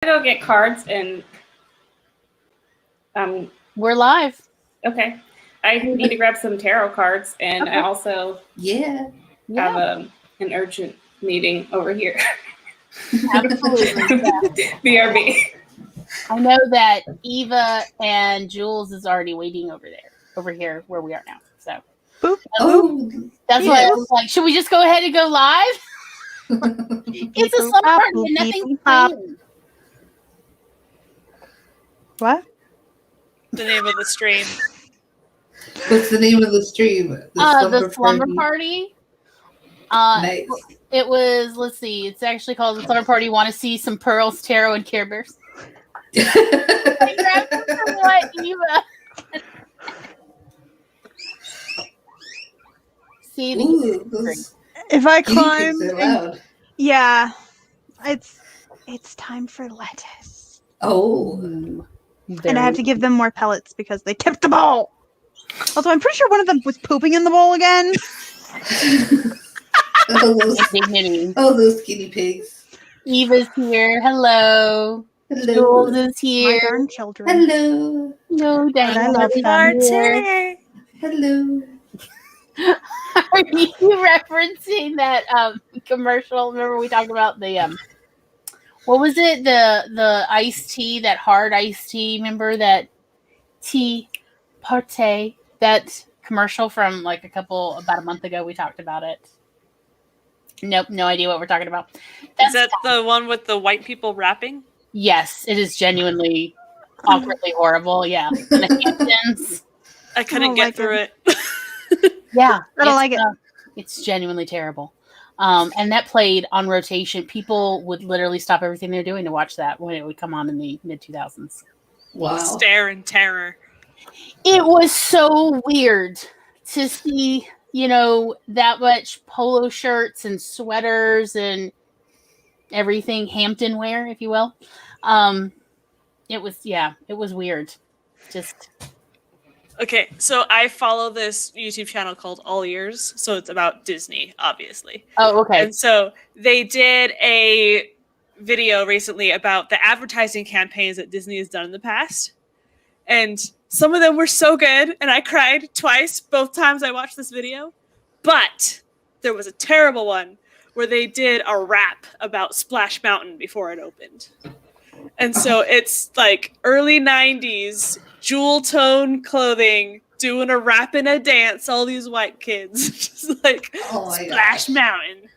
Go get cards and we're live. Okay. I need to grab some tarot cards, and I also have an urgent meeting over here. Absolutely. BRB. I know that Eva and Jules is already waiting over here where we are now. So that's why I was like, should we just go ahead and go live? It's a slumber party and nothing's playing. What? The name of the stream. What's the name of the stream? The Slumber Party. Nice. It was, let's see, it's actually called the Slumber Party. Want to see some pearls, tarot, and Care Bears? I grabbed them from what, Eva? See, if I climb, yeah, it's time for lettuce. Oh. And I have to give them more pellets because they tipped the bowl. Also, I'm pretty sure one of them was pooping in the bowl again. those guinea pigs. Eva's here. Hello. Jules is here. My darn children. Hello. No, dang. I love them. Hello. Are you referencing that commercial? Remember we talked about the what was it? The iced tea, that hard iced tea. Remember that tea party? That commercial from like about a month ago. We talked about it. Nope, no idea what we're talking about. Is that the one with the white people rapping? Yes, it is genuinely awkwardly horrible. Yeah, the Hamptons. I couldn't get through it. Yeah, I don't like it. It's genuinely terrible. And that played on rotation. People would literally stop everything they're doing to watch that when it would come on in the mid-2000s. Wow. Stare in terror. It was so weird to see, that much polo shirts and sweaters and everything Hampton wear, if you will. It was weird. Just... Okay, so I follow this YouTube channel called All Ears, so it's about Disney, obviously. Oh, okay. And so they did a video recently about the advertising campaigns that Disney has done in the past. And some of them were so good, and I cried twice, both times I watched this video. But there was a terrible one where they did a rap about Splash Mountain before it opened. And so it's like early 90s, jewel tone clothing, doing a rap and a dance, all these white kids, just like Splash Mountain.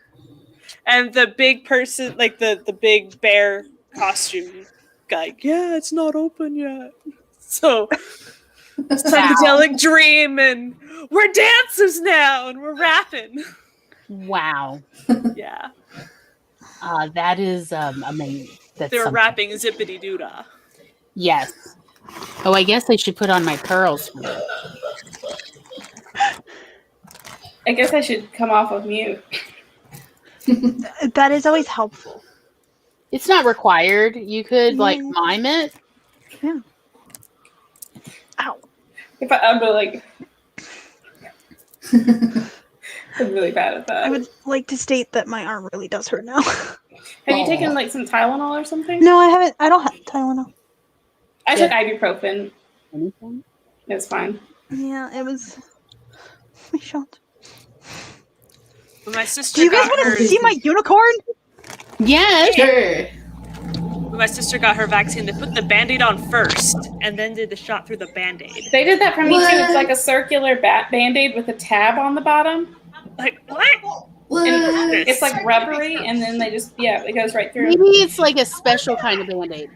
And the big person, like the big bear costume guy, yeah, it's not open yet. So psychedelic dream, and we're dancers now, and we're rapping. Wow. Yeah. That is amazing. They're rapping zippity doo dah. Yes. Oh, I guess I should put on my pearls. I guess I should come off of mute. That is always helpful. It's not required. You could mime it. Yeah. Ow. I'm really bad at that. I would like to state that my arm really does hurt now. Have you taken some Tylenol or something? No, I haven't. I don't have Tylenol. I took ibuprofen. Anything? It's fine. Yeah, it was my shot. When my sister Do you guys want to see my unicorn? Yes. Sure. When my sister got her vaccine, they put the Band-Aid on first and then did the shot through the Band-Aid. They did that for me too. It's like a circular Band-Aid with a tab on the bottom. Like, what? And it's like rubbery, and then they just, it goes right through. Maybe it's like a special kind of Band-Aid.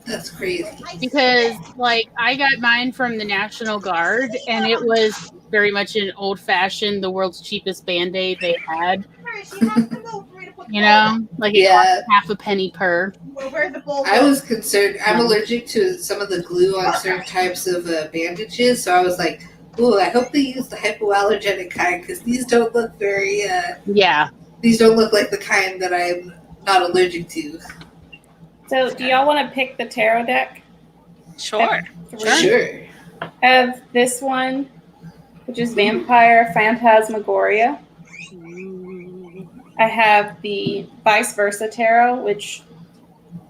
That's crazy. Because, I got mine from the National Guard, and it was very much an old-fashioned, the world's cheapest Band-Aid they had. It cost half a penny per. I was concerned. I'm allergic to some of the glue on certain types of bandages, so I was like, ooh, I hope they use the hypoallergenic kind, because these don't look very... These don't look like the kind that I'm not allergic to. So, do y'all want to pick the tarot deck? Sure. Sure. I have this one, which is Vampire Phantasmagoria. I have the Vice Versa Tarot, which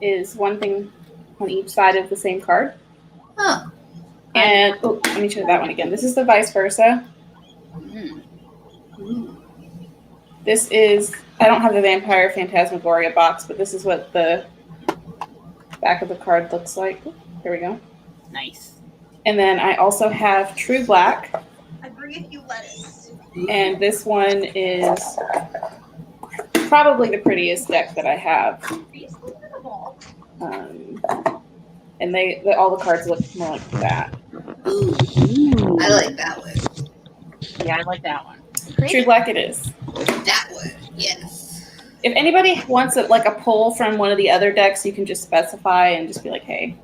is one thing on each side of the same card. Oh. And let me show that one again. This is the vice versa. This is, I don't have the Vampire Phantasmagoria box, but this is what the back of the card looks like. There we go. Nice. And then I also have True Black. I bring a few lettuce. And this one is probably the prettiest deck that I have. And all the cards look more like that. Ooh. I like that one. Yeah, I like that one. True Black it is. That one, yes. If anybody wants like a pull from one of the other decks, you can just specify and just be like, hey.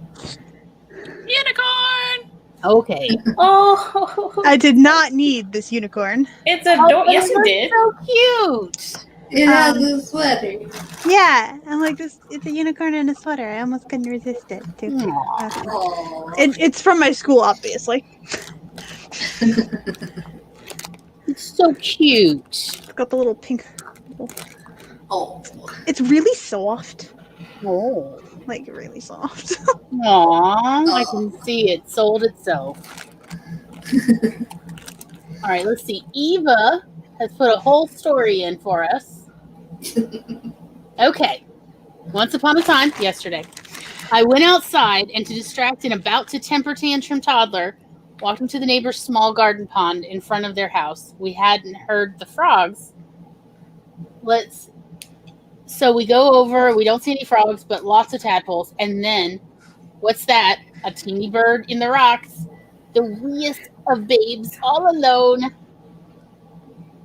Unicorn! Okay. Oh. I did not need this unicorn. It's a yes, you did. So cute. It has a sweater. Yeah, I'm like this. It's a unicorn in a sweater. I almost couldn't resist it. Too. It's from my school, obviously. It's so cute. It's got the little pink. Oh. It's really soft. Oh. Like really soft. Aww, I can see it sold itself. All right, let's see. Eva has put a whole story in for us. Okay. Once upon a time, yesterday, I went outside and to distract an about to temper tantrum toddler, walked into the neighbor's small garden pond in front of their house. We hadn't heard the frogs. So we go over, we don't see any frogs, but lots of tadpoles. And then, what's that? A teeny bird in the rocks. The weeest of babes, all alone.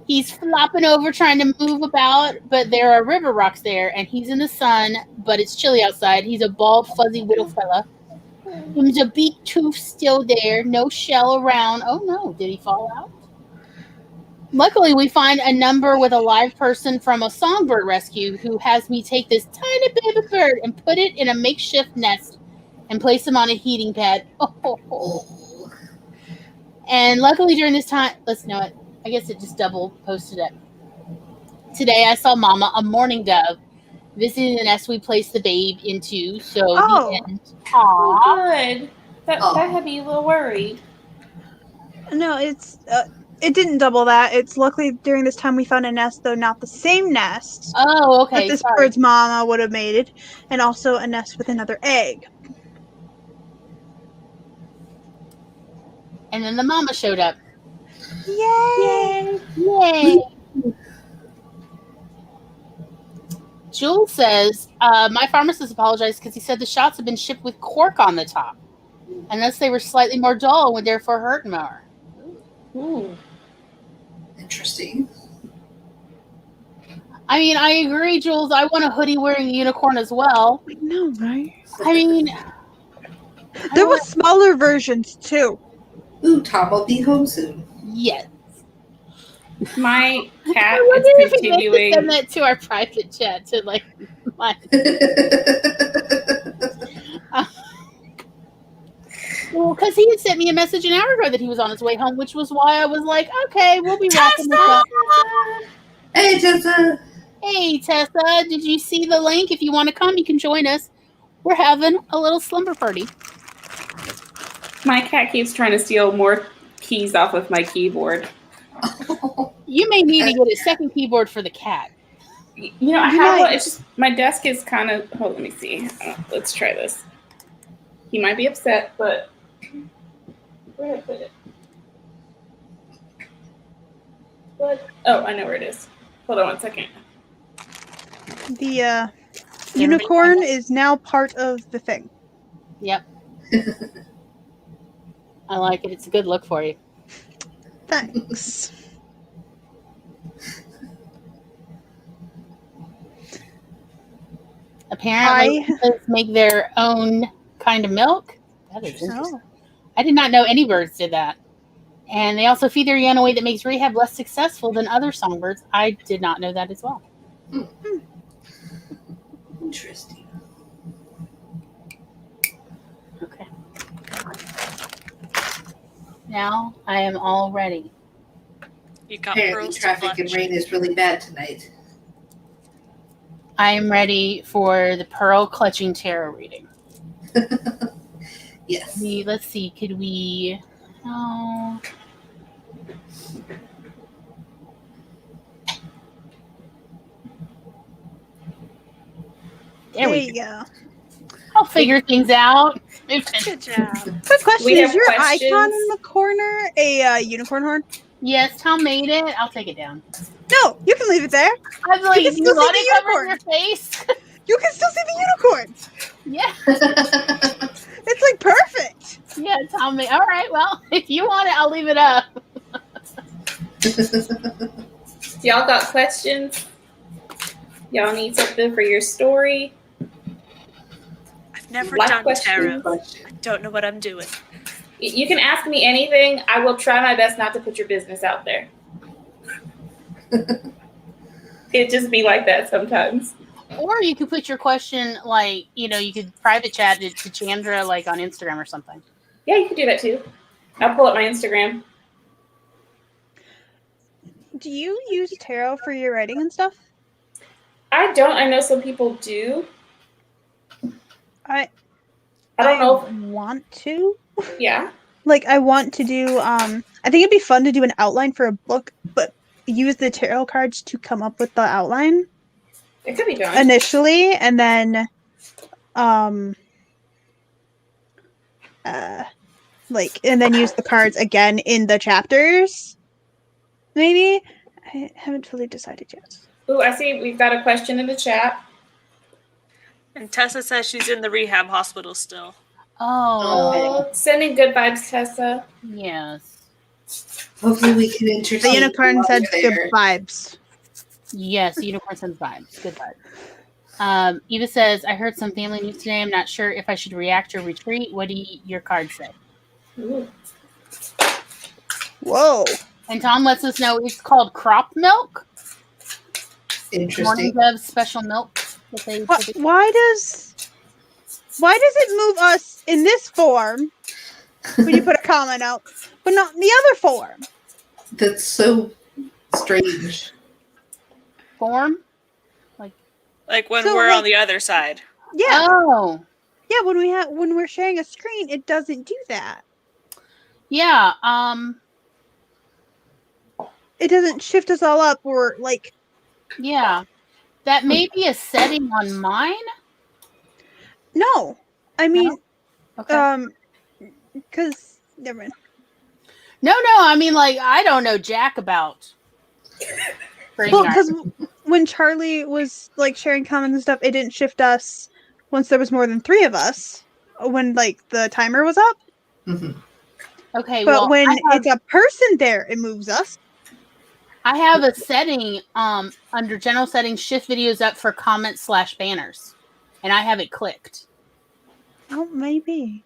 He's flopping over, trying to move about, but there are river rocks there, and he's in the sun, but it's chilly outside. He's a bald, fuzzy little fella. There's a beak tooth still there, no shell around. Oh no, did he fall out? Luckily, we find a number with a live person from a songbird rescue who has me take this tiny baby bird and put it in a makeshift nest and place him on a heating pad. Oh. And luckily during this time, let's know it. I guess it just double posted it. Today I saw Mama, a mourning dove, visiting the nest we placed the babe into. So the end. Aww. Good. That had me a little worried. No, it didn't double that. It's luckily during this time we found a nest, though not the same nest. Oh, okay. That this bird's mama would have made it, and also a nest with another egg. And then the mama showed up. Yay! Yay! Jules says, my pharmacist apologized because he said the shots have been shipped with cork on the top. And thus they were slightly more dull and would therefore hurt more. Ooh. Interesting. I mean, I agree, Jules. I want a hoodie wearing a unicorn as well. I know, right? I mean... There were smaller versions, too. Ooh, Tom will be home soon. Yes. My cat I is continuing. To send that to our private chat to like my. Well, because he had sent me a message an hour ago that he was on his way home, which was why I was like, okay, we'll be wrapping this up. Hey, Tessa. Hey, Tessa, did you see the link? If you want to come, you can join us. We're having a little slumber party. My cat keeps trying to steal more keys off of my keyboard. You may need to get a second keyboard for the cat. You know, I have one. It's just my desk is kind of. Hold, let me see. Let's try this. He might be upset, but where did I put it? What? Oh, I know where it is. Hold on one second. The unicorn is now part of the thing. Yep. I like it. It's a good look for you. Thanks. Apparently, birds make their own kind of milk. That is interesting. I did not know any birds did that. And they also feed their young in a way that makes rehab less successful than other songbirds. I did not know that as well. Mm-hmm. Interesting. Okay. Now I am all ready. You got apparently traffic and rain is really bad tonight. I'm ready for the Pearl Clutching Tarot reading. Yes. Let's see. Could we? Oh. There you go. I'll figure things out. Good job. Quick question: We have is your questions. icon in the corner a unicorn horn? Yes, Tom made it. I'll take it down. No, you can leave it there. I was like, can do you still see want the it covering unicorn. your face? You can still see the unicorn. Yeah. It's like perfect. Yeah, Tom made. All right. Well, if you want it, I'll leave it up. Y'all got questions? Y'all need something for your story? I've never Life done questions? tarot. I don't know what I'm doing. You can ask me anything. I will try my best not to put your business out there. It just be like that sometimes. Or you could put your question, like, you could private chat it to Chandra, like, on Instagram or something. Yeah, you can do that too. I'll pull up my Instagram. Do you use tarot for your writing and stuff? I don't. I know some people do. I don't know. Want to. Yeah. Like, I want to do. I think it'd be fun to do an outline for a book, but use the tarot cards to come up with the outline. It could be done initially, and then, and then use the cards again in the chapters. Maybe. I haven't fully decided yet. Ooh, I see we've got a question in the chat. And Tessa says she's in the rehab hospital still. Oh, sending good vibes, Tessa. Yes. Hopefully we can entertain. The unicorn said good vibes. Yes, unicorn sends vibes. Good vibes. Eva says, I heard some family news today. I'm not sure if I should react or retreat. What do your cards say? Ooh. Whoa. And Tom lets us know it's called crop milk. Interesting. Morning Dove special milk. Why does it move us in this form when you put a comment out, but not in the other form? That's so strange. Form? Like when So, we're like- on the other side. Yeah. Oh. Yeah, when we're sharing a screen, it doesn't do that. Yeah. It doesn't shift us all up or like. Yeah. That may be a setting on mine. No. I mean, Okay. because never mind. No, I mean, like, I don't know jack about. Well, because when Charlie was like sharing comments and stuff, it didn't shift us once there was more than 3 of us. When like the timer was up. Mm-hmm. Okay, but when it's a person there, it moves us. I have a setting under general settings, shift videos up for comments/banners, and I have it clicked. Oh, maybe.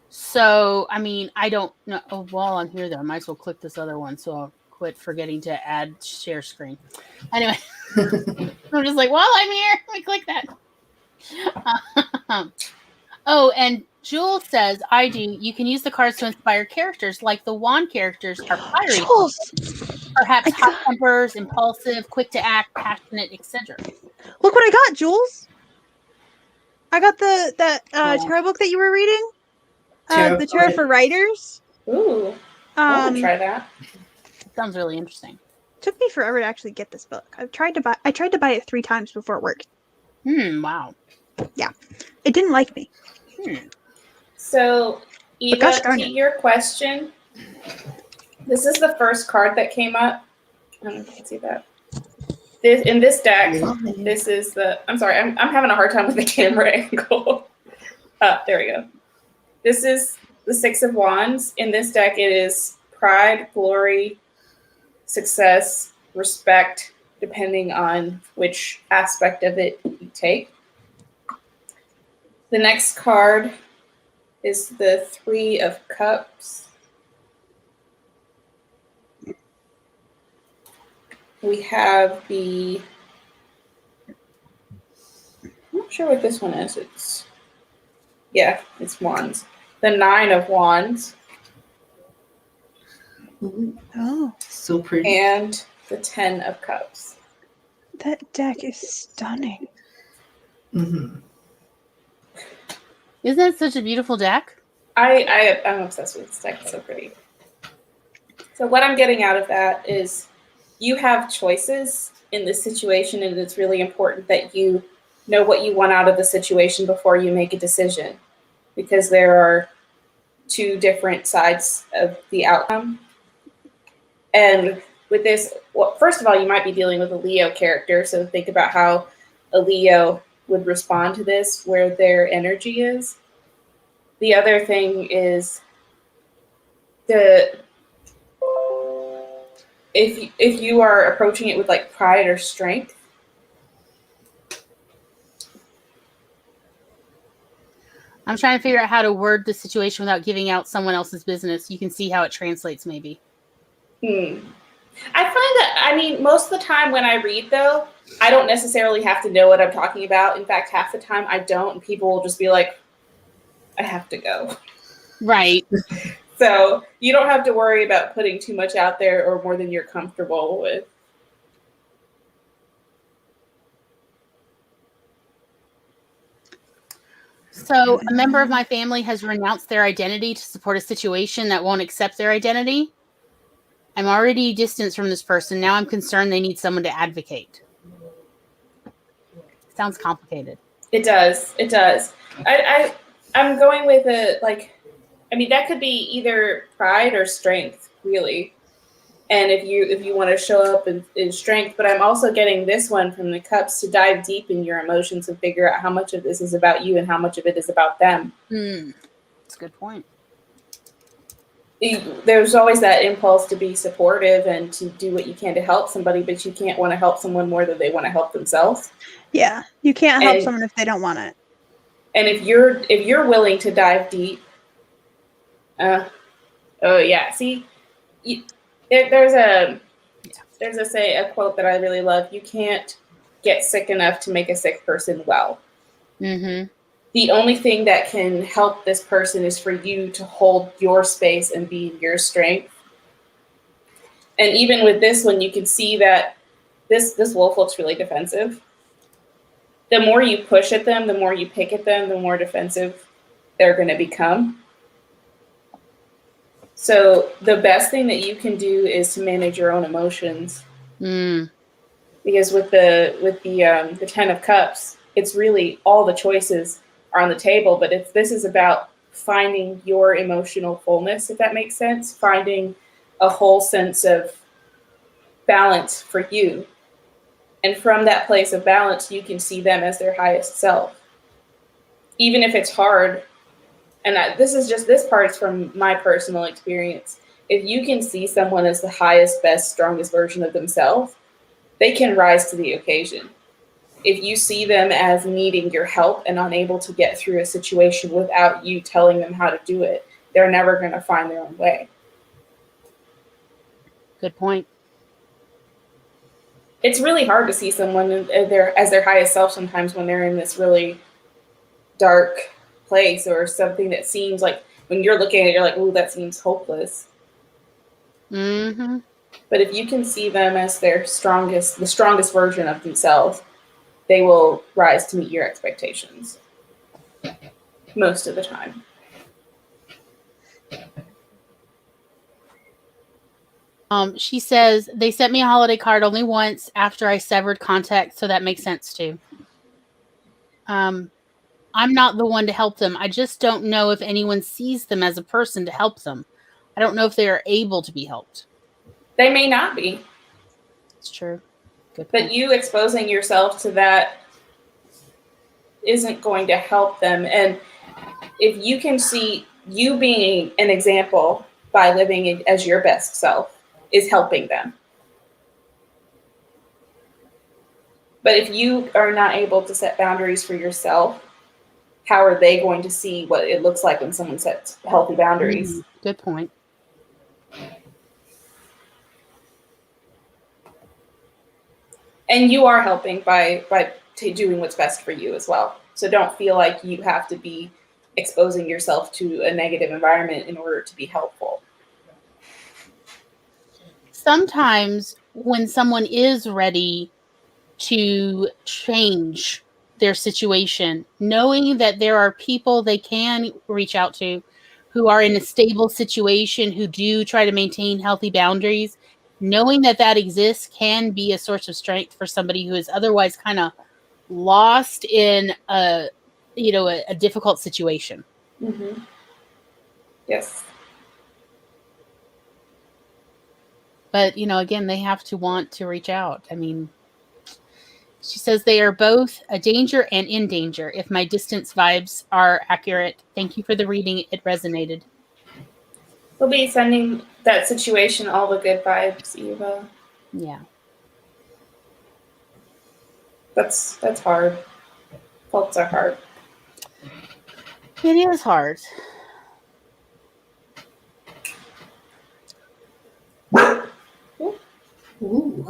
So, I mean, I don't know. Oh, while I'm here, though, I might as well click this other one. So I'll quit forgetting to add share screen. Anyway, I'm just like, while I'm here, let me click that. Oh, and Jules says, I do. You can use the cards to inspire characters, like the wand characters are fiery. Perhaps hot tempers, impulsive, quick to act, passionate, etc. Look what I got, Jules. I got that tarot book that you were reading. The tarot for writers. Ooh. I want to try that. Sounds really interesting. It took me forever to actually get this book. I tried to buy it 3 times before it worked. Wow. Yeah. It didn't like me. So, Eva, to your question, this is the first card that came up. I don't know if you can see that. In this deck, this is the. I'm sorry, I'm having a hard time with the camera angle. There we go. This is the 6 of Wands. In this deck, it is pride, glory, success, respect, depending on which aspect of it you take. The next card is the 3 of Cups. We have the, I'm not sure what this one is. It's Wands. The 9 of Wands. Oh, so pretty. And the 10 of Cups. That deck is stunning. Mm-hmm. Isn't that such a beautiful deck? I'm obsessed with this deck. It's so pretty. So what I'm getting out of that is you have choices in this situation, and it's really important that you know what you want out of the situation before you make a decision, because there are two different sides of the outcome. And with this, well, first of all, you might be dealing with a Leo character, so think about how a Leo would respond to this, where their energy is. The other thing is if you are approaching it with like pride or strength. I'm trying to figure out how to word the situation without giving out someone else's business. You can see how it translates, maybe. I find that, most of the time when I read, though, I don't necessarily have to know what I'm talking about. In fact, half the time I don't, and people will just be like, I have to go. Right. So you don't have to worry about putting too much out there or more than you're comfortable with. So a member of my family has renounced their identity to support a situation that won't accept their identity. I'm already distanced from this person. Now I'm concerned they need someone to advocate. Sounds complicated. It does. It does. I'm going with that could be either pride or strength, really. And if you want to show up in strength, but I'm also getting this one from the cups to dive deep in your emotions and figure out how much of this is about you and how much of it is about them. That's a good point. There's always that impulse to be supportive and to do what you can to help somebody, but you can't want to help someone more than they want to help themselves. Yeah, you can't help someone if they don't want it. And if you're willing to dive deep, see, there's a quote that I really love. You can't get sick enough to make a sick person well. Mm-hmm. The only thing that can help this person is for you to hold your space and be in your strength. And even with this one, you can see that this wolf looks really defensive. The more you push at them, the more you pick at them, the more defensive they're going to become. So the best thing that you can do is to manage your own emotions. Because with the 10 of Cups, it's really all the choices are on the table. But if this is about finding your emotional fullness, if that makes sense, finding a whole sense of balance for you. And from that place of balance, you can see them as their highest self. Even if it's hard, and this part is from my personal experience. If you can see someone as the highest, best, strongest version of themselves, they can rise to the occasion. If you see them as needing your help and unable to get through a situation without you telling them how to do it, they're never going to find their own way. Good point. It's really hard to see someone as their highest self sometimes when they're in this really dark place or something that seems like, when you're looking at it, you're like, ooh, that seems hopeless. Mm-hmm. But if you can see them as the strongest version of themselves, they will rise to meet your expectations most of the time. She says, they sent me a holiday card only once after I severed contact, so that makes sense too. I'm not the one to help them. I just don't know if anyone sees them as a person to help them. I don't know if they are able to be helped. They may not be. It's true. Good point. But you exposing yourself to that isn't going to help them. And if you can see you being an example by living as your best self is helping them. But if you are not able to set boundaries for yourself, how are they going to see what it looks like when someone sets healthy boundaries? Good point. And you are helping by doing what's best for you as well. So don't feel like you have to be exposing yourself to a negative environment in order to be helpful. Sometimes when someone is ready to change their situation, knowing that there are people they can reach out to who are in a stable situation, who do try to maintain healthy boundaries, knowing that that exists can be a source of strength for somebody who is otherwise kind of lost in a difficult situation. Mm-hmm. Yes. But, again, they have to want to reach out. I mean, she says they are both a danger and in danger. If my distance vibes are accurate, thank you for the reading. It resonated. We'll be sending that situation all the good vibes, Eva. Yeah. That's hard. Faults are hard. It is hard. Ooh.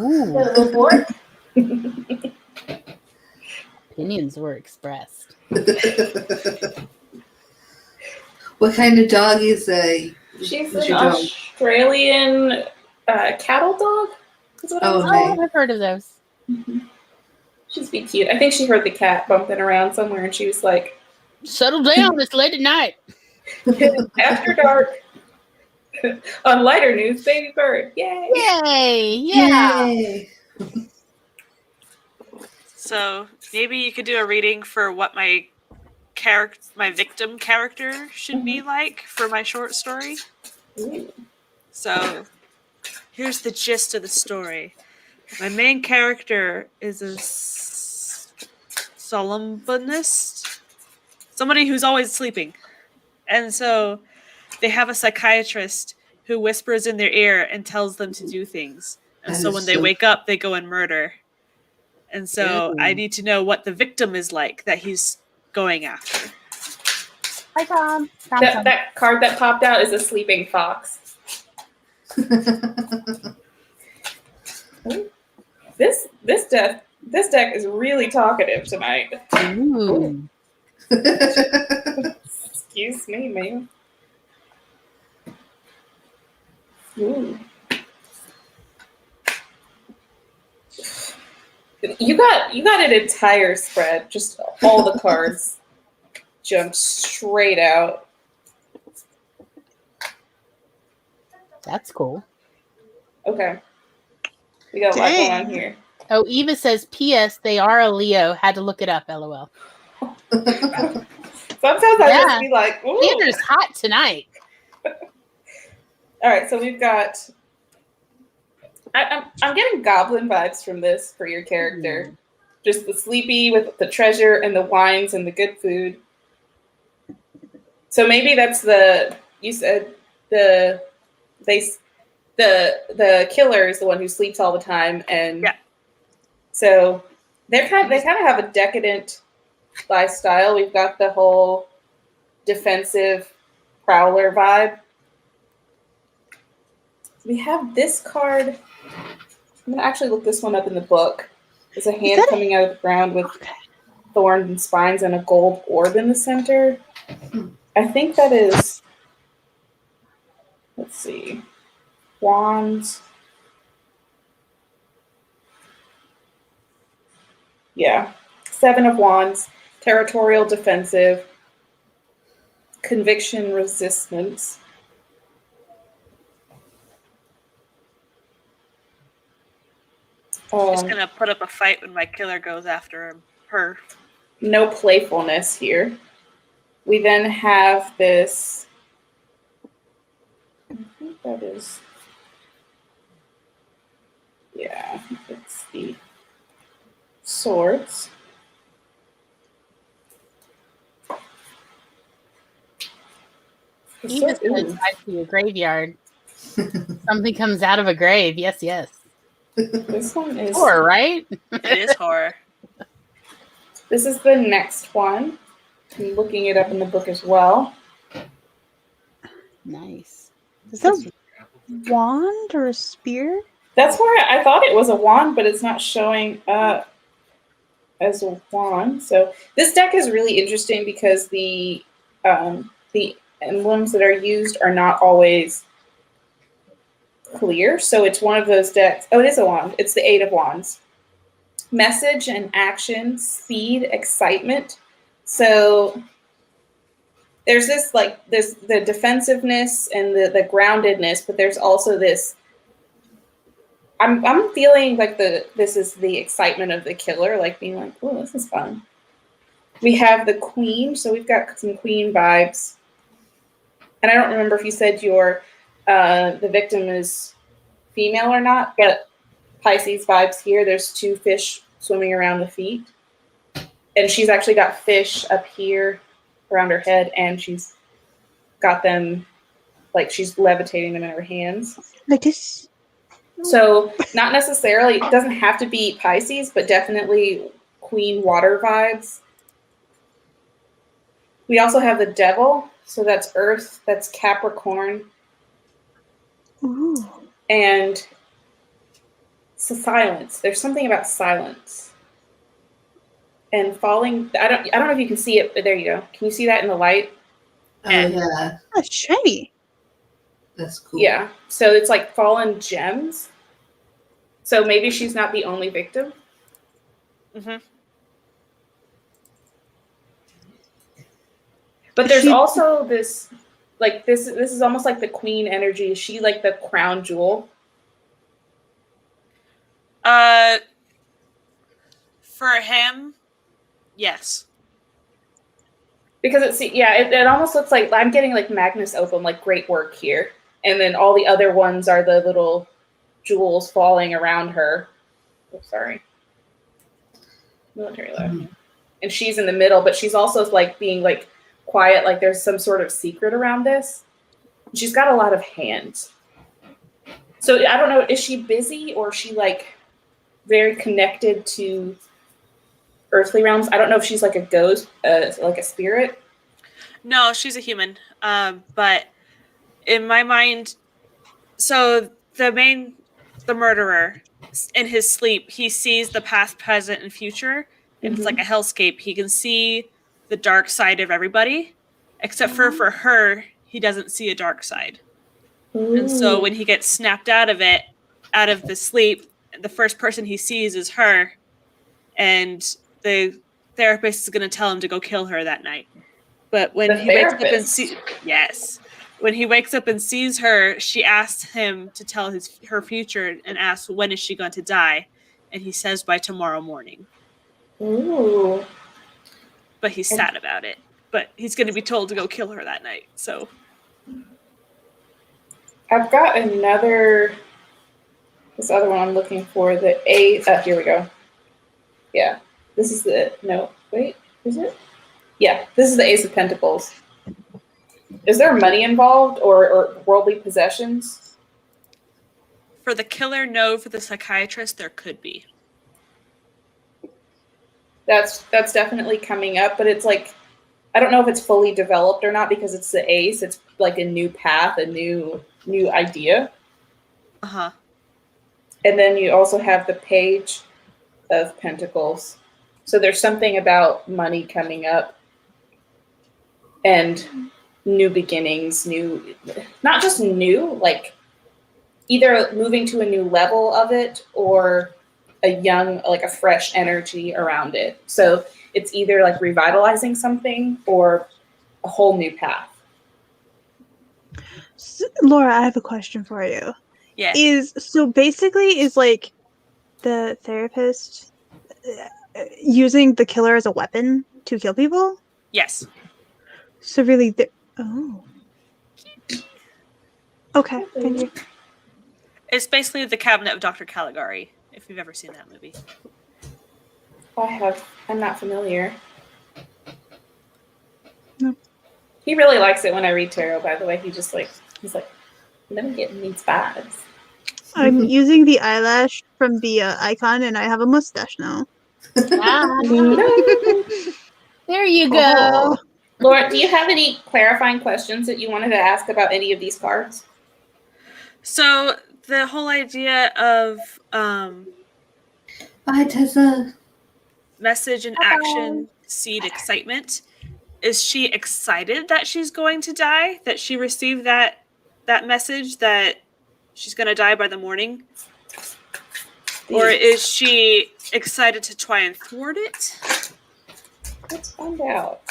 Opinions were expressed. What kind of dog is She's an Australian cattle dog. Is what I've heard of those. Mm-hmm. She's be cute. I think she heard the cat bumping around somewhere, and she was like, "Settle down! It's late at night." After dark. On lighter news, baby bird. Yay! Yay! Yeah. Yay. So maybe you could do a reading for what my victim character should be like for my short story. Ooh. So here's the gist of the story. My main character is a somnambulist, somebody who's always sleeping. And so they have a psychiatrist who whispers in their ear and tells them to do things. And so when they wake up, they go and murder. And so I need to know what the victim is like that he's going after. Hi, Tom. That card that popped out is a sleeping fox. This deck is really talkative tonight. Ooh. Excuse me, ma'am. Ooh. You got an entire spread. Just all the cards jumped straight out. That's cool. Okay. We got a lot going on here. Oh, Eva says, P.S. They are a Leo. Had to look it up, LOL. Sometimes I just be like, ooh. Sandra's hot tonight. All right, so we've got... I'm getting goblin vibes from this for your character. Mm. Just the sleepy with the treasure and the wines and the good food. So maybe that's you said the killer is the one who sleeps all the time, and yeah. So they kind of have a decadent lifestyle. We've got the whole defensive prowler vibe. We have this card. I'm gonna actually look this one up in the book. There's a hand coming out of the ground with thorns and spines and a gold orb in the center. I think that is. Let's see. Wands. Yeah. 7 of Wands. Territorial defensive. Conviction resistance. She's gonna put up a fight when my killer goes after her. No playfulness here. We then have this. I think that is. Yeah, it's the swords. Eva says, I see a graveyard. Something comes out of a grave. Yes, yes. This one is horror, right? It is horror. This is the next one. I'm looking it up in the book as well. Nice. Is that a wand or a spear? That's where I thought it was a wand, but it's not showing up as a wand. So this deck is really interesting because the emblems that are used are not always clear. So it's one of those decks. Oh, it is a wand. It's the 8 of Wands. message and action, speed, excitement. So there's this like this the defensiveness and the groundedness, but there's also this. I'm feeling like this is the excitement of the killer, like being like, oh, this is fun. We have the queen, so we've got some queen vibes. And I don't remember if you said the victim is female or not, but Pisces vibes here. There's 2 fish swimming around the feet. And she's actually got fish up here around her head, and she's got them, like she's levitating them in her hands. Like this? So not necessarily, it doesn't have to be Pisces, but definitely queen water vibes. We also have the devil. So that's Earth, that's Capricorn. Ooh. And silence. There's something about silence. And falling, I don't know if you can see it, but there you go. Can you see that in the light? Oh, yeah. That's shiny. That's cool. Yeah. So it's like fallen gems. So maybe she's not the only victim. Mm-hmm. But there's also this, like this is almost like the queen energy. Is she like the crown jewel? For him, yes. Because it almost looks like I'm getting like Magnus Opum, like great work here. And then all the other ones are the little jewels falling around her. Oh, sorry. Military life. And she's in the middle, but she's also like being like quiet, like there's some sort of secret around this. She's got a lot of hands. So I don't know, is she busy or is she like very connected to earthly realms? I don't know if she's like a ghost, like a spirit. No, she's a human. But in my mind, so the murderer, in his sleep, he sees the past, present, and future. And it's like a hellscape. He can see the dark side of everybody, except for her, he doesn't see a dark side. Ooh. And so when he gets snapped out of the sleep, the first person he sees is her, and the therapist is going to tell him to go kill her that night. But when he wakes up and sees her, she asks him to tell her future and asks, when is she going to die? And he says, by tomorrow morning. Ooh. But he's sad about it. But he's going to be told to go kill her that night. So I've got this other one I'm looking for. The A. Here we go. Yeah. This is is it? Yeah. This is the Ace of Pentacles. Is there money involved or worldly possessions? For the killer, no. For the psychiatrist, there could be. That's definitely coming up, but it's like, I don't know if it's fully developed or not because it's the ace. It's like a new path, a new idea. Uh-huh. And then you also have the Page of Pentacles. So there's something about money coming up and new beginnings, not just new, like either moving to a new level of it or a young, like a fresh energy around it. So it's either like revitalizing something or a whole new path. Laura, I have a question for you. Yeah. Is like the therapist using the killer as a weapon to kill people? Yes. So really, okay, thank you. It's basically the Cabinet of Dr. Caligari, if you've ever seen that movie. I'm not familiar. No. He really likes it when I read tarot, by the way. He's like, let me get in these vibes. I'm using the eyelash from the icon, and I have a mustache now. There you go. Laura, do you have any clarifying questions that you wanted to ask about any of these cards? So the whole idea of Bye, Tessa. Message and action, seed, excitement. Is she excited that she's going to die? That she received that message that she's going to die by the morning? Or is she excited to try and thwart it? Let's find out.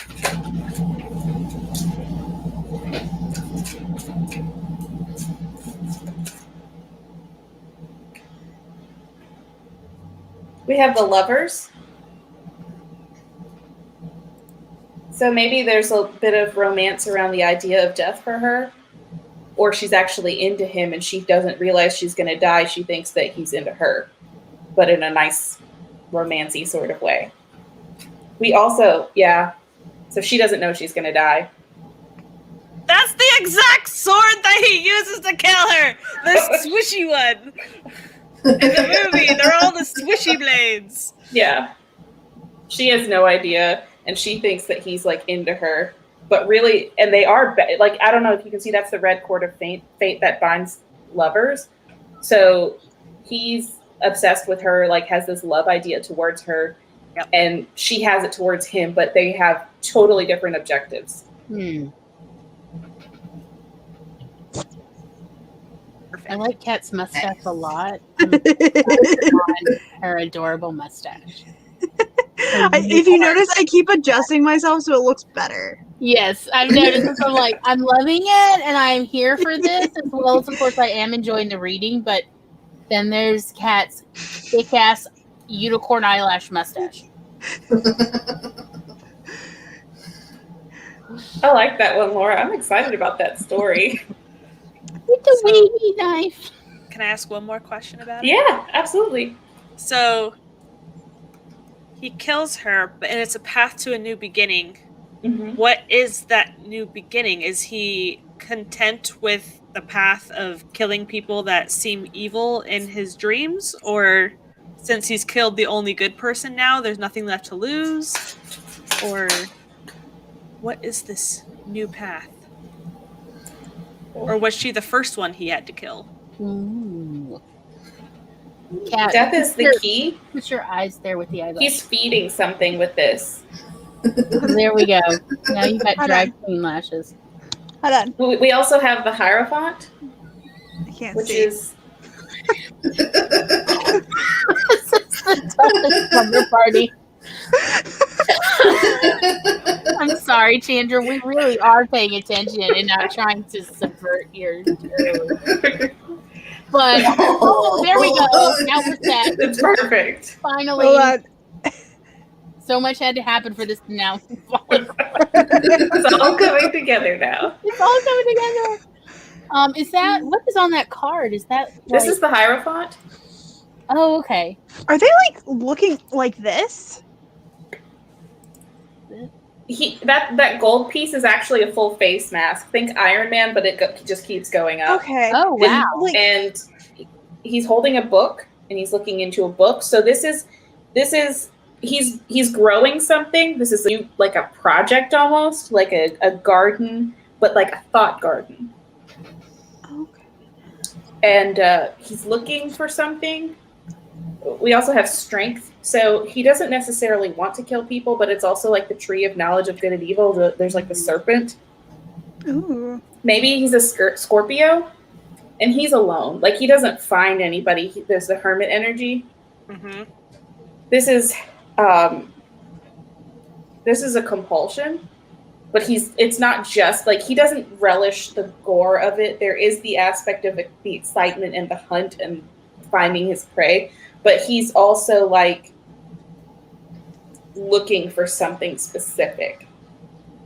We have the Lovers. So maybe there's a bit of romance around the idea of death for her. Or she's actually into him and she doesn't realize she's going to die. She thinks that he's into her, but in a nice, romancy sort of way. We also, so she doesn't know she's going to die. That's the exact sword that he uses to kill her! The swishy one! In the movie, they're all the swishy blades. Yeah. She has no idea, and she thinks that he's, like, into her. But really, and they are, like, I don't know if you can see, that's the red cord of fate that binds lovers. So he's obsessed with her, like, has this love idea towards her, and she has it towards him, but they have totally different objectives. I like Kat's mustache a lot. Her adorable mustache. If you notice, I keep adjusting myself so it looks better. Yes, I've noticed. I'm like, I'm loving it, and I'm here for this, as well as, of course, I am enjoying the reading, but then there's Kat's thick-ass unicorn eyelash mustache. I like that one, Laura. I'm excited about that story. With the wavy knife. Can I ask one more question about it? Yeah, absolutely. So, he kills her, and it's a path to a new beginning. Mm-hmm. What is that new beginning? Is he content with the path of killing people that seem evil in his dreams? Or since he's killed the only good person now, there's nothing left to lose? Or what is this new path? Or was she the first one he had to kill? Ooh. Kat, Death is the key. Put your eyes there with the eyelash. He's feeding something with this. There we go. Now you got drag queen lashes. Hold on. We also have the Hierophant, I can't which see. is This is the toughest slumber party. I'm sorry, Chandra. We really are paying attention and not trying to subvert your. But there we go. That was that. it's perfect. Finally, Hold on. so much had to happen for this to now fall. It's all coming together now. It's all coming together. Is that what is on that card? Is that This is the Hierophant. Oh, okay. Are they like looking like this? That gold piece is actually a full face mask. Think Iron Man, but it just keeps going up. Okay. Oh, wow. And he's holding a book and he's looking into a book. So this is he's growing something. This is like a project almost, like a garden, but like a thought garden. Okay. And he's looking for something. We also have strength. So he doesn't necessarily want to kill people, but it's also like the tree of knowledge of good and evil. There's like the serpent. Ooh. Maybe he's a Scorpio and he's alone. Like he doesn't find anybody. There's the hermit energy. Mm-hmm. This is a compulsion, but it's not just like he doesn't relish the gore of it. There is the aspect of the excitement and the hunt and finding his prey, but he's also like looking for something specific.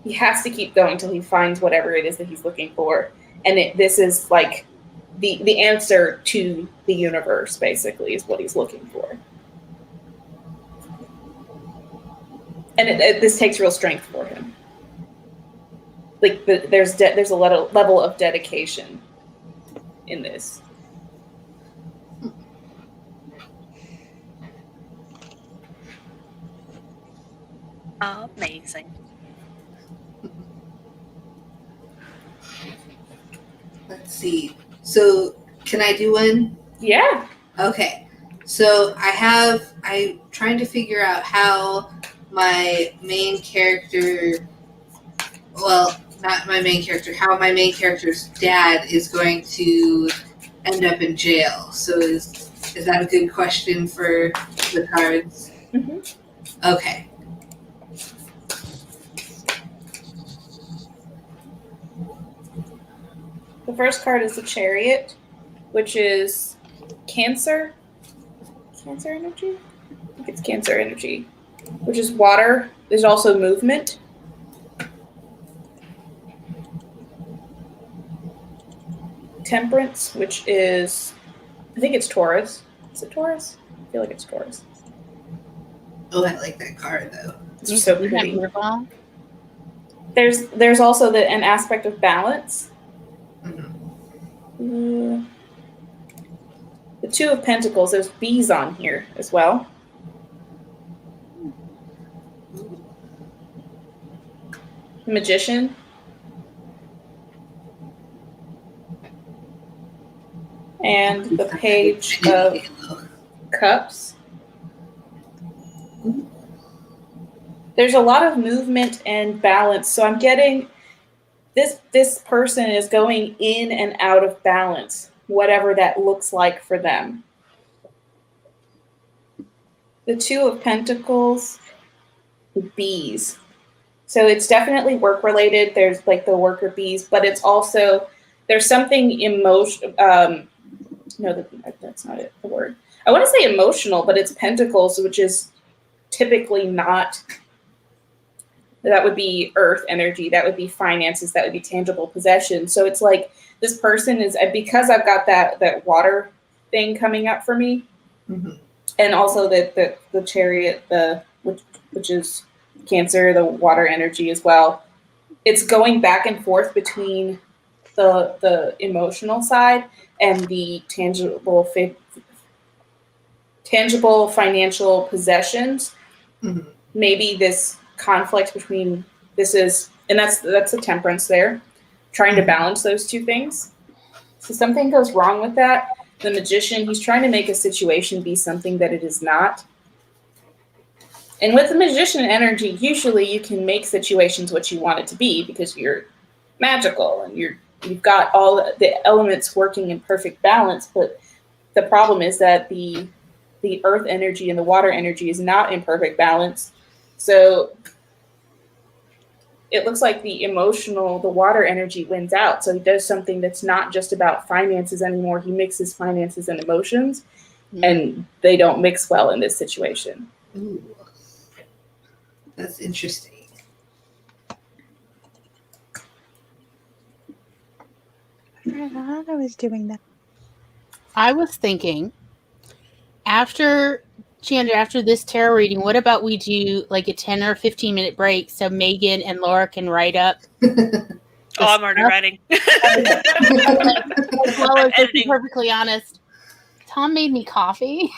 He has to keep going till he finds whatever it is that he's looking for. And this is like the answer to the universe, basically, is what he's looking for. And this takes real strength for him. Like there's a level of dedication in this. Amazing. Let's see. So, can I do one? Yeah. Okay. So, I'm trying to figure out how my main character, well, not my main character, how my main character's dad is going to end up in jail. So, is Is that a good question for the cards? Mm-hmm. Okay. The first card is the Chariot, which is Cancer. Cancer energy? I think it's Cancer energy, which is water. There's also movement. Temperance, which is, I think it's Taurus. Is it Taurus? I feel like it's Taurus. Oh, I like that card though. It's so pretty. There's also an aspect of balance. Mm-hmm. The Two of Pentacles. There's bees on here as well. The Magician. And the Page of Cups. There's a lot of movement and balance. So I'm getting this person is going in and out of balance, whatever that looks like for them. The Two of Pentacles, bees. So it's definitely work related. There's like the worker bees, but it's also, there's something no, that's not it, the word. I want to say emotional, but it's Pentacles, which is typically not, that would be earth energy, that would be finances, that would be tangible possession. So it's like this person is, because I've got that water thing coming up for me, and also the Chariot, which is Cancer, the water energy as well. It's going back and forth between the emotional side and the tangible financial possessions. Maybe this conflict between that's the Temperance there, trying to balance those two things. So something goes wrong with that. The Magician, he's trying to make a situation be something that it is not. And with the Magician energy, usually you can make situations what you want it to be because you're magical and you've got all the elements working in perfect balance. But the problem is that the earth energy and the water energy is not in perfect balance. So it looks like the water energy wins out. So he does something that's not just about finances anymore. He mixes finances and emotions, and they don't mix well in this situation. Ooh. That's interesting. I thought I was doing that. I was thinking, after this tarot reading, what about we do like a 10 or 15-minute break so Megan and Laura can write up? I'm already writing. As well as, to be perfectly honest, Tom made me coffee.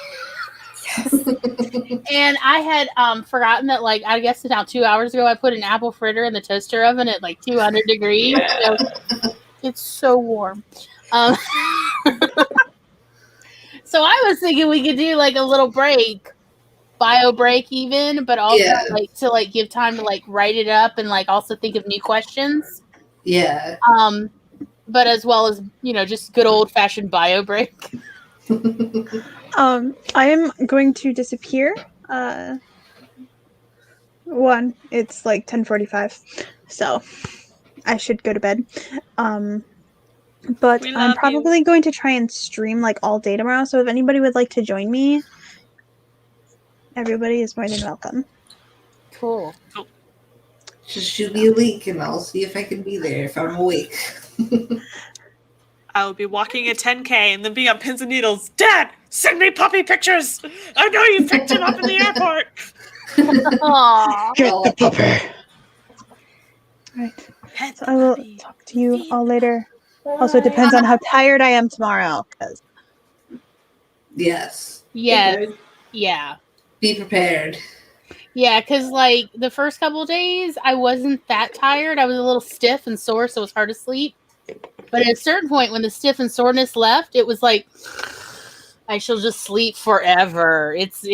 Yes. And I had forgotten that, like, I guess about 2 hours ago, I put an apple fritter in the toaster oven at like 200 degrees. So it's so warm. So I was thinking we could do like a little break, bio break even, but also like to like give time to like write it up and like also think of new questions. Yeah. But as well as, just good old fashioned bio break. I am going to disappear. It's like 10:45, so I should go to bed. But I'm probably going to try and stream like all day tomorrow. So if anybody would like to join me, everybody is more than welcome. Cool. Just shoot me a link and I'll see if I can be there if I'm awake. I will be walking a 10K and then being on pins and needles. Dad, send me puppy pictures. I know you picked him up in the airport. Get the puppy. Right. So I will talk to you all later. Also, it depends on how tired I am tomorrow. Yes. Yeah. Yeah. Be prepared. Yeah, because like the first couple of days, I wasn't that tired. I was a little stiff and sore, so it was hard to sleep. But at a certain point, when the stiff and soreness left, it was like, I shall just sleep forever. It's,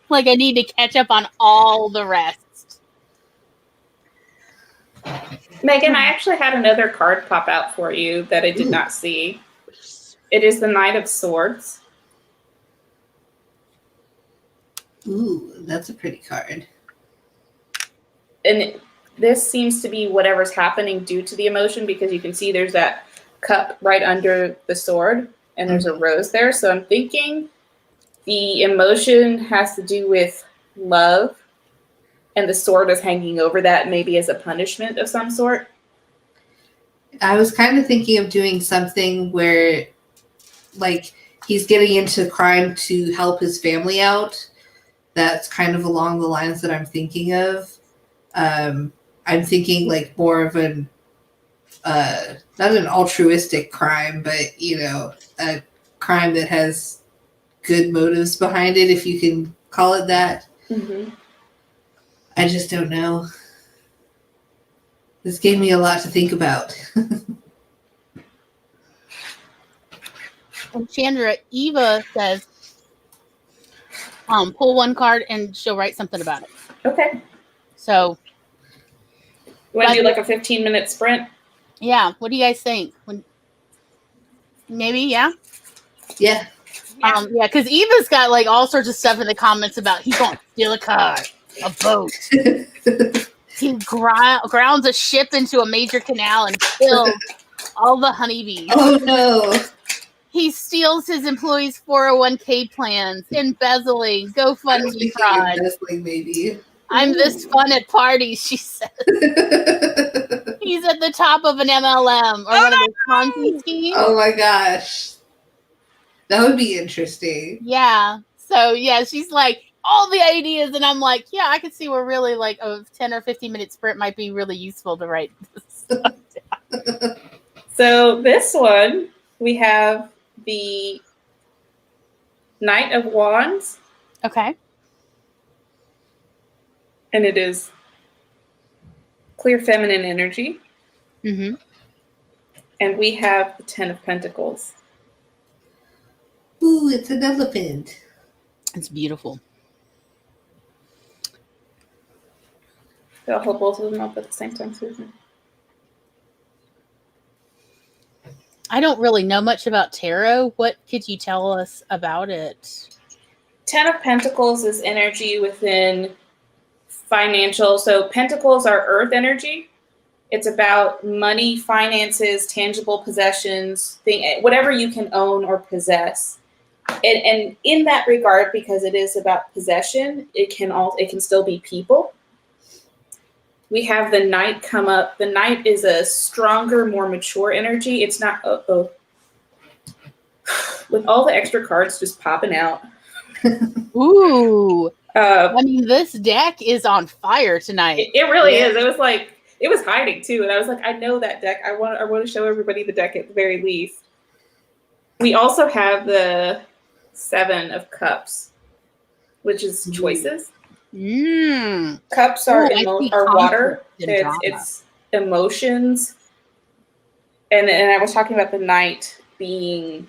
like I need to catch up on all the rest. Megan, I actually had another card pop out for you that I did not see. It is the Knight of Swords. Ooh, that's a pretty card. And this seems to be whatever's happening due to the emotion, because you can see there's that cup right under the sword and there's a rose there. So I'm thinking the emotion has to do with love, and the sword is hanging over that, maybe as a punishment of some sort. I was kind of thinking of doing something where, like, he's getting into crime to help his family out. That's kind of along the lines that I'm thinking of. I'm thinking like more of an, not an altruistic crime, but, you know, a crime that has good motives behind it, if you can call it that. Mm-hmm. I just don't know. This gave me a lot to think about. And Chandra, Eva says, pull one card and she'll write something about it. Okay. So, you want to do like a 15-minute sprint? Yeah. What do you guys think? Maybe, yeah? Yeah. Yeah, because Eva's got like all sorts of stuff in the comments about he's going to steal a car, a boat. He grounds a ship into a major canal and kills all the honeybees. Oh, no. He steals his employees' 401k plans, embezzling, GoFundMe fraud. Embezzling, maybe. I'm this fun at parties, she says. He's at the top of an MLM or one of those Ponzi schemes. Oh my gosh. That would be interesting. Yeah. So, yeah, she's like, all the ideas, and I'm like, yeah, I could see where really like a 10 or 15-minute sprint might be really useful to write this stuff down. So this one, we have the Knight of Wands. Okay. And it is clear feminine energy. Mm-hmm. And we have the 10 of Pentacles. Ooh, it's an elephant. It's beautiful. So I'll hold both of them up at the same time, Susan. I don't really know much about tarot. What could you tell us about it? 10 of Pentacles is energy within financial. So Pentacles are earth energy. It's about money, finances, tangible possessions, whatever you can own or possess. And in that regard, because it is about possession, it can still be people. We have the Knight come up. The Knight is a stronger, more mature energy. It's not with all the extra cards just popping out. Ooh. I mean, this deck is on fire tonight. It really is. It was like, it was hiding too. And I was like, I know that deck. I want to show everybody the deck at the very least. We also have the 7 of Cups, which is choices. Cups are water. It's emotions. And I was talking about the Knight being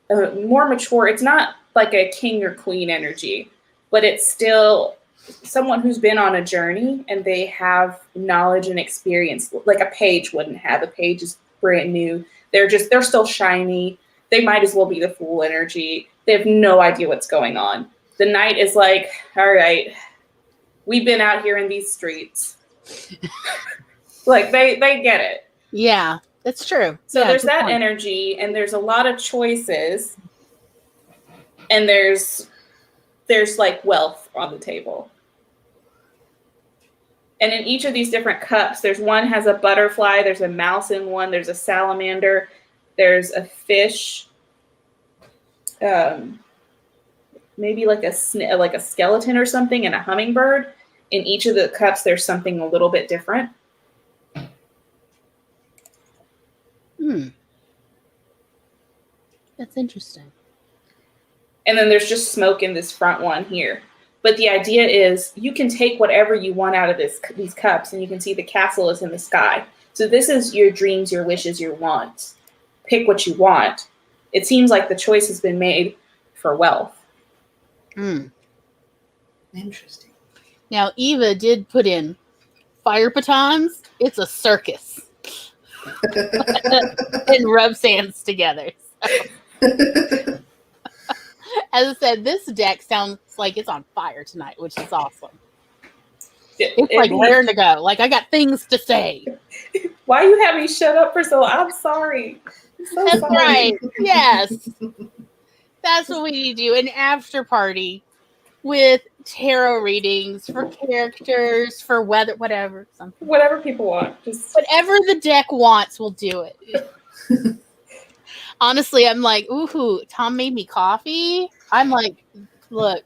more mature. It's not like a king or queen energy, but it's still someone who's been on a journey and they have knowledge and experience like a page wouldn't have. A page is brand new. They're still shiny. They might as well be the Fool energy. They have no idea what's going on. The Knight is like, all right, we've been out here in these streets. Like they get it. Yeah, that's true. So there's that energy, and there's a lot of choices, and there's like wealth on the table. And in each of these different cups, there's one has a butterfly, there's a mouse in one, there's a salamander, there's a fish, maybe like a skeleton or something, and a hummingbird. In each of the cups, there's something a little bit different. That's interesting. And then there's just smoke in this front one here. But the idea is you can take whatever you want out of these cups, and you can see the castle is in the sky. So this is your dreams, your wishes, your wants. Pick what you want. It seems like the choice has been made for wealth. Interesting. Now, Eva did put in fire batons. It's a circus. And rubs hands together. So. As I said, this deck sounds like it's on fire tonight, which is awesome. It's like raring to go. Like I got things to say. Why you have me shut up for so long? I'm sorry. So That's sorry. right. Yes. That's what we need to do. An after party with tarot readings for characters, for weather, whatever. Something. Whatever people want. Just whatever the deck wants, we'll do it. Honestly, I'm like, ooh, Tom made me coffee. I'm like, look,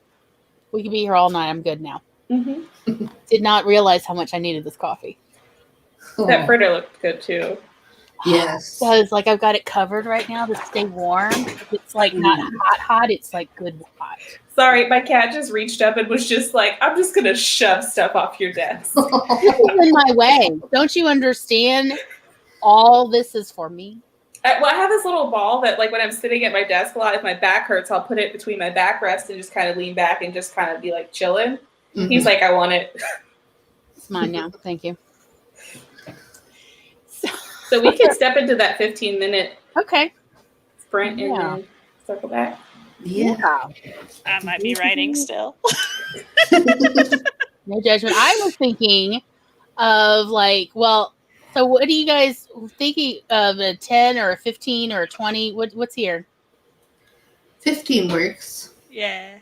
we can be here all night. I'm good now. Mm-hmm. Did not realize how much I needed this coffee. That fritter looked good too. Yes. Because like I've got it covered right now to stay warm. It's like not hot. It's like good hot. Sorry, my cat just reached up and was just like, I'm just going to shove stuff off your desk. This is in my way. Don't you understand? All this is for me. I have this little ball that, like, when I'm sitting at my desk a lot, if my back hurts, I'll put it between my backrest and just kind of lean back and just kind of be like chilling. Mm-hmm. He's like, I want it. It's mine now. Thank you. So we can step into that 15-minute sprint and then circle back. Yeah. I might be writing still. No judgment. I was thinking of like, well, so what are you guys thinking of, a 10 or a 15 or a 20? What's here? 15 works. Yeah.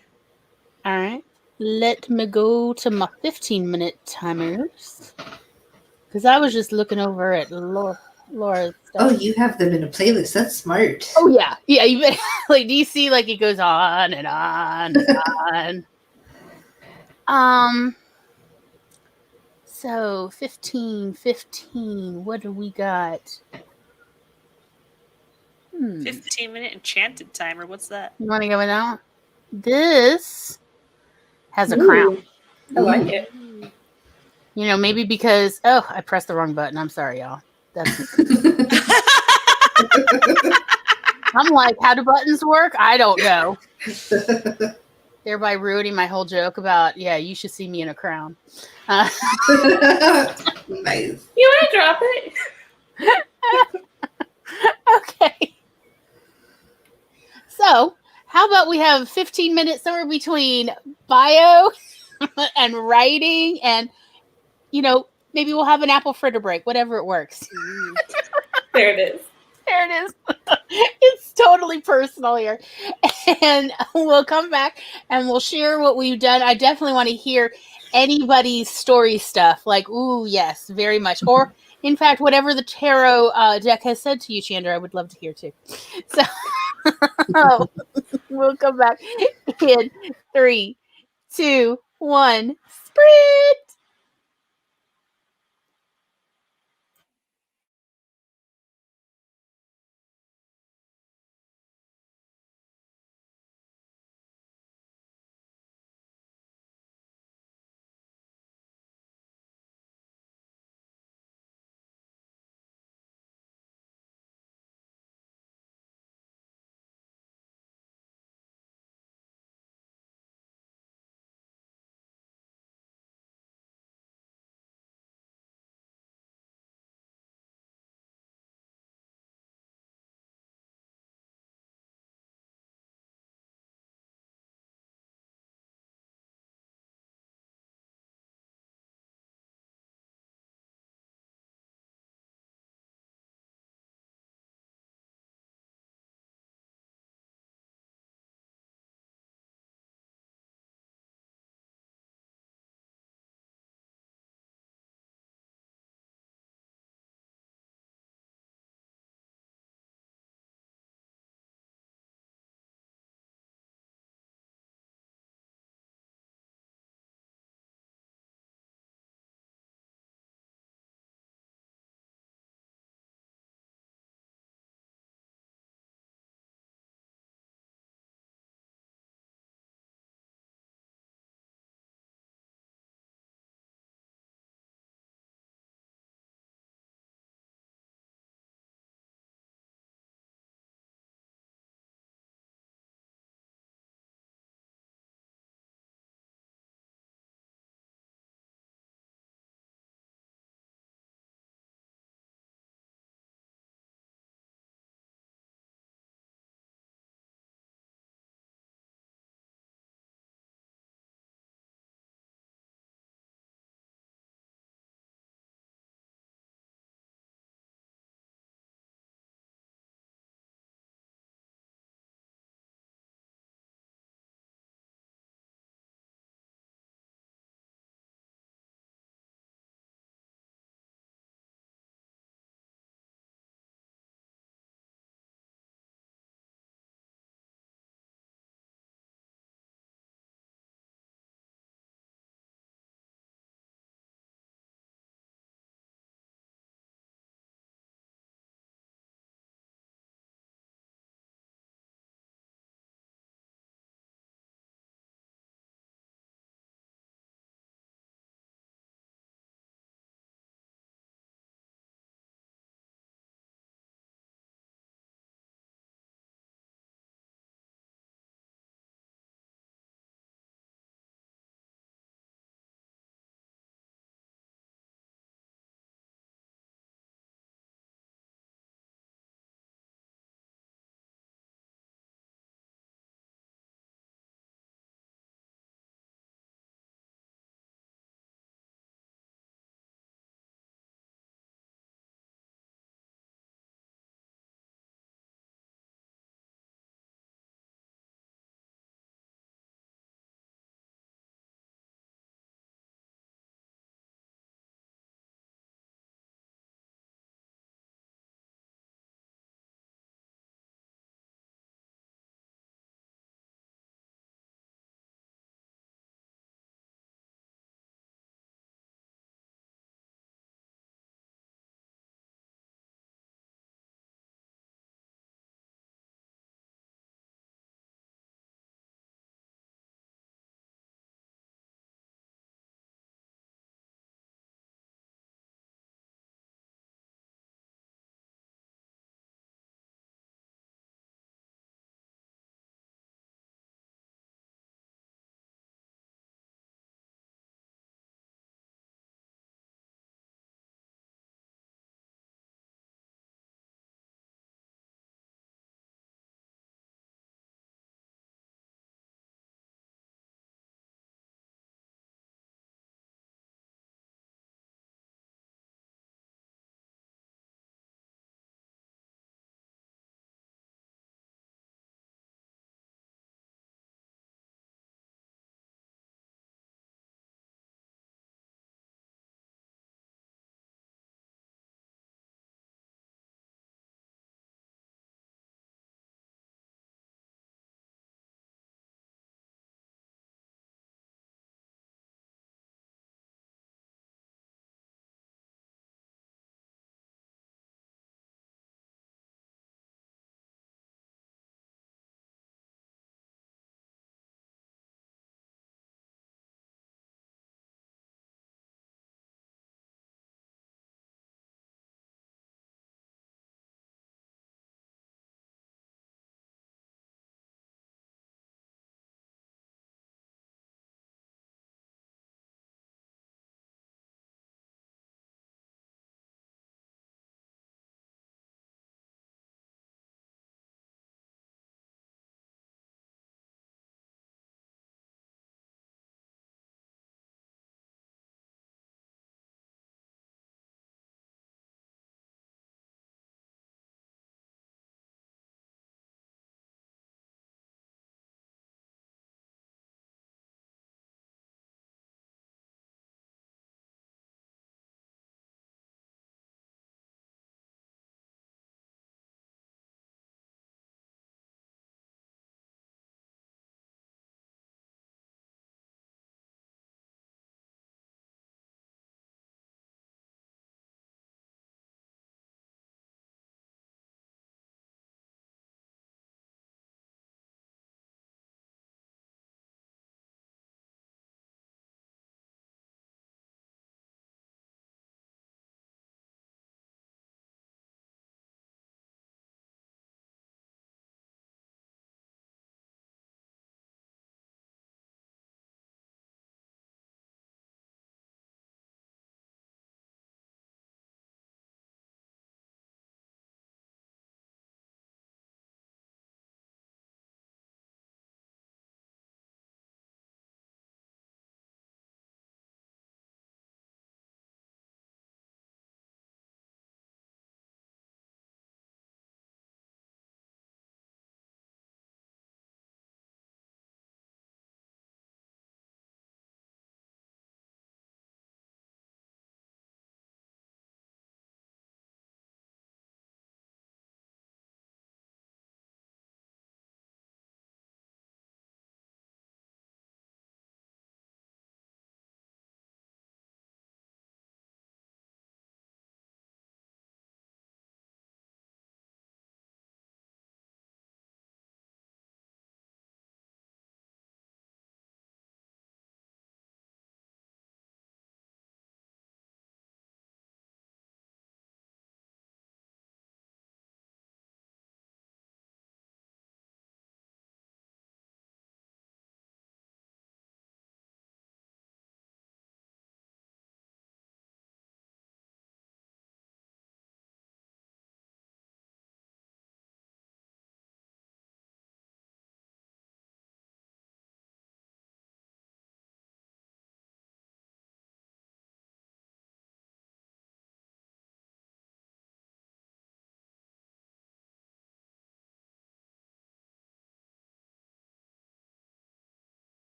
All right. Let me go to my 15-minute timers. Because I was just looking over at Laura's stuff. Oh, you have them in a playlist. That's smart. Oh, yeah. Yeah. You bet. Like, do you see, like, it goes on and on and on? So 15, what do we got? 15-minute enchanted timer. What's that? You want to go with that? This has a crown. I like it. You know, maybe because I pressed the wrong button. I'm sorry, y'all. I'm like, how do buttons work? I don't know. Thereby ruining my whole joke about, you should see me in a crown. Nice. You want to drop it? Okay. So, how about we have 15 minutes somewhere between bio and writing, and, maybe we'll have an apple fritter break, whatever it works. There it is. There it is. It's totally personal here. And we'll come back and we'll share what we've done. I definitely want to hear anybody's story stuff. Like, ooh, yes, very much. Or, in fact, whatever the tarot deck has said to you, Chandra, I would love to hear too. So, we'll come back in 3, 2, 1. Sprint!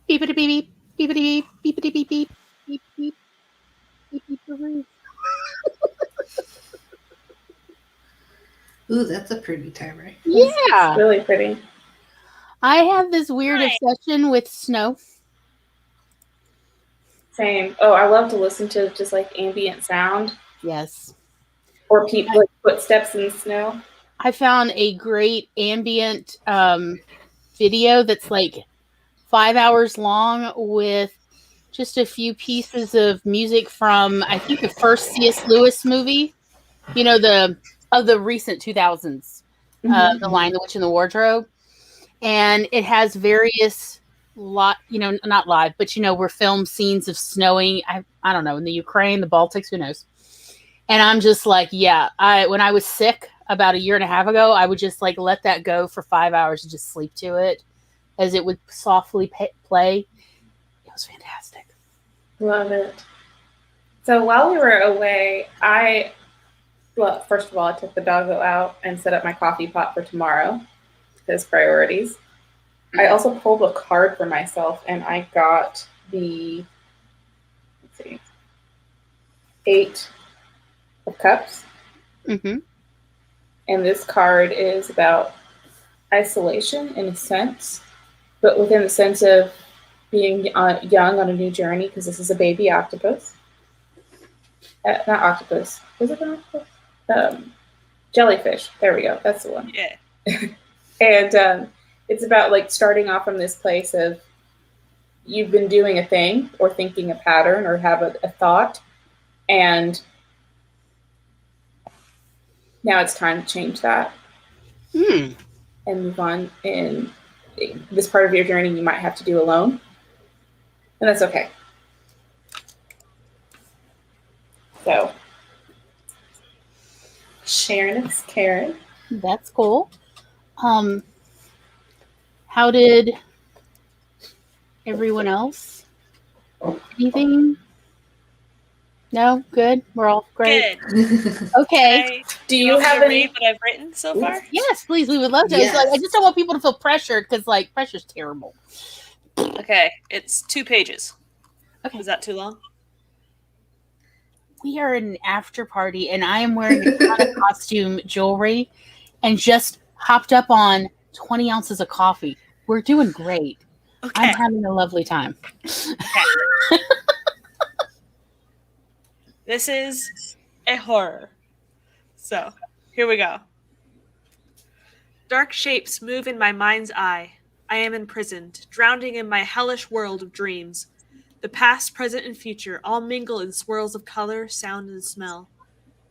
Beepity beep beep, beepity beep, beepity beep beep, beep beep, beep beep beep. Ooh, that's a pretty timer. Yeah. It's really pretty. I have this weird obsession with snow. Same. Oh, I love to listen to just like ambient sound. Yes. Or people like footsteps in the snow. I found a great ambient video that's like 5 hours long with just a few pieces of music from, I think, the first C.S. Lewis movie. You know, the recent 2000s, The Lion, the Witch, and the Wardrobe. And it has various not live, but we're filmed scenes of snowing. I don't know, in the Ukraine, the Baltics, who knows. And I'm just like, yeah, when I was sick about a year and a half ago, I would just like let that go for 5 hours and just sleep to it as it would softly play. It was fantastic. Love it. So while we were away, first of all, I took the doggo out and set up my coffee pot for tomorrow. His priorities. I also pulled a card for myself, and I got the 8 of Cups. Mm-hmm. And this card is about isolation in a sense, but within the sense of being young on a new journey, because this is a baby octopus. Not octopus. Was it an octopus? Jellyfish. There we go. That's the one. Yeah. And it's about like starting off from this place of you've been doing a thing or thinking a pattern or have a thought, and now it's time to change that and move on. In this part of your journey, you might have to do alone, and that's okay. So, Sharon is Karen. That's cool. How did everyone else? Anything? No? Good? We're all great? Good. Okay. Do you have any? Read what I've written so far? Yes, please. We would love to. Yes. It's like, I just don't want people to feel pressured because, like, pressure's terrible. Okay, it's 2 pages. Okay. Is that too long? We are at an after party, and I am wearing a ton of costume jewelry and just hopped up on 20 ounces of coffee. We're doing great. Okay. I'm having a lovely time. Okay. This is a horror. So, here we go. Dark shapes move in my mind's eye. I am imprisoned, drowning in my hellish world of dreams. The past, present, and future all mingle in swirls of color, sound, and smell.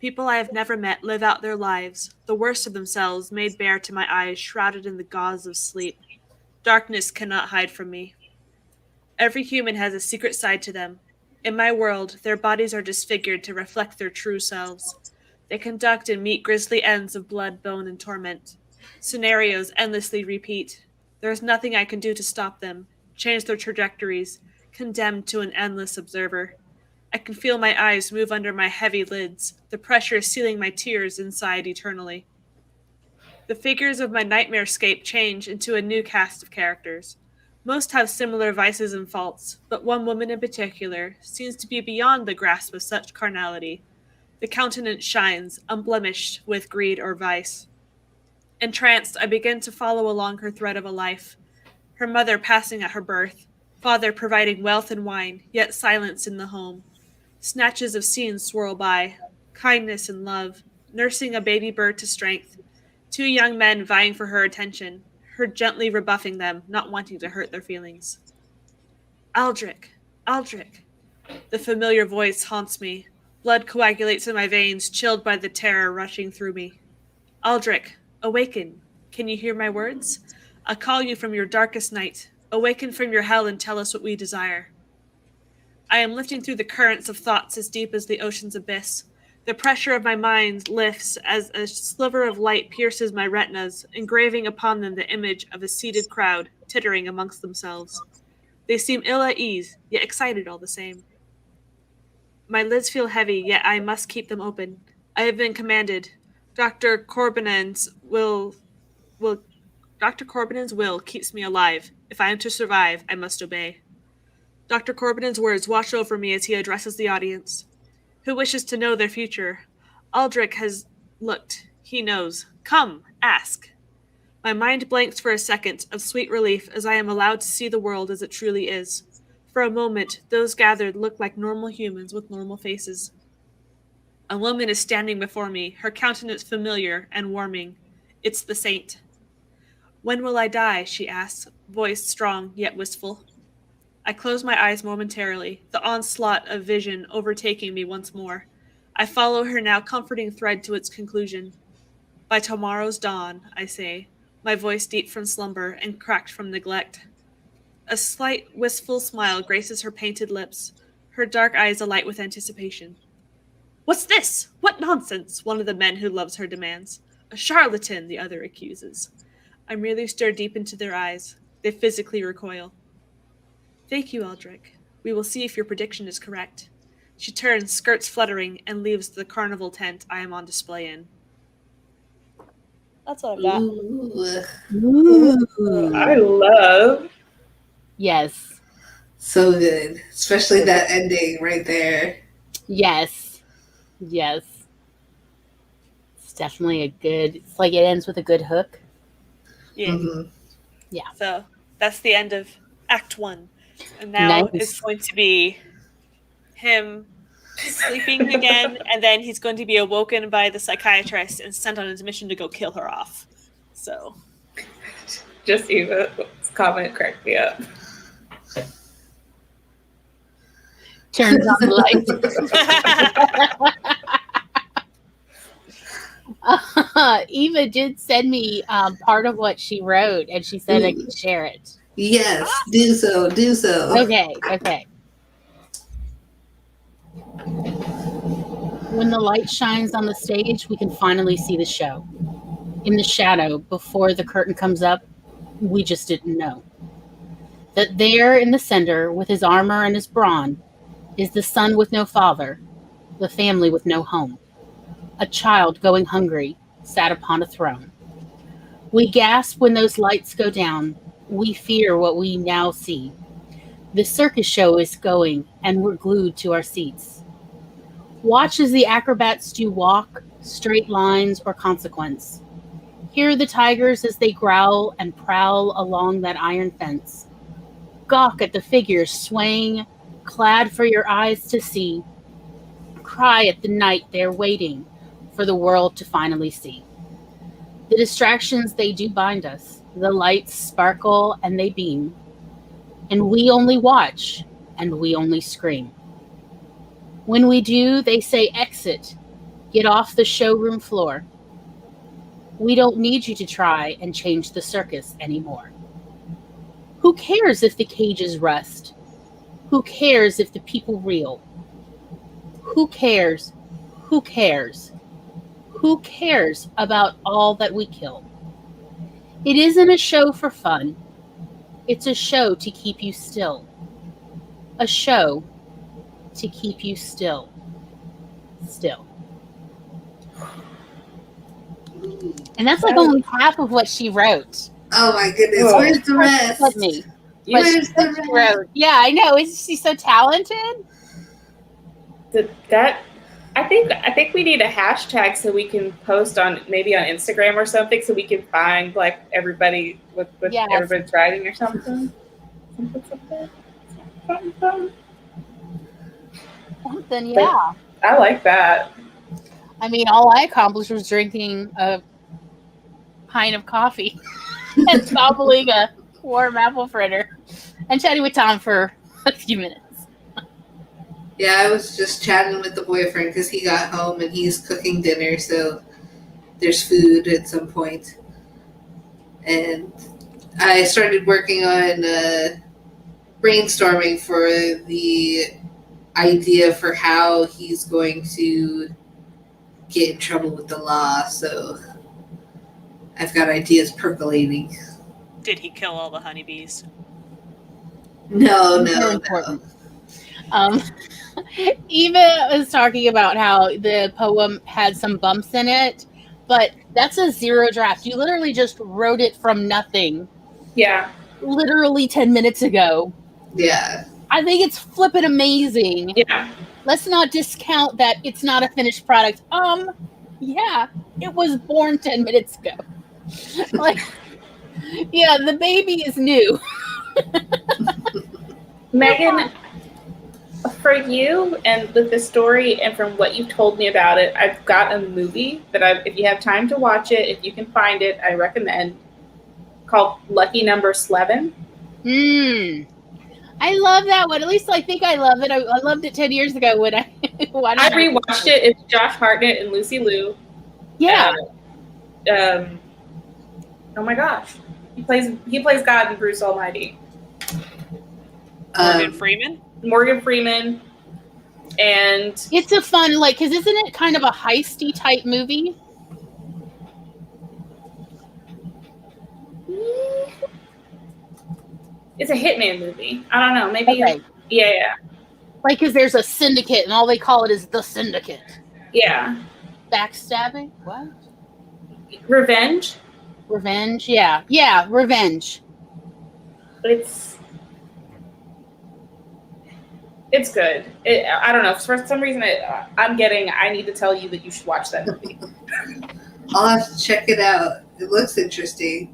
People I have never met live out their lives, the worst of themselves made bare to my eyes, shrouded in the gauze of sleep. Darkness cannot hide from me. Every human has a secret side to them. In my world, their bodies are disfigured to reflect their true selves. They conduct and meet grisly ends of blood, bone, and torment. Scenarios endlessly repeat. There is nothing I can do to stop them, change their trajectories, condemned to an endless observer. I can feel my eyes move under my heavy lids, the pressure sealing my tears inside eternally. The figures of my nightmarescape change into a new cast of characters. Most have similar vices and faults, but one woman in particular seems to be beyond the grasp of such carnality. The countenance shines, unblemished with greed or vice. Entranced, I begin to follow along her thread of a life. Her mother passing at her birth, father providing wealth and wine, yet silence in the home. Snatches of scenes swirl by, kindness and love, nursing a baby bird to strength, 2 young men vying for her attention, her gently rebuffing them, not wanting to hurt their feelings. Aldrich, Aldrich. The familiar voice haunts me. Blood coagulates in my veins, chilled by the terror rushing through me. Aldrich, awaken. Can you hear my words? I call you from your darkest night. Awaken from your hell and tell us what we desire. I am lifting through the currents of thoughts as deep as the ocean's abyss. The pressure of my mind lifts as a sliver of light pierces my retinas, engraving upon them the image of a seated crowd, tittering amongst themselves. They seem ill at ease, yet excited all the same. My lids feel heavy, yet I must keep them open. I have been commanded. Dr. Corbinan's will keeps me alive. If I am to survive, I must obey. Dr. Corbin's words wash over me as he addresses the audience. Who wishes to know their future? Aldrich has looked. He knows. Come, ask. My mind blanks for a second of sweet relief as I am allowed to see the world as it truly is. For a moment, those gathered look like normal humans with normal faces. A woman is standing before me, her countenance familiar and warming. It's the saint. When will I die? She asks, voice strong yet wistful. I close my eyes momentarily, the onslaught of vision overtaking me once more. I follow her now comforting thread to its conclusion. By tomorrow's dawn, I say, my voice deep from slumber and cracked from neglect. A slight, wistful smile graces her painted lips, her dark eyes alight with anticipation. What's this? What nonsense? One of the men who loves her demands. A charlatan, the other accuses. I merely stare deep into their eyes. They physically recoil. Thank you, Aldrich. We will see if your prediction is correct. She turns, skirts fluttering, and leaves the carnival tent I am on display in. That's what I've got. Ooh. I love. Yes. So good. Especially that ending right there. Yes. Yes. It's definitely a good, it's like it ends with a good hook. Yeah. Mm-hmm. Yeah. So that's the end of Act 1. And now Nice. it's going to be him sleeping again, and then he's going to be awoken by the psychiatrist and sent on his mission to go kill her off. So. Just Eva's comment cracked me up. Turns on the lights. Eva did send me part of what she wrote, and she said I could share it. Yes, do so, do so. Okay. When the light shines on the stage, we can finally see the show. In the shadow, before the curtain comes up, we just didn't know. That there in the center, with his armor and his brawn, is the son with no father, the family with no home. A child going hungry, sat upon a throne. We gasp when those lights go down. We fear what we now see. The circus show is going, and we're glued to our seats. Watch as the acrobats do walk, straight lines, or consequence. Hear the tigers as they growl and prowl along that iron fence. Gawk at the figures swaying, clad for your eyes to see. Cry at the night they're waiting for the world to finally see. The distractions, they do bind us. The lights sparkle and they beam. And we only watch and we only scream. When we do, they say exit. Get off the showroom floor. We don't need you to try and change the circus anymore. Who cares if the cages rust? Who cares if the people reel? Who cares? Who cares? Who cares about all that we kill? It isn't a show for fun. It's a show to keep you still. A show to keep you still. Still. And that's like only half of what she wrote. Oh my goodness, where's the rest? Where's the rest? Yeah, I know. Isn't she so talented? I think we need a hashtag so we can post on maybe on Instagram or something so we can find like everybody with everybody's writing or something. Something, yeah. I like that. I mean, all I accomplished was drinking a pint of coffee and gobbling a warm apple fritter and chatting with Tom for a few minutes. Yeah, I was just chatting with the boyfriend because he got home and he's cooking dinner, so there's food at some point. And I started working on brainstorming for the idea for how he's going to get in trouble with the law, so I've got ideas percolating. Did he kill all the honeybees? No. Important. Eva was talking about how the poem had some bumps in it, but that's a zero draft. You literally just wrote it from nothing. Yeah. Literally 10 minutes ago. Yeah. I think it's flippin' amazing. Yeah. Let's not discount that it's not a finished product. Yeah, it was born 10 minutes ago. Like, yeah, the baby is new. Megan, for you and with the story and from what you've told me about it, I've got a movie that if you have time to watch it, if you can find it, I recommend, called Lucky Number 11. I love that one. At least I think I love it. I loved it 10 years ago when I I rewatched it. It's Josh Hartnett and Lucy Liu. Yeah. Oh my gosh, he plays God in Bruce Almighty. Morgan Freeman, and it's a fun because isn't it kind of a heisty type movie? It's a hitman movie. I don't know. Maybe. Okay. Yeah. Because there's a syndicate, and all they call it is the syndicate. Yeah. Backstabbing? What? Revenge? Yeah. Yeah, revenge. It's good. I don't know. For some reason, I need to tell you that you should watch that movie. I'll have to check it out. It looks interesting.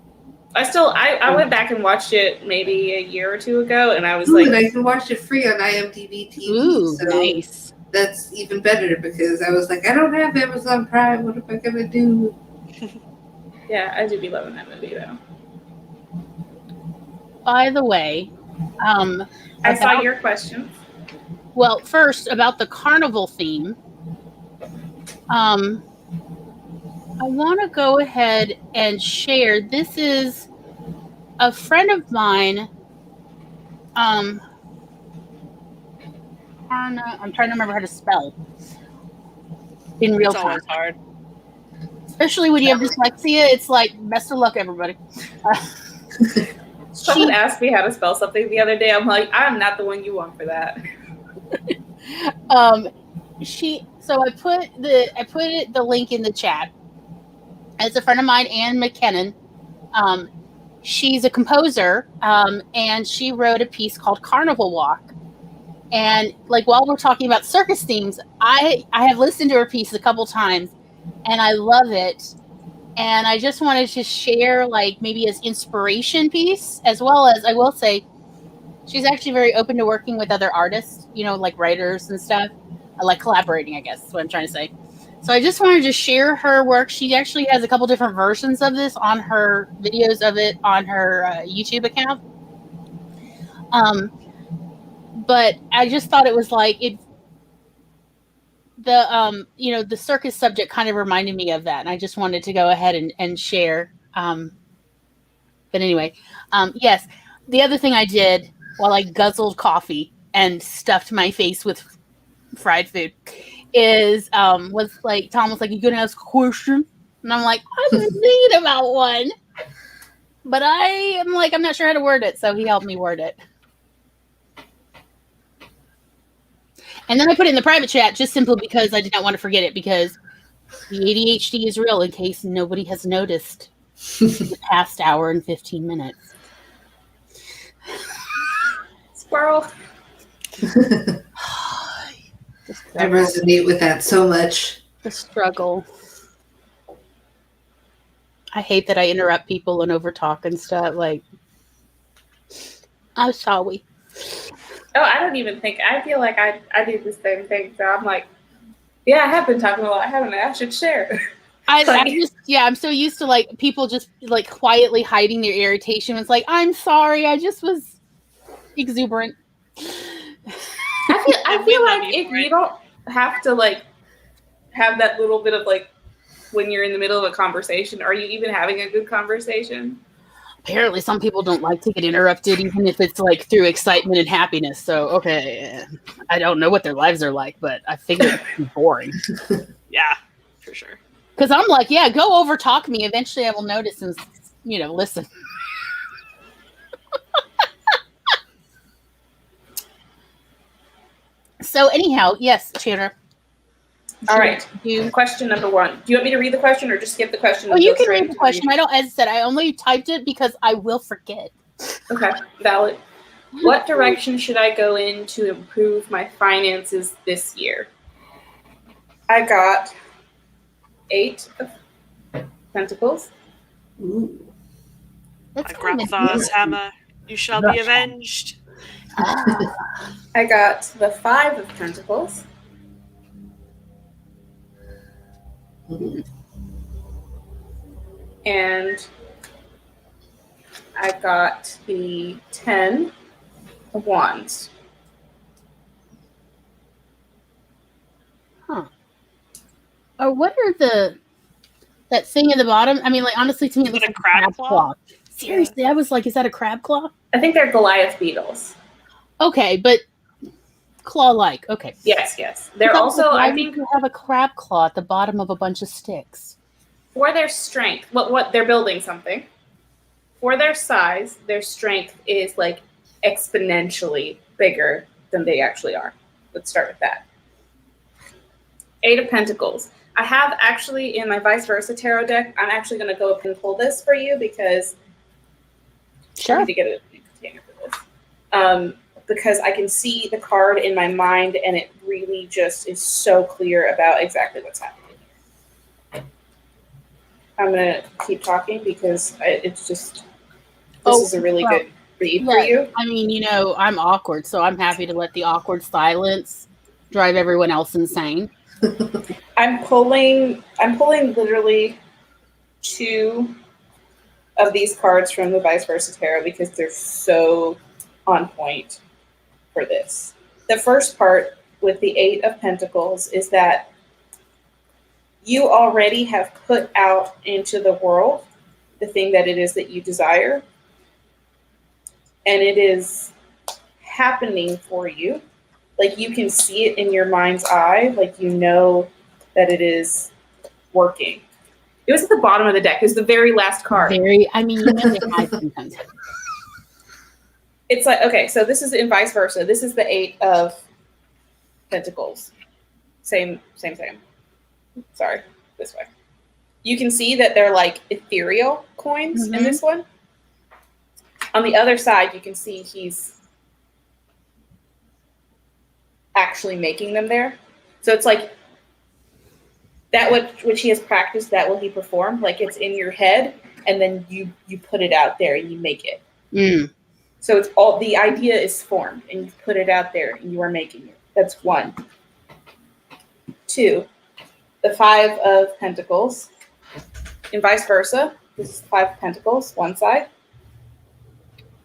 I went back and watched it maybe a year or two ago, and I was and I can watch it free on IMDb TV. Ooh, so nice. That's even better because I was like, I don't have Amazon Prime. What am I gonna do? Yeah, I do be loving that movie though. By the way, I saw your questions. Well, first about the carnival theme. I want to go ahead and share. This is a friend of mine. I'm trying to remember how to spell in real time. It's always hard. Especially when you have dyslexia, it's like best of luck, everybody. Someone asked me how to spell something the other day. I'm like, I'm not the one you want for that. So I put the link in the chat. It's a friend of mine, Anne McKinnon. She's a composer, and she wrote a piece called Carnival Walk. And while we're talking about circus themes, I have listened to her piece a couple times, and I love it. And I just wanted to share maybe as inspiration piece, as well as I will say, she's actually very open to working with other artists, writers and stuff. I like collaborating, I guess is what I'm trying to say. So I just wanted to share her work. She actually has a couple different versions of this on her videos of it on her YouTube account. But I just thought it was the circus subject kind of reminded me of that. And I just wanted to go ahead and share. But anyway, yes. The other thing I did while I guzzled coffee and stuffed my face with fried food is Tom was like, you gonna ask a question? And I'm like, I've been thinking about one, but I'm not sure how to word it, so he helped me word it. And then I put it in the private chat just simply because I did not want to forget it, because the ADHD is real, in case nobody has noticed the past hour and 15 minutes. Squirrel. I resonate with that so much. The struggle. I hate that I interrupt people and overtalk and stuff. I'm sorry. Oh, I don't even think. I feel like I do the same thing. So I'm like, yeah, I have been talking a lot, haven't I? I should share. I'm so used to people just quietly hiding their irritation. It's I'm sorry. I just was exuberant. I feel like if you don't have to have that little bit of when you're in the middle of a conversation, are you even having a good conversation? Apparently some people don't like to get interrupted, even if it's through excitement and happiness. So, okay, I don't know what their lives are like, but I figure it's boring. Yeah, for sure. Because I'm go over talk me. Eventually I will notice and, listen. So anyhow, yes, Chandra. All right. Question number 1. Do you want me to read the question or just skip the question? Oh, you can read the question. As I said, I only typed it because I will forget. Okay, valid. What direction should I go in to improve my finances this year? I got 8 of Pentacles. Ooh. That's My kind of grandfather's hammer. You shall be avenged. I got the 5 of Pentacles. And I got the 10 of Wands. Huh. Or what are that thing at the bottom? I mean, like, honestly, to me, it looks like a crab claw. Seriously, I was like, is that a crab claw? I think they're Goliath beetles. Okay, but claw-like. Okay. Yes. They're also, I think, you have a crab claw at the bottom of a bunch of sticks. For their strength, what they're building something. For their size, their strength is like exponentially bigger than they actually are. Let's start with that. 8 of Pentacles. I have actually in my vice versa tarot deck, I'm actually going to go up and pull this for you because I need to get a container for this. Because I can see the card in my mind and it really just is so clear about exactly what's happening. I'm going to keep talking because it's just, this is a really good read for you. I mean, I'm awkward, so I'm happy to let the awkward silence drive everyone else insane. I'm pulling literally 2 of these cards from the vice versa tarot because they're so on point for this. The first part with the 8 of Pentacles is that you already have put out into the world the thing that it is that you desire, and it is happening for you. Like, you can see it in your mind's eye, like you know that it is working. It was at the bottom of the deck. It was the very last card. They hide sometimes. It's like, okay, so this is in vice versa. This is the 8 of Pentacles. Same. Sorry, this way. You can see that they're like ethereal coins in this one. On the other side, you can see he's actually making them there. So it's like that which he has practiced, that will he perform. Like, it's in your head, and then you put it out there and you make it. So it's all, the idea is formed and you put it out there and you are making it. That's 1. 2, the 5 of Pentacles, and vice versa. This is the 5 of Pentacles, one side.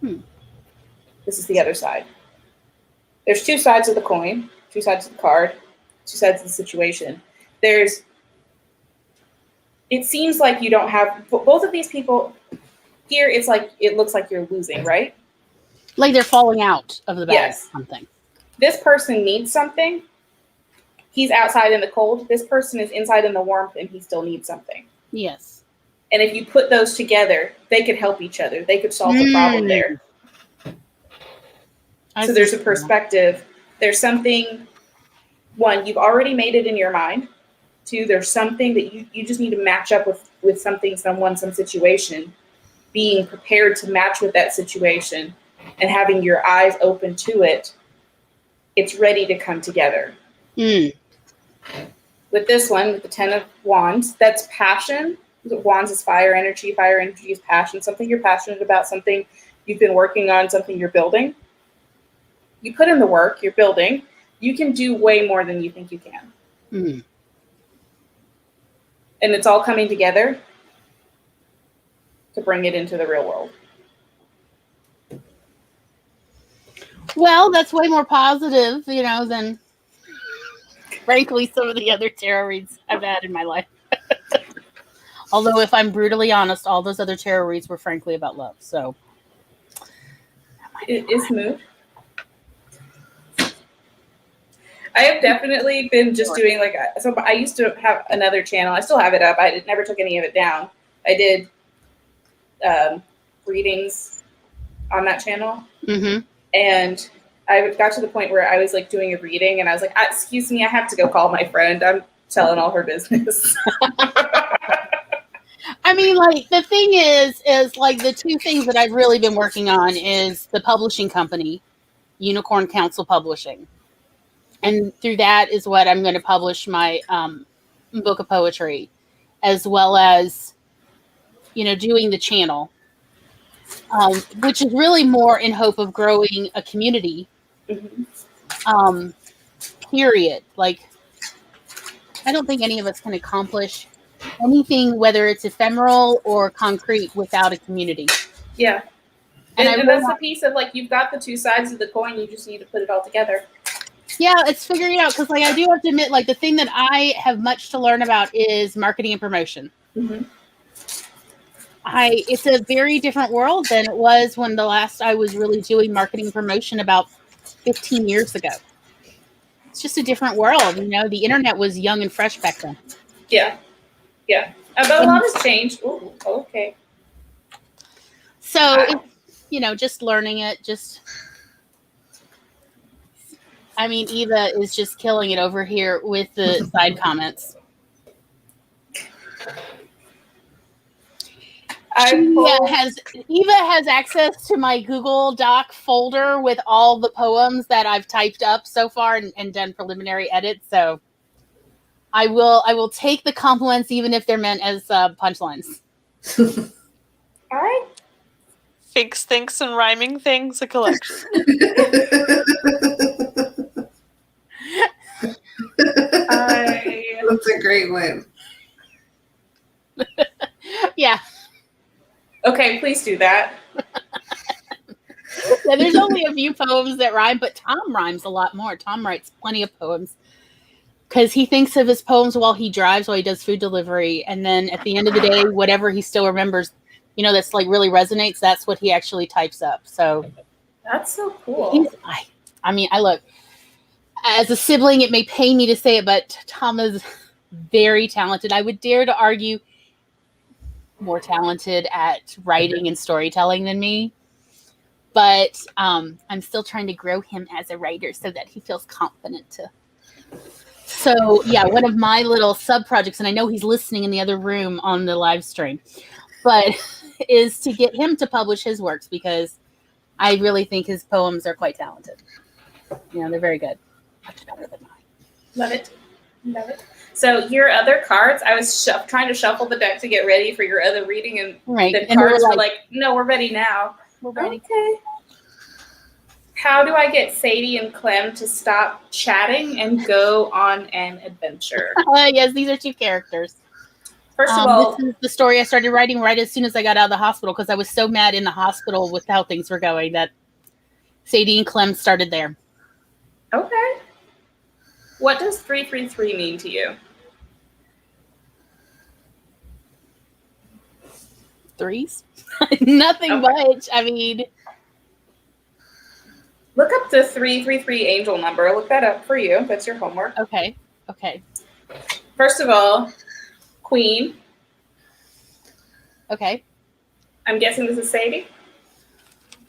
This is the other side. There's 2 sides of the coin, 2 sides of the card, 2 sides of the situation. It seems like you don't have, both of these people here, it's like, it looks like you're losing, right? Like they're falling out of the bag or something. This person needs something. He's outside in the cold. This person is inside in the warmth and he still needs something. Yes. And if you put those together, they could help each other. They could solve the problem there. So there's a perspective. There's something, 1, you've already made it in your mind. 2, there's something that you just need to match up with something, someone, some situation. Being prepared to match with that situation and having your eyes open to it, it's ready to come together. With this one, with the 10 of Wands, that's passion. Wands is fire energy. Fire energy is passion. Something you're passionate about, something you've been working on, something you're building. You put in the work, you're building. You can do way more than you think you can. And it's all coming together to bring it into the real world. Well, that's way more positive, than frankly some of the other tarot reads I've had in my life. Although, if I'm brutally honest, all those other tarot reads were frankly about love. So it is mood. I have definitely been just doing so I used to have another channel. I still have it up. I never took any of it down. I did readings on that channel. And I got to the point where I was doing a reading and I was like, excuse me, I have to go call my friend. I'm telling all her business. I mean, like, the thing is like the two things that I've really been working on is the publishing company, Unicorn Council Publishing. And through that is what I'm going to publish my book of poetry, as well as, doing the channel, which is really more in hope of growing a community, period. Like, I don't think any of us can accomplish anything, whether it's ephemeral or concrete, without a community. Yeah. And that's the piece of, like, you've got the two sides of the coin. You just need to put it all together. Yeah, it's figuring it out, because, like, I do have to admit, like, the thing that I have much to learn about is marketing and promotion. Mm-hmm. It's a very different world than it was when the last I was really doing marketing and promotion about 15 years ago. It's just a different world. The internet was young and fresh back then. Yeah. Yeah. But a lot has changed. Ooh, okay. So, just learning it, Eva is just killing it over here with the side comments. Eva has access to my Google Doc folder with all the poems that I've typed up so far and done preliminary edits. So I will take the compliments, even if they're meant as punchlines. All right. Fix Thinks and Rhyming Things, a collection. That's a great one. Yeah. Okay, please do that. Yeah, there's only a few poems that rhyme, but Tom rhymes a lot more. Tom writes plenty of poems because he thinks of his poems while he drives, while he does food delivery. And then at the end of the day, whatever he still remembers, that's like really resonates, that's what he actually types up. So that's so cool. I look, as a sibling, it may pain me to say it, but Tom is very talented. I would dare to argue more talented at writing and storytelling than me. But I'm still trying to grow him as a writer so that he feels confident to. So, yeah, one of my little sub-projects, and I know he's listening in the other room on the live stream, but is to get him to publish his works, because I really think his poems are quite talented. They're very good. Much better than mine. Love it. Love it. So your other cards, I was trying to shuffle the deck to get ready for your other reading, and the cards were like, no, we're ready now. We're ready. Okay. How do I get Sadie and Clem to stop chatting and go on an adventure? Yes, these are two characters. First of all, this is the story I started writing right as soon as I got out of the hospital, because I was so mad in the hospital with how things were going that Sadie and Clem started there. Okay. What does 333 mean to you? Threes? Nothing much. Look up the 333 angel number. Look that up for you. That's your homework. Okay. First of all, Queen. Okay. I'm guessing this is Sadie?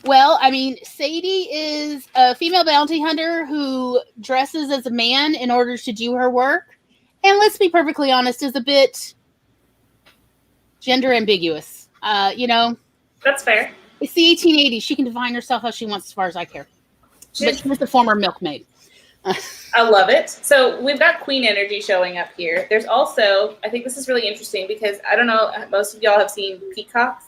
Well, Sadie is a female bounty hunter who dresses as a man in order to do her work. And let's be perfectly honest, is a bit gender ambiguous. That's fair. It's the 1880s. She can define herself how she wants, as far as I care. But she's the former milkmaid. I love it. So we've got queen energy showing up here. There's also, I think this is really interesting because I don't know, most of y'all have seen peacocks.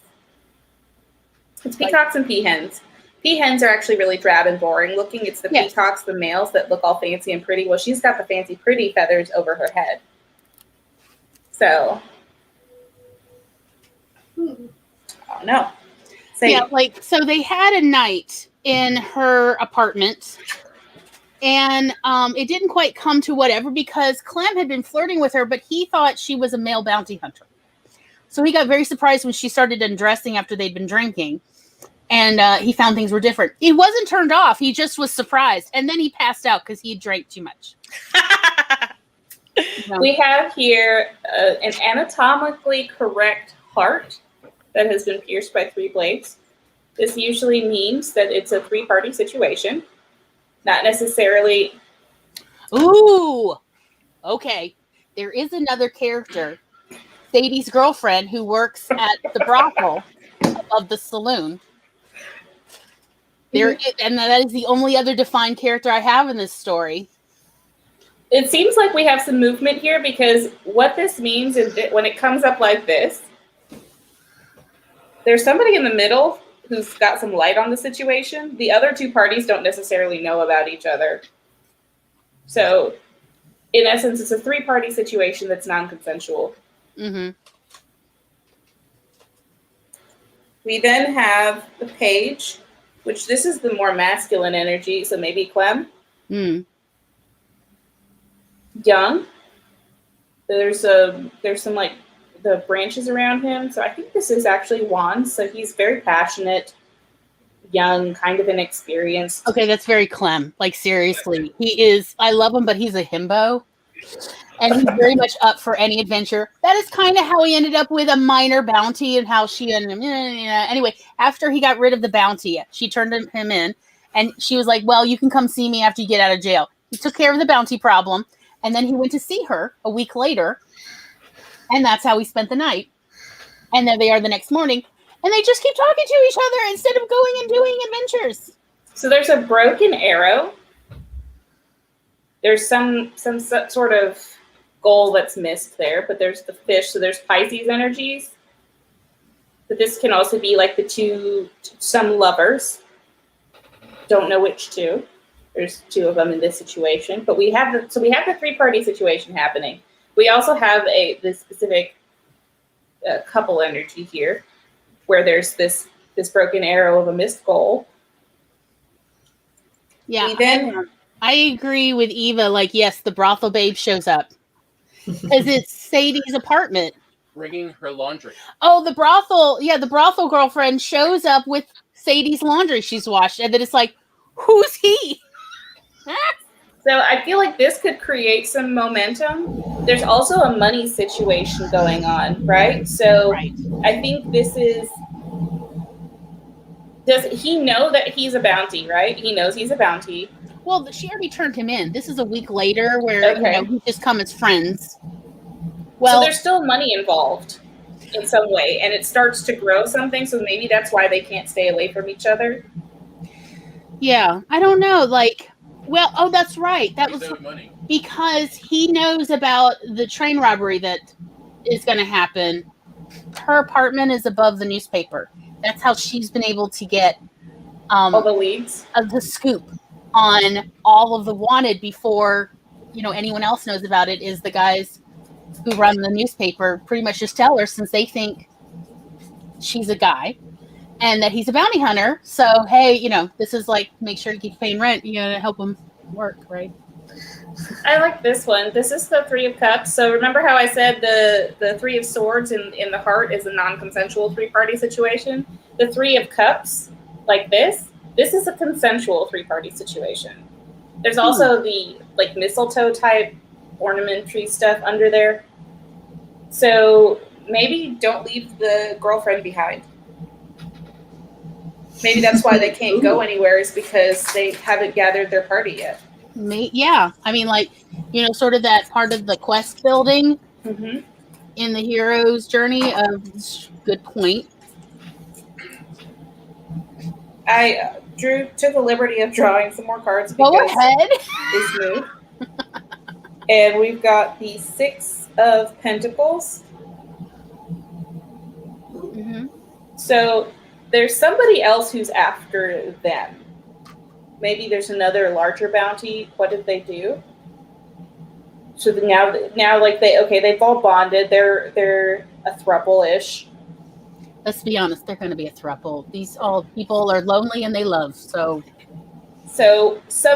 It's peacocks and peahens. Peahens are actually really drab and boring looking. It's the peacocks, the males, that look all fancy and pretty. Well, she's got the fancy, pretty feathers over her head. So, oh no. So they had a night in her apartment, and it didn't quite come to whatever because Clem had been flirting with her, but he thought she was a male bounty hunter. So he got very surprised when she started undressing after they'd been drinking, and he found things were different. He wasn't turned off. He just was surprised, and then he passed out because he drank too much. We have here an anatomically correct heart that has been pierced by 3 blades. This usually means that it's a 3-party situation, not necessarily. Ooh, okay. There is another character Sadie's girlfriend who works at the brothel of the saloon. And that is the only other defined character I have in this story. It seems like we have some movement here, because what this means is that when it comes up like this, there's somebody in the middle who's got some light on the situation. The other two parties don't necessarily know about each other. So, in essence, it's a three-party situation that's non-consensual. Mm-hmm. We then have the page, which this is the more masculine energy, so maybe Clem. Young. There's some like the branches around him, so I think this is actually Juan. So he's very passionate, young, kind of inexperienced. Okay, that's very Clem. Like, seriously, he is. I love him, but he's a himbo, and he's very much up for any adventure. That is kind of how he ended up with a minor bounty, and how she ended up. Anyway, after he got rid of the bounty, she turned him in, and she was like, "Well, you can come see me after you get out of jail." He took care of the bounty problem, and then he went to see her a week later, and that's how he spent the night. And there they are the next morning. And they just keep talking to each other instead of going and doing adventures. So there's a broken arrow. There's some sort of goal that's missed there, but there's the fish. So there's Pisces energies. But this can also be like some lovers. Don't know which two. There's two of them in this situation. But we have the three-party situation happening. We also have this specific couple energy here, where there's this broken arrow of a missed goal. Yeah, I agree with Eva. Like, yes, the brothel babe shows up because it's Sadie's apartment, bringing her laundry. Oh, the brothel girlfriend shows up with Sadie's laundry she's washed, and then it's like, who's he? So I feel like this could create some momentum. There's also a money situation going on, right? So right. I think this is. Does he know that he's a bounty, right? He knows he's a bounty. Well, she already turned him in. This is a week later where we just come as friends. Well, so there's still money involved in some way, and it starts to grow something. So maybe that's why they can't stay away from each other. Yeah, I don't know. Like, well, oh, that's right. That was money. Because he knows about the train robbery that is going to happen. Her apartment is above the newspaper. That's how she's been able to get all the leads of the scoop on all of the wanted before anyone else knows about it. Is the guys who run the newspaper pretty much just tell her, since they think she's a guy and that he's a bounty hunter. So hey, this is like, make sure you keep paying rent. You gotta help him work, right? I like this one. This is the Three of Cups. So remember how I said the Three of Swords in the heart is a non-consensual three-party situation? The Three of Cups, like this is a consensual three-party situation. There's also the like mistletoe type ornamentary stuff under there. So maybe don't leave the girlfriend behind. Maybe that's why they can't go anywhere, is because they haven't gathered their party yet. Yeah, I mean, like, sort of that part of the quest building in the hero's journey. Good point. I took the liberty of drawing some more cards. Go ahead. This move. And we've got the Six of Pentacles. Mm-hmm. So there's somebody else who's after them. Maybe there's another larger bounty. What did they do? So now like they've all bonded. They're a throuple-ish. Let's be honest, they're going to be a throuple. These all people are lonely and they love. So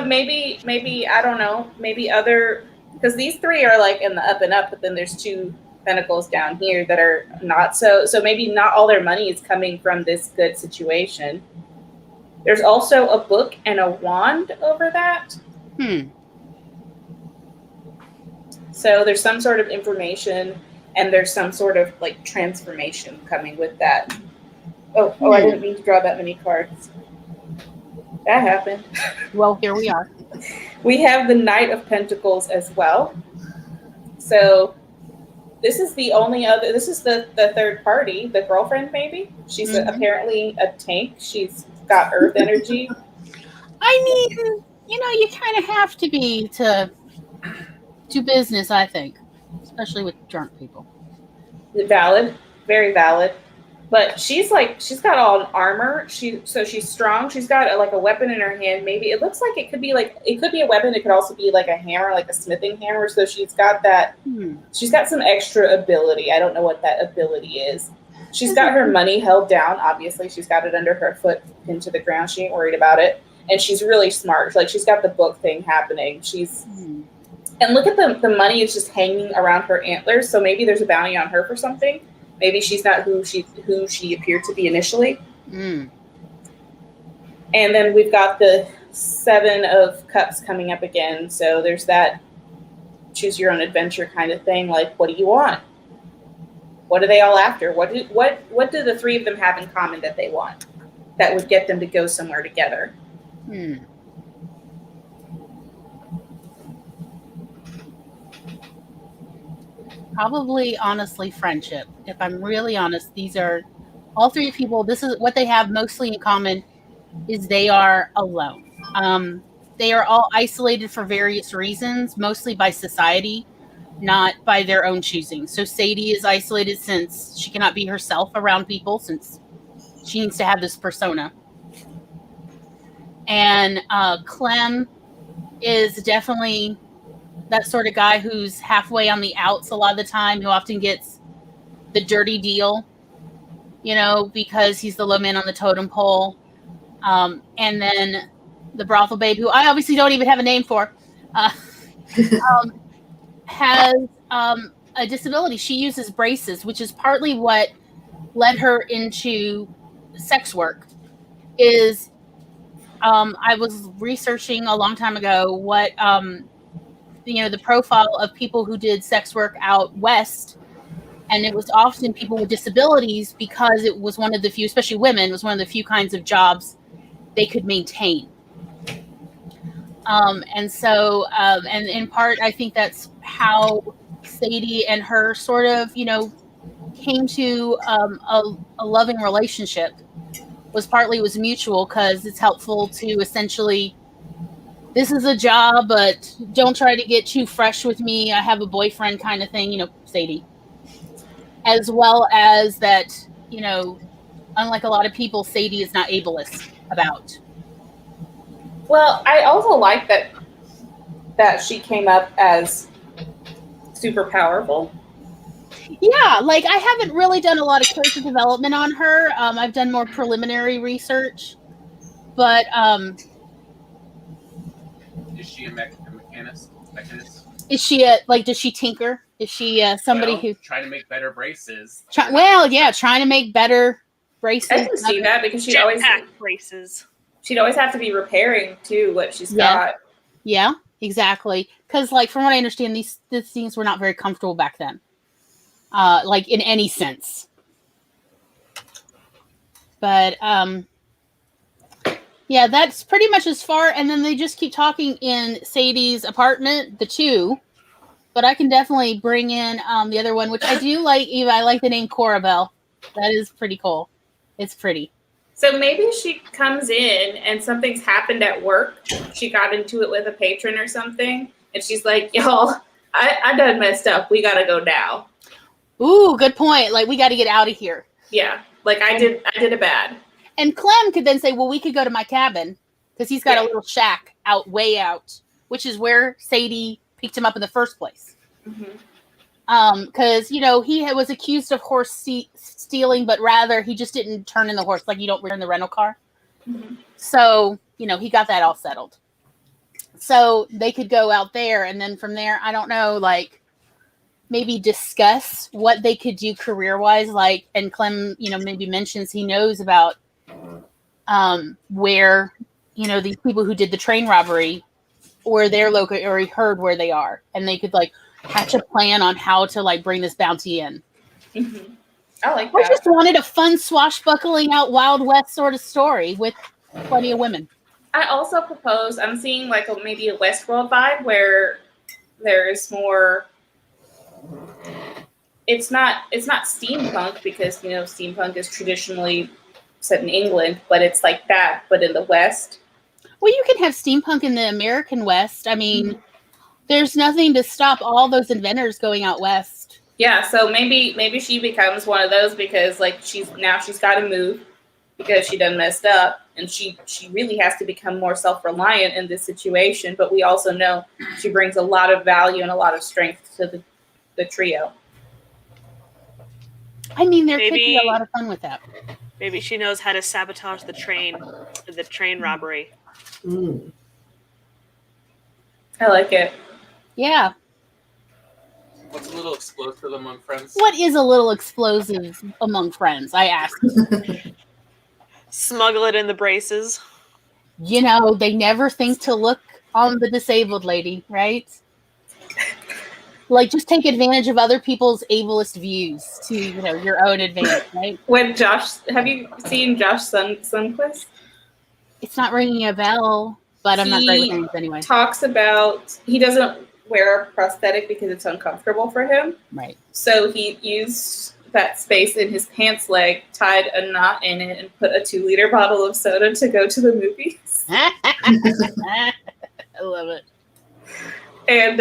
maybe I don't know. Maybe other, because these three are like in the up and up, but then there's two pentacles down here that are not so. So maybe not all their money is coming from this good situation. There's also a book and a wand over that. So there's some sort of information, and there's some sort of like transformation coming with that. Oh, I didn't mean to draw that many cards. That happened. Well, here we are. We have the Knight of Pentacles as well. So this is the only other. This is the third party, the girlfriend. Maybe she's apparently a tank. She's got earth energy. I mean, you kind of have to be to do business. I think, especially with drunk people. Valid, very valid. But she's got all armor. So she's strong. She's got a weapon in her hand. Maybe it looks like it could be a weapon. It could also be like a hammer, like a smithing hammer. So she's got that. She's got some extra ability. I don't know what that ability is. She's got her money held down. Obviously, she's got it under her foot into the ground. She ain't worried about it. And she's really smart. Like she's got the book thing happening. And look at the money is just hanging around her antlers. So maybe there's a bounty on her for something. Maybe she's not who she appeared to be initially. And then we've got the 7 of Cups coming up again. So there's that choose your own adventure kind of thing. Like, what do you want? What are they all after? What do the 3 of them have in common that they want that would get them to go somewhere together? Probably, honestly, friendship. If I'm really honest, these are all 3 people. This is what they have mostly in common is they are alone. They are all isolated for various reasons, mostly by society, not by their own choosing. So Sadie is isolated since she cannot be herself around people, since she needs to have this persona. And Clem is definitely that sort of guy who's halfway on the outs a lot of the time, who often gets the dirty deal, because he's the low man on the totem pole. And then the brothel babe, who I obviously don't even have a name for, has a disability. She uses braces, which is partly what led her into sex work. I was researching a long time ago what the profile of people who did sex work out west, and it was often people with disabilities because it was one of the few, especially women, was one of the few kinds of jobs they could maintain. And so, and in part, I think that's how Sadie and her sort of, came to a loving relationship. Was mutual, because it's helpful to essentially, this is a job, but don't try to get too fresh with me. I have a boyfriend kind of thing, Sadie. As well as that, unlike a lot of people, Sadie is not ableist about. Well, I also like that she came up as super powerful. Yeah, I haven't really done a lot of character development on her. I've done more preliminary research, but is she a mechanist? Is she does she tinker? Is she somebody who trying to make better braces? Trying to make better braces. I can see that because she'd always braces. She'd always have to be repairing too what she's got. Yeah, exactly. Because from what I understand, these things were not very comfortable back then. In any sense. But yeah, that's pretty much as far. And then they just keep talking in Sadie's apartment, the 2. But I can definitely bring in the other one, which I do like. Eva, I like the name Corabelle. That is pretty cool. It's pretty. So maybe she comes in and something's happened at work. She got into it with a patron or something, and she's like, "Y'all, I done messed up. We gotta go now." Ooh, good point. We got to get out of here. Yeah, I did a bad. And Clem could then say, well, we could go to my cabin, because he's got a little shack way out, which is where Sadie picked him up in the first place. Because, he was accused of horse stealing, but rather he just didn't turn in the horse. You don't return the rental car. So, he got that all settled. So they could go out there, and then from there, I don't know, maybe discuss what they could do career-wise, and Clem, maybe mentions he knows about where, these people who did the train robbery, or they're local, or he heard where they are, and they could hatch a plan on how to bring this bounty in. I like that. I just wanted a fun swashbuckling out Wild West sort of story with plenty of women. I also propose, I'm seeing maybe a Westworld vibe where there's more it's not steampunk because steampunk is traditionally set in England, but it's like that, but in the West. Well, you can have steampunk in the American West. I mean, there's nothing to stop all those inventors going out west. Yeah, so maybe she becomes one of those because like she's got to move because she done messed up, and she really has to become more self-reliant in this situation. But we also know she brings a lot of value and a lot of strength to the trio. I mean, there could be a lot of fun with that. Maybe she knows how to sabotage the train robbery. Mm. I like it. Yeah. What's a little explosive among friends? What is a little explosive among friends? I ask. Smuggle it in the braces. They never think to look on the disabled lady, right? Like, just take advantage of other people's ableist views to, your own advantage, right? Have you seen Josh Sundquist? It's not ringing a bell, but I'm not great with names anyway. Talks about he doesn't wear a prosthetic because it's uncomfortable for him. Right. So he used that space in his pants leg, tied a knot in it, and put a 2-liter bottle of soda to go to the movies. I love it. And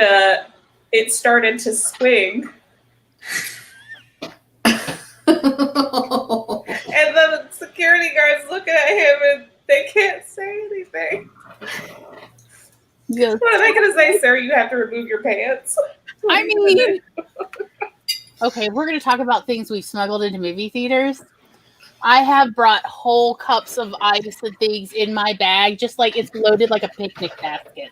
it started to swing. And the security guards looking at him and they can't say anything. Yes. What are they going to say, sir? You have to remove your pants. I mean, okay, we're going to talk about things we've smuggled into movie theaters. I have brought whole cups of ice and things in my bag, just like it's loaded like a picnic basket.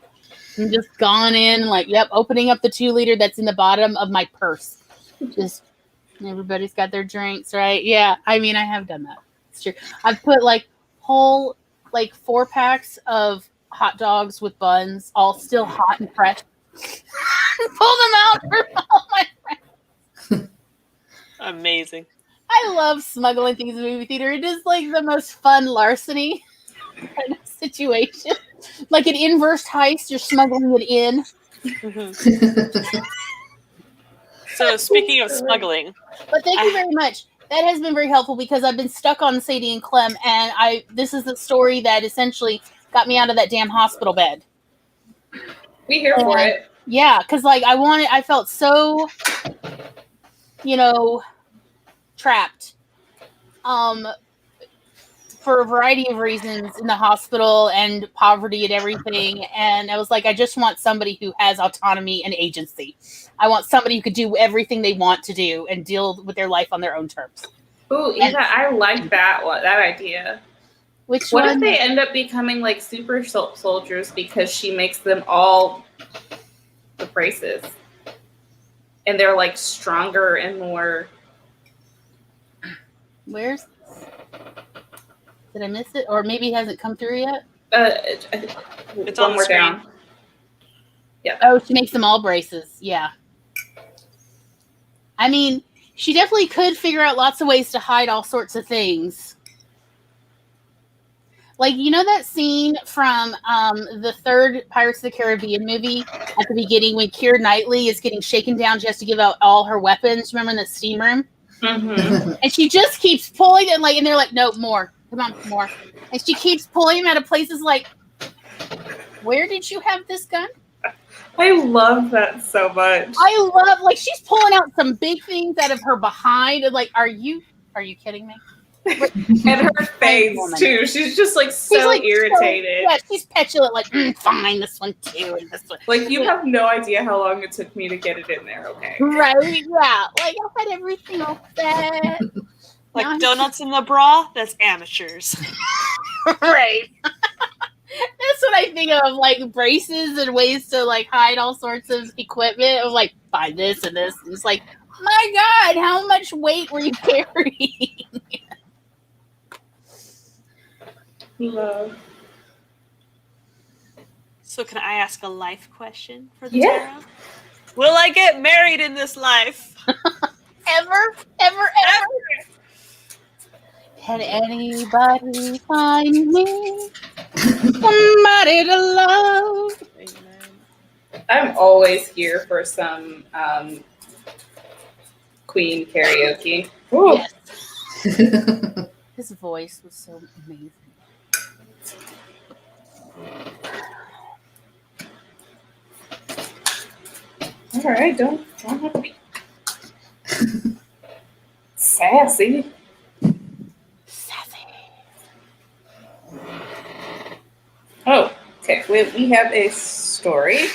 And just gone in, like, opening up the 2-liter that's in the bottom of my purse. Just, everybody's got their drinks, right? Yeah, I mean, I have done that. It's true. I've put, whole, 4 packs of hot dogs with buns, all still hot and fresh. Pull them out for all my friends. Amazing. I love smuggling things in the movie theater. It is, the most fun larceny kind of situation. Like an inverse heist, you're smuggling it in. Mm-hmm. So speaking of smuggling. But thank you very much. That has been very helpful because I've been stuck on Sadie and Clem, and this is the story that essentially got me out of that damn hospital bed. We here for it. Yeah, because I felt so, trapped. For a variety of reasons in the hospital and poverty and everything. And I was like, I just want somebody who has autonomy and agency. I want somebody who could do everything they want to do and deal with their life on their own terms. Ooh, Eva, I like that idea. What if they end up becoming super soldiers because she makes them all the braces? And they're stronger and more... Where's... Did I miss it? Or maybe it hasn't come through yet? It's one more down. Yeah. Oh, she makes them all braces. Yeah. I mean, she definitely could figure out lots of ways to hide all sorts of things. That scene from the third Pirates of the Caribbean movie at the beginning when Keira Knightley is getting shaken down. She has to give out all her weapons. Remember in the steam room? Mm-hmm. And she just keeps pulling it, and they're like, no, more. Come on, more. And she keeps pulling him out of places where did you have this gun? I love that so much. I love, she's pulling out some big things out of her behind. And are you kidding me? And her face, too. She's just, so irritated. Yeah, she's petulant, fine, this one, too, and this one. You have no idea how long it took me to get it in there, okay? Right, yeah. I had everything all set. Donuts in the bra? That's amateurs. Right. That's what I think of, braces and ways to, hide all sorts of equipment. Of, buy this and this. And it's my God, how much weight were you carrying? Love. So can I ask a life question for the tarot? Will I get married in this life? Ever? Can anybody find me somebody to love? I'm always here for some Queen karaoke. Ooh. Yes. His voice was so amazing. All right, don't have to be sassy. Oh, okay. We have a story.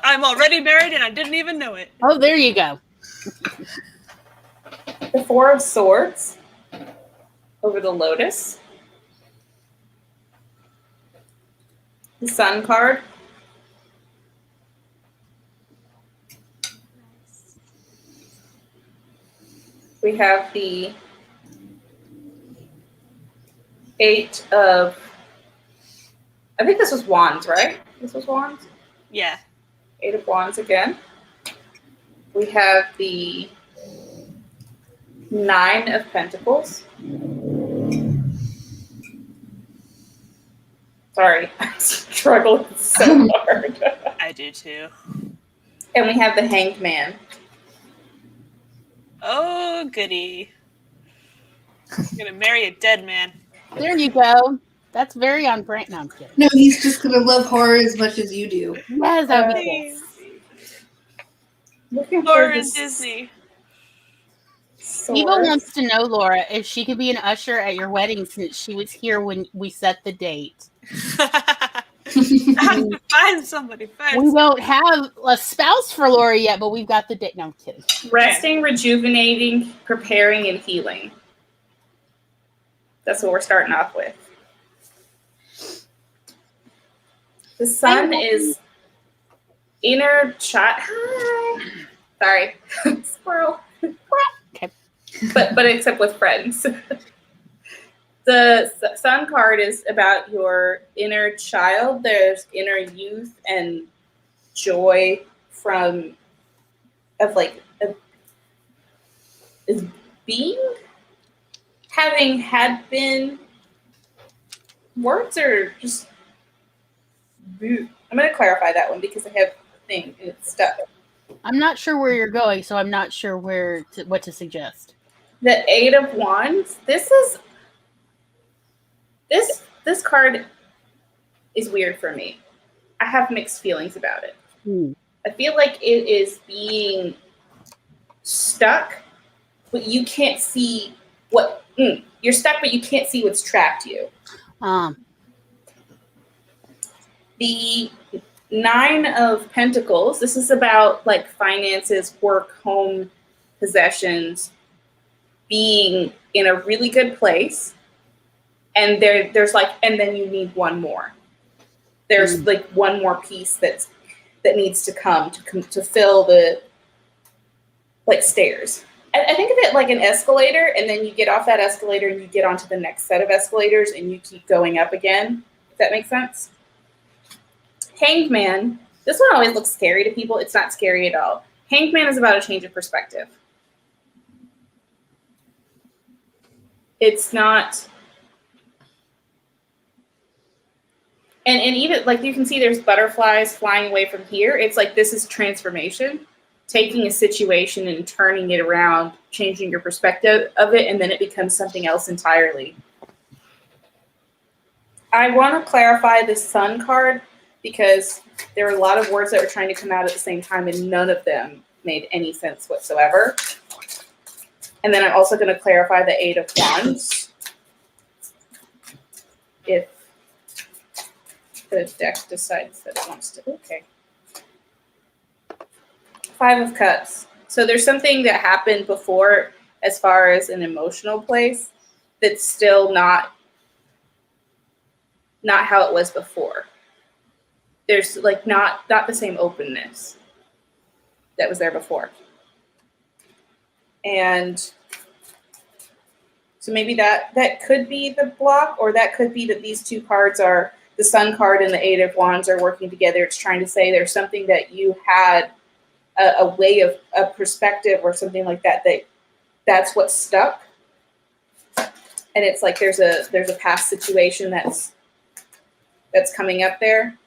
I'm already married and I didn't even know it. Oh, there you go. The Four of Swords over the Lotus. The Sun card. We have the Eight of... I think this was Wands, right? This was Wands? Yeah. Eight of Wands again. We have the Nine of Pentacles. Sorry, I'm struggling so hard. I do too. And we have the Hanged Man. Oh, goody. I'm gonna marry a dead man. There you go. That's very on brand. No, I'm kidding. No, he's just gonna love horror as much as you do. Yes, that would be Looking Horror for and this Disney. sword. Eva wants to know, Laura, if she could be an usher at your wedding since she was here when we set the date. I have to find somebody. We don't have a spouse for Laura yet, but we've got the date. No, I'm kidding. Resting, rejuvenating, preparing, and healing. That's what we're starting off with. The Sun is inner child. Hi. Sorry, squirrel. Okay. But except with friends. The Sun card is about your inner child. There's inner youth and joy is being, having had been, words are just, I'm going to clarify that one because I have a thing and it's stuck. I'm not sure where you're going, so I'm not sure what to suggest. The Eight of Wands. This card is weird for me. I have mixed feelings about it. I feel like it is being stuck, but you can't see what you're stuck, but you can't see what's trapped you. The Nine of Pentacles. This is about like finances, work, home, possessions, being in a really good place. And there's like, and then you need one more. There's like one more piece that needs to come to fill the like stairs. I think of it like an escalator, and then you get off that escalator and you get onto the next set of escalators and you keep going up again. If that makes sense. Hanged Man. This one always looks scary to people. It's not scary at all. Hanged Man is about a change of perspective. It's not. And even like you can see there's butterflies flying away from here. It's like this is transformation, taking a situation and turning it around, changing your perspective of it, and then it becomes something else entirely. I want to clarify the Sun card because there are a lot of words that were trying to come out at the same time and none of them made any sense whatsoever. And then I'm also going to clarify the Eight of Wands. If the deck decides that it wants to. Okay. Five of Cups. So there's something that happened before as far as an emotional place that's still not how it was before. There's like not the same openness that was there before. And so maybe that could be the block, or that could be that these two cards are the Sun card and the Eight of Wands are working together. It's trying to say there's something that you had a way of a perspective or something like that's what's stuck. And it's like there's a past situation that's coming up there.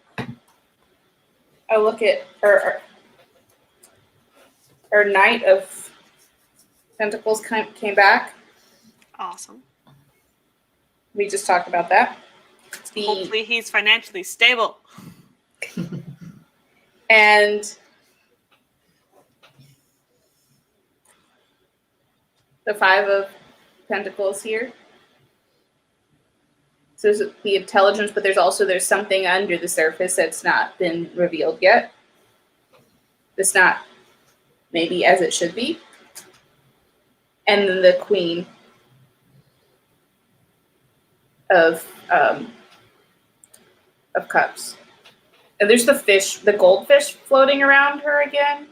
I look at our Knight of Pentacles came back. Awesome. We just talked about that. Hopefully he's financially stable. And the Five of Pentacles here. So there's the intelligence, but there's something under the surface that's not been revealed yet. It's not maybe as it should be. And then the Queen of Cups. And there's the goldfish floating around her again.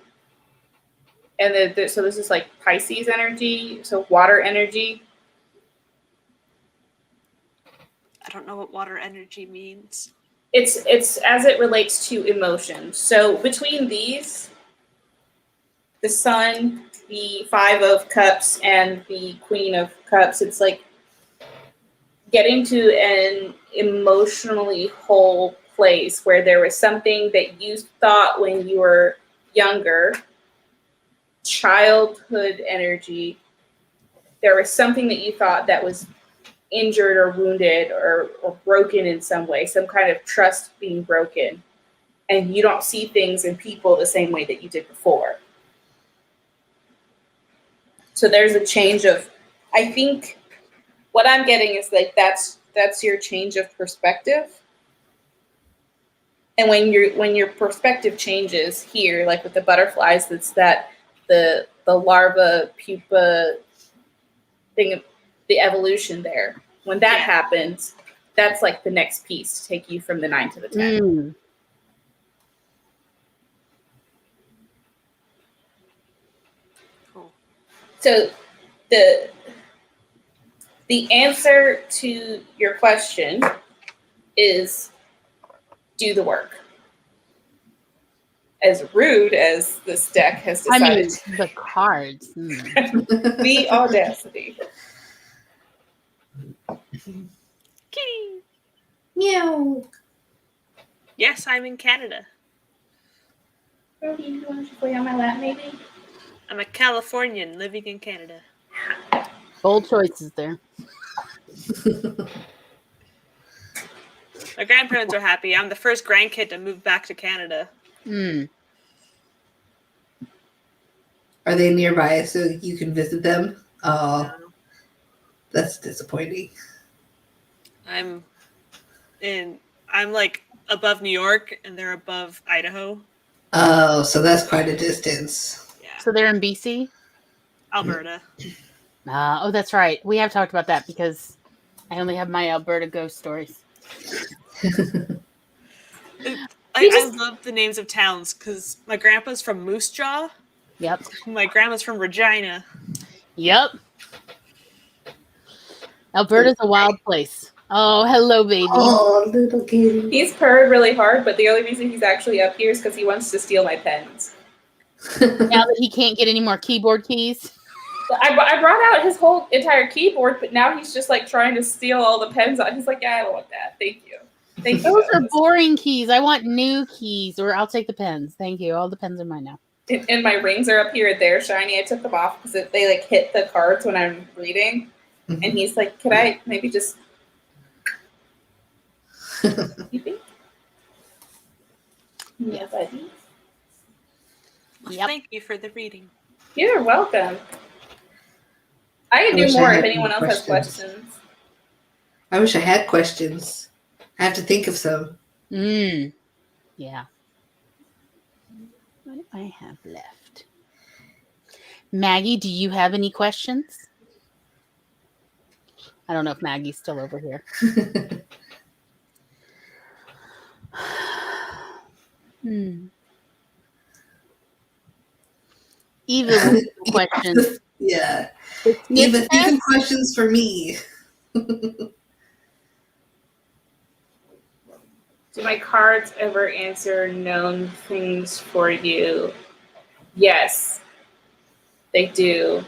And so this is like Pisces energy, so water energy. I don't know what water energy means. It's as it relates to emotion. So between these, the Sun, the Five of Cups, and the Queen of Cups, it's like getting to an emotionally whole place where there was something that you thought when you were younger, childhood energy, there was something that you thought that was injured or wounded or broken in some way, some kind of trust being broken, and you don't see things and people the same way that you did before. So there's a change of, I think what I'm getting is like that's your change of perspective. And when your perspective changes here, like with the butterflies, it's that the larva pupa thing, the evolution there. When that happens, that's like the next piece to take you from the 9 to the 10. Mm. Cool. So the answer to your question is do the work. As rude as this deck has decided. I mean, the cards. The audacity. Kitty. Meow. Yes, I'm in Canada. Ruby, you want to lay on my lap, maybe? I'm a Californian living in Canada. Bold choices there. My grandparents are happy. I'm the first grandkid to move back to Canada. Mm. Are they nearby so you can visit them? Oh, that's disappointing. I'm like above New York and they're above Idaho. Oh, so that's quite a distance. Yeah. So they're in BC? Alberta. Oh, that's right. We have talked about that because I only have my Alberta ghost stories. I love the names of towns because my grandpa's from Moose Jaw. Yep. My grandma's from Regina. Yep. Alberta's a wild place. Oh, hello, baby. Oh, little kitty. He's purred really hard, but the only reason he's actually up here is because he wants to steal my pens. Now that he can't get any more keyboard keys. I brought out his whole entire keyboard, but now he's just like trying to steal all the pens out. He's like, yeah, I don't want that. Thank you. Thank you. Those are boring keys. I want new keys, or I'll take the pens. Thank you. All the pens are mine now. And my rings are up here. They're shiny. I took them off because they like hit the cards when I'm reading. Mm-hmm. And he's like, could I maybe just... You think? Yeah, buddy. Well, Yep. Thank you for the reading. You're welcome. I can do more if anyone else has questions. I wish I had questions. I have to think of some. Yeah. What do I have left? Maggie, do you have any questions? I don't know if Maggie's still over here. Even questions. Yeah. Even questions for me. Do my cards ever answer known things for you? Yes, they do.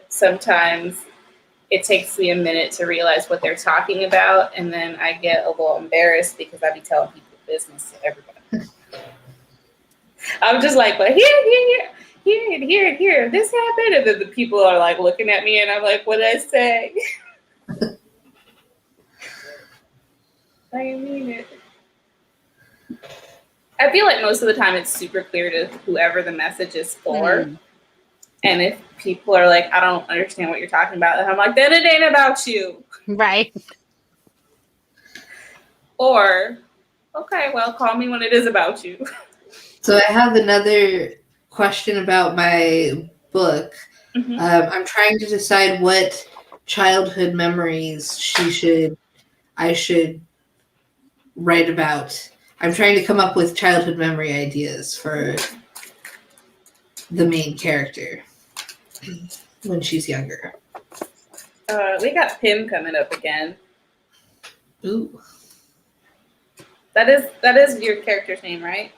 Sometimes it takes me a minute to realize what they're talking about, and then I get a little embarrassed because I be telling people business to everybody. I'm just like, but here. here. This happened. And then the people are like looking at me and I'm like, what did I say? I mean it. I feel like most of the time it's super clear to whoever the message is for. And if people are like, I don't understand what you're talking about, and I'm like, then it ain't about you. Right. Or, okay, well, call me when it is about you. So I have another question about my book. Mm-hmm. I'm trying to decide what childhood memories I should write about. I'm trying to come up with childhood memory ideas for the main character when she's younger. We got Pim coming up again. Ooh. That is your character's name, right?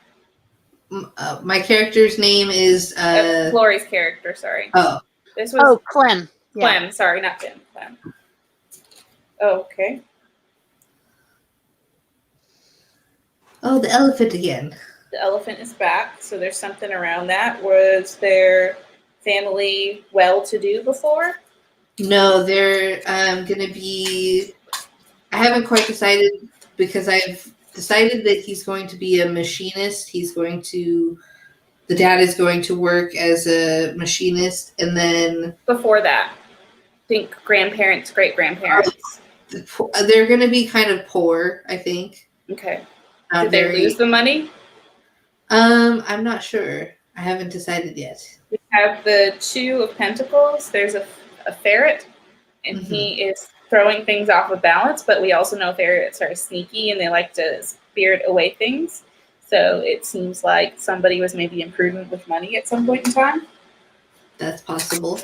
My character's name is Florrie's character. Sorry. Oh. This was Clem. Clem. Yeah. Sorry, not Pim. Clem. Okay. Oh, the elephant again. The elephant is back, so there's something around that. Was their family well-to-do before? No, they're gonna be. I haven't quite decided because I've decided that he's going to be a machinist. The dad is going to work as a machinist, and then Before that, think grandparents, great-grandparents. They're going to be kind of poor, I think. Okay. Did they lose the money? I'm not sure. I haven't decided yet. We have the Two of Pentacles. There's a ferret, and he is throwing things off of balance, but we also know ferrets are sneaky and they like to spirit away things. So it seems like somebody was maybe imprudent with money at some point in time. That's possible.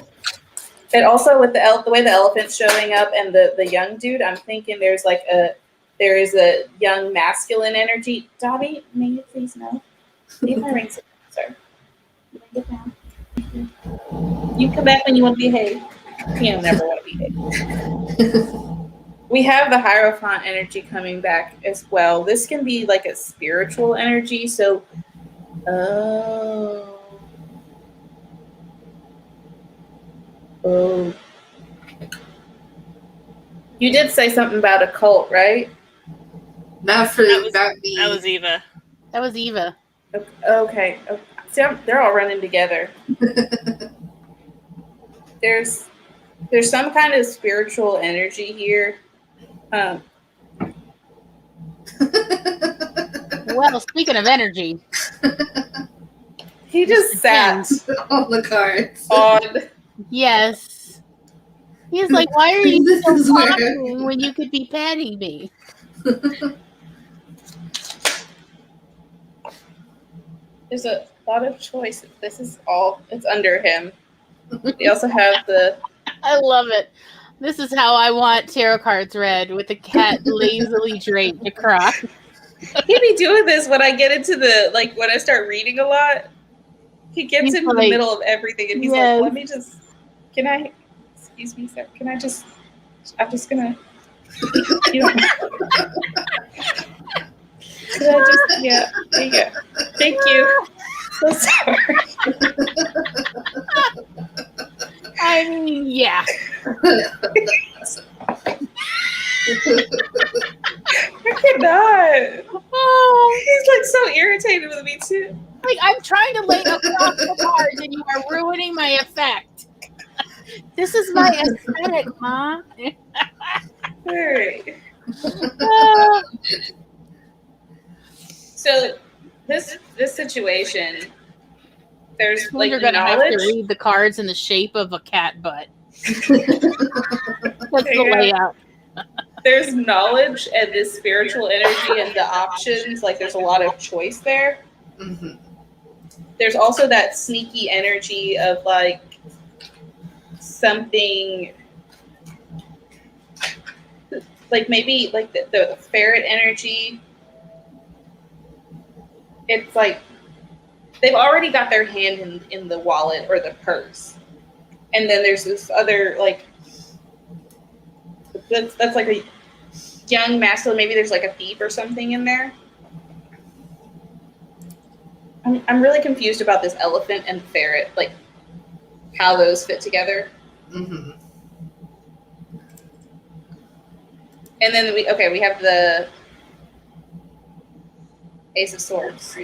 And also with the way the elephant's showing up and the young dude, I'm thinking there is a young masculine energy. Dobby, may you please know? Leave my rings, sir. Get down. You come back when you want to behave. You never want to behave. We have the Hierophant energy coming back as well. This can be like a spiritual energy. So, oh. You did say something about a cult, right? Not me. That was Eva. That was Eva. Okay. See, they're all running together. There's some kind of spiritual energy here. Well, speaking of energy, he just sat on the cards. Yes. He's like, why are you so talking when you could be petting me? There's a lot of choices. It's under him. We also have I love it. This is how I want tarot cards read, with the cat lazily draped across. He'd be doing this when I get into when I start reading a lot. He gets in the middle of everything and he's like, let me just, excuse me, sir, I'm just gonna, yeah, there you go. Thank you. So sorry. I mean, yeah. I cannot. Oh, he's like so irritated with me too. Like, I'm trying to lay across the cards and you are ruining my effect. This is my aesthetic, Ma. All right. So this situation, there's like you're gonna have to read the cards in the shape of a cat butt. That's the layout. There's knowledge and this spiritual energy and the options. Like there's a lot of choice there. Mm-hmm. There's also that sneaky energy of like something like maybe like the ferret energy. It's like they've already got their hand in the wallet or the purse. And then there's this other like that's like a young masculine, maybe there's like a thief or something in there. I'm really confused about this elephant and ferret, like how those fit together. Mm-hmm. And then we have the Ace of Swords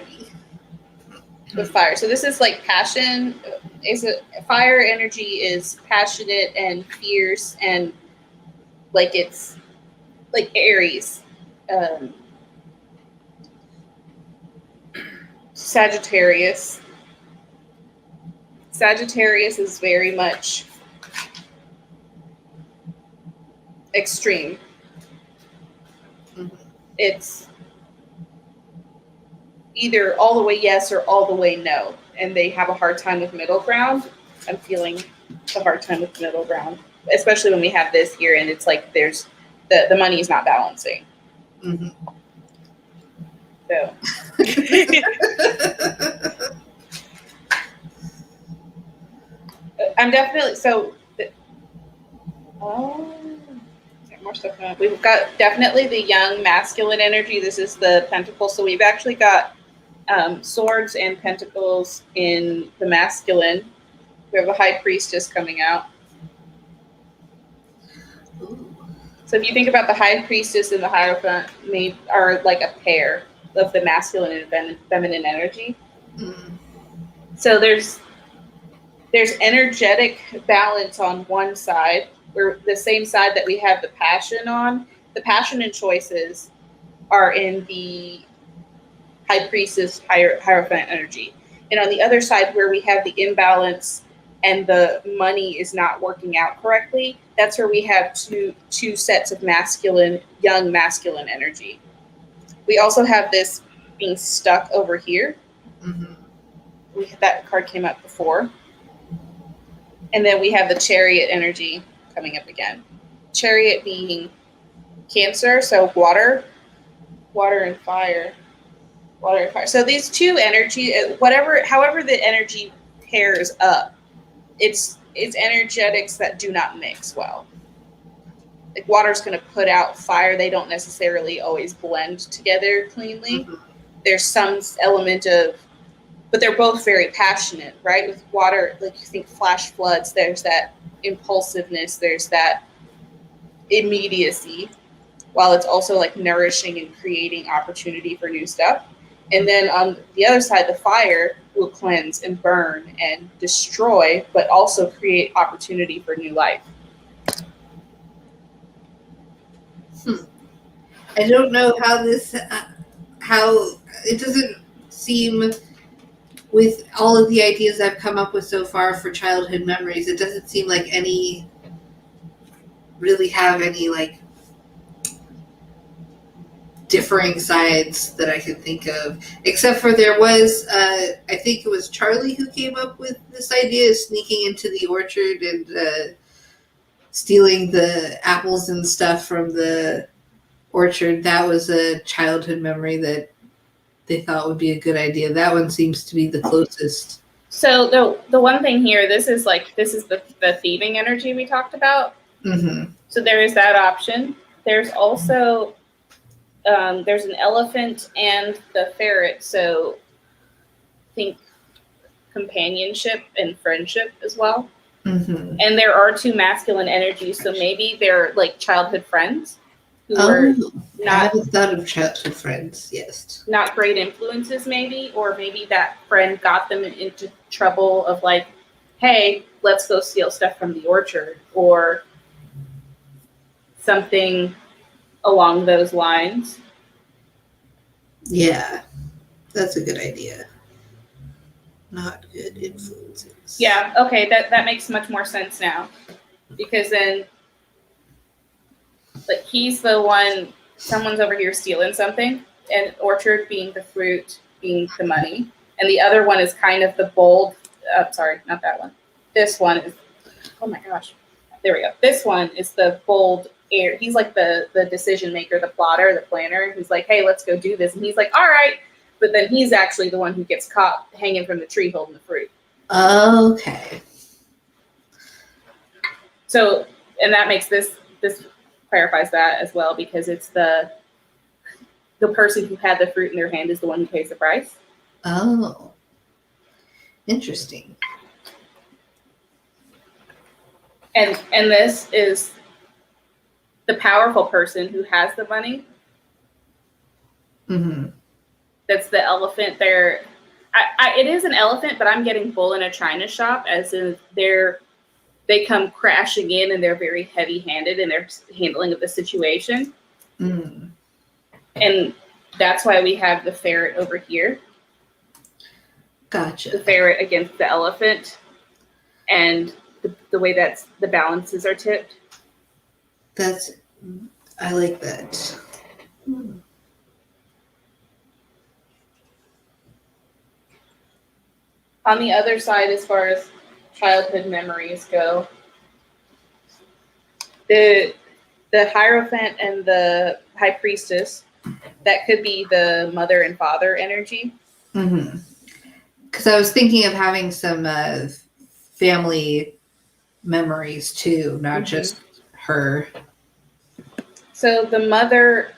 with fire. So this is like passion. Fire energy is passionate and fierce, and like it's like Aries. Sagittarius. Sagittarius is very much extreme. Mm-hmm. It's either all the way yes or all the way no, and they have a hard time with middle ground. I'm feeling a hard time with middle ground, especially when we have this here, and it's like there's the money is not balancing. Mm-hmm. So. I'm definitely more stuff. We've got definitely the young masculine energy. This is the pentacle. So we've actually got swords and pentacles in the masculine. We have a high priestess coming out. Ooh. So if you think about the high priestess and the Hierophant, are like a pair of the masculine and feminine energy. Mm. So there's energetic balance on one side, where the same side that we have the passion on. The passion and choices are in the high priestess Hierophant energy. And on the other side, where we have the imbalance and the money is not working out correctly, that's where we have two sets of young masculine energy. We also have this being stuck over here. Mm-hmm. That card came up before. And then we have the Chariot energy coming up again. Chariot being Cancer, so water and fire. Water and fire. So these two energy, however the energy pairs up, it's energetics that do not mix well. Like water's going to put out fire. They don't necessarily always blend together cleanly. Mm-hmm. There's some element of, but they're both very passionate, right? With water, like you think flash floods, there's that impulsiveness, there's that immediacy, while it's also like nourishing and creating opportunity for new stuff. And then on the other side, the fire will cleanse and burn and destroy, but also create opportunity for new life. I don't know how it doesn't seem, with all of the ideas I've come up with so far for childhood memories, it doesn't seem like any really have any like differing sides that I can think of, except for there was I think it was Charlie who came up with this idea of sneaking into the orchard and stealing the apples and stuff from the orchard. That was a childhood memory that they thought would be a good idea. That one seems to be the closest. So the one thing here, this is the thieving energy we talked about. Mm-hmm. So there is that option. There's also there's an elephant and the ferret. So think companionship and friendship as well. Mm-hmm. And there are two masculine energies. So maybe they're like childhood friends who were I haven't thought of childhood friends. Yes. Not great influences, maybe, or maybe that friend got them into trouble of like, hey, let's go steal stuff from the orchard, or something along those lines. Yeah, that's a good idea. Not good influences. Yeah, okay, that makes much more sense now. Because then, like, he's the one, someone's over here stealing something, and orchard being the fruit, being the money. And the other one is kind of the bold, sorry, not that one. This one is, oh my gosh, there we go. This one is the bold air. He's like the decision maker, the plotter, the planner, who's like, hey, let's go do this. And he's like, all right. But then he's actually the one who gets caught hanging from the tree holding the fruit. Okay. So, and that makes this clarifies that as well, because it's the person who had the fruit in their hand is the one who pays the price. Oh. Interesting. And this is the powerful person who has the money. Mm-hmm. That's the elephant there. It is an elephant, but I'm getting bull in a china shop, as in they come crashing in and they're very heavy-handed in their handling of the situation. Mm. And that's why we have the ferret over here. Gotcha. The ferret against the elephant, and the way that's the balances are tipped. I like that. On the other side, as far as childhood memories go, the Hierophant and the High Priestess, that could be the mother and father energy. Mm-hmm. Because I was thinking of having some family memories too, not just her. So the mother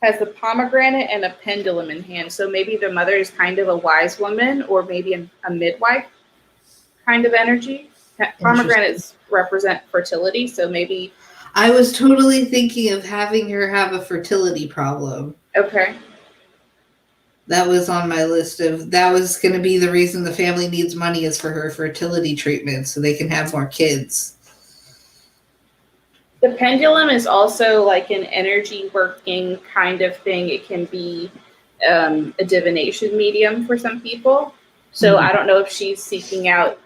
has the pomegranate and a pendulum in hand. So maybe the mother is kind of a wise woman, or maybe a midwife kind of energy. Pomegranates represent fertility, so maybe. I was totally thinking of having her have a fertility problem. Okay. That was on my list that was going to be the reason the family needs money, is for her fertility treatment so they can have more kids. The pendulum is also like an energy working kind of thing. It can be a divination medium for some people. So I don't know if she's seeking out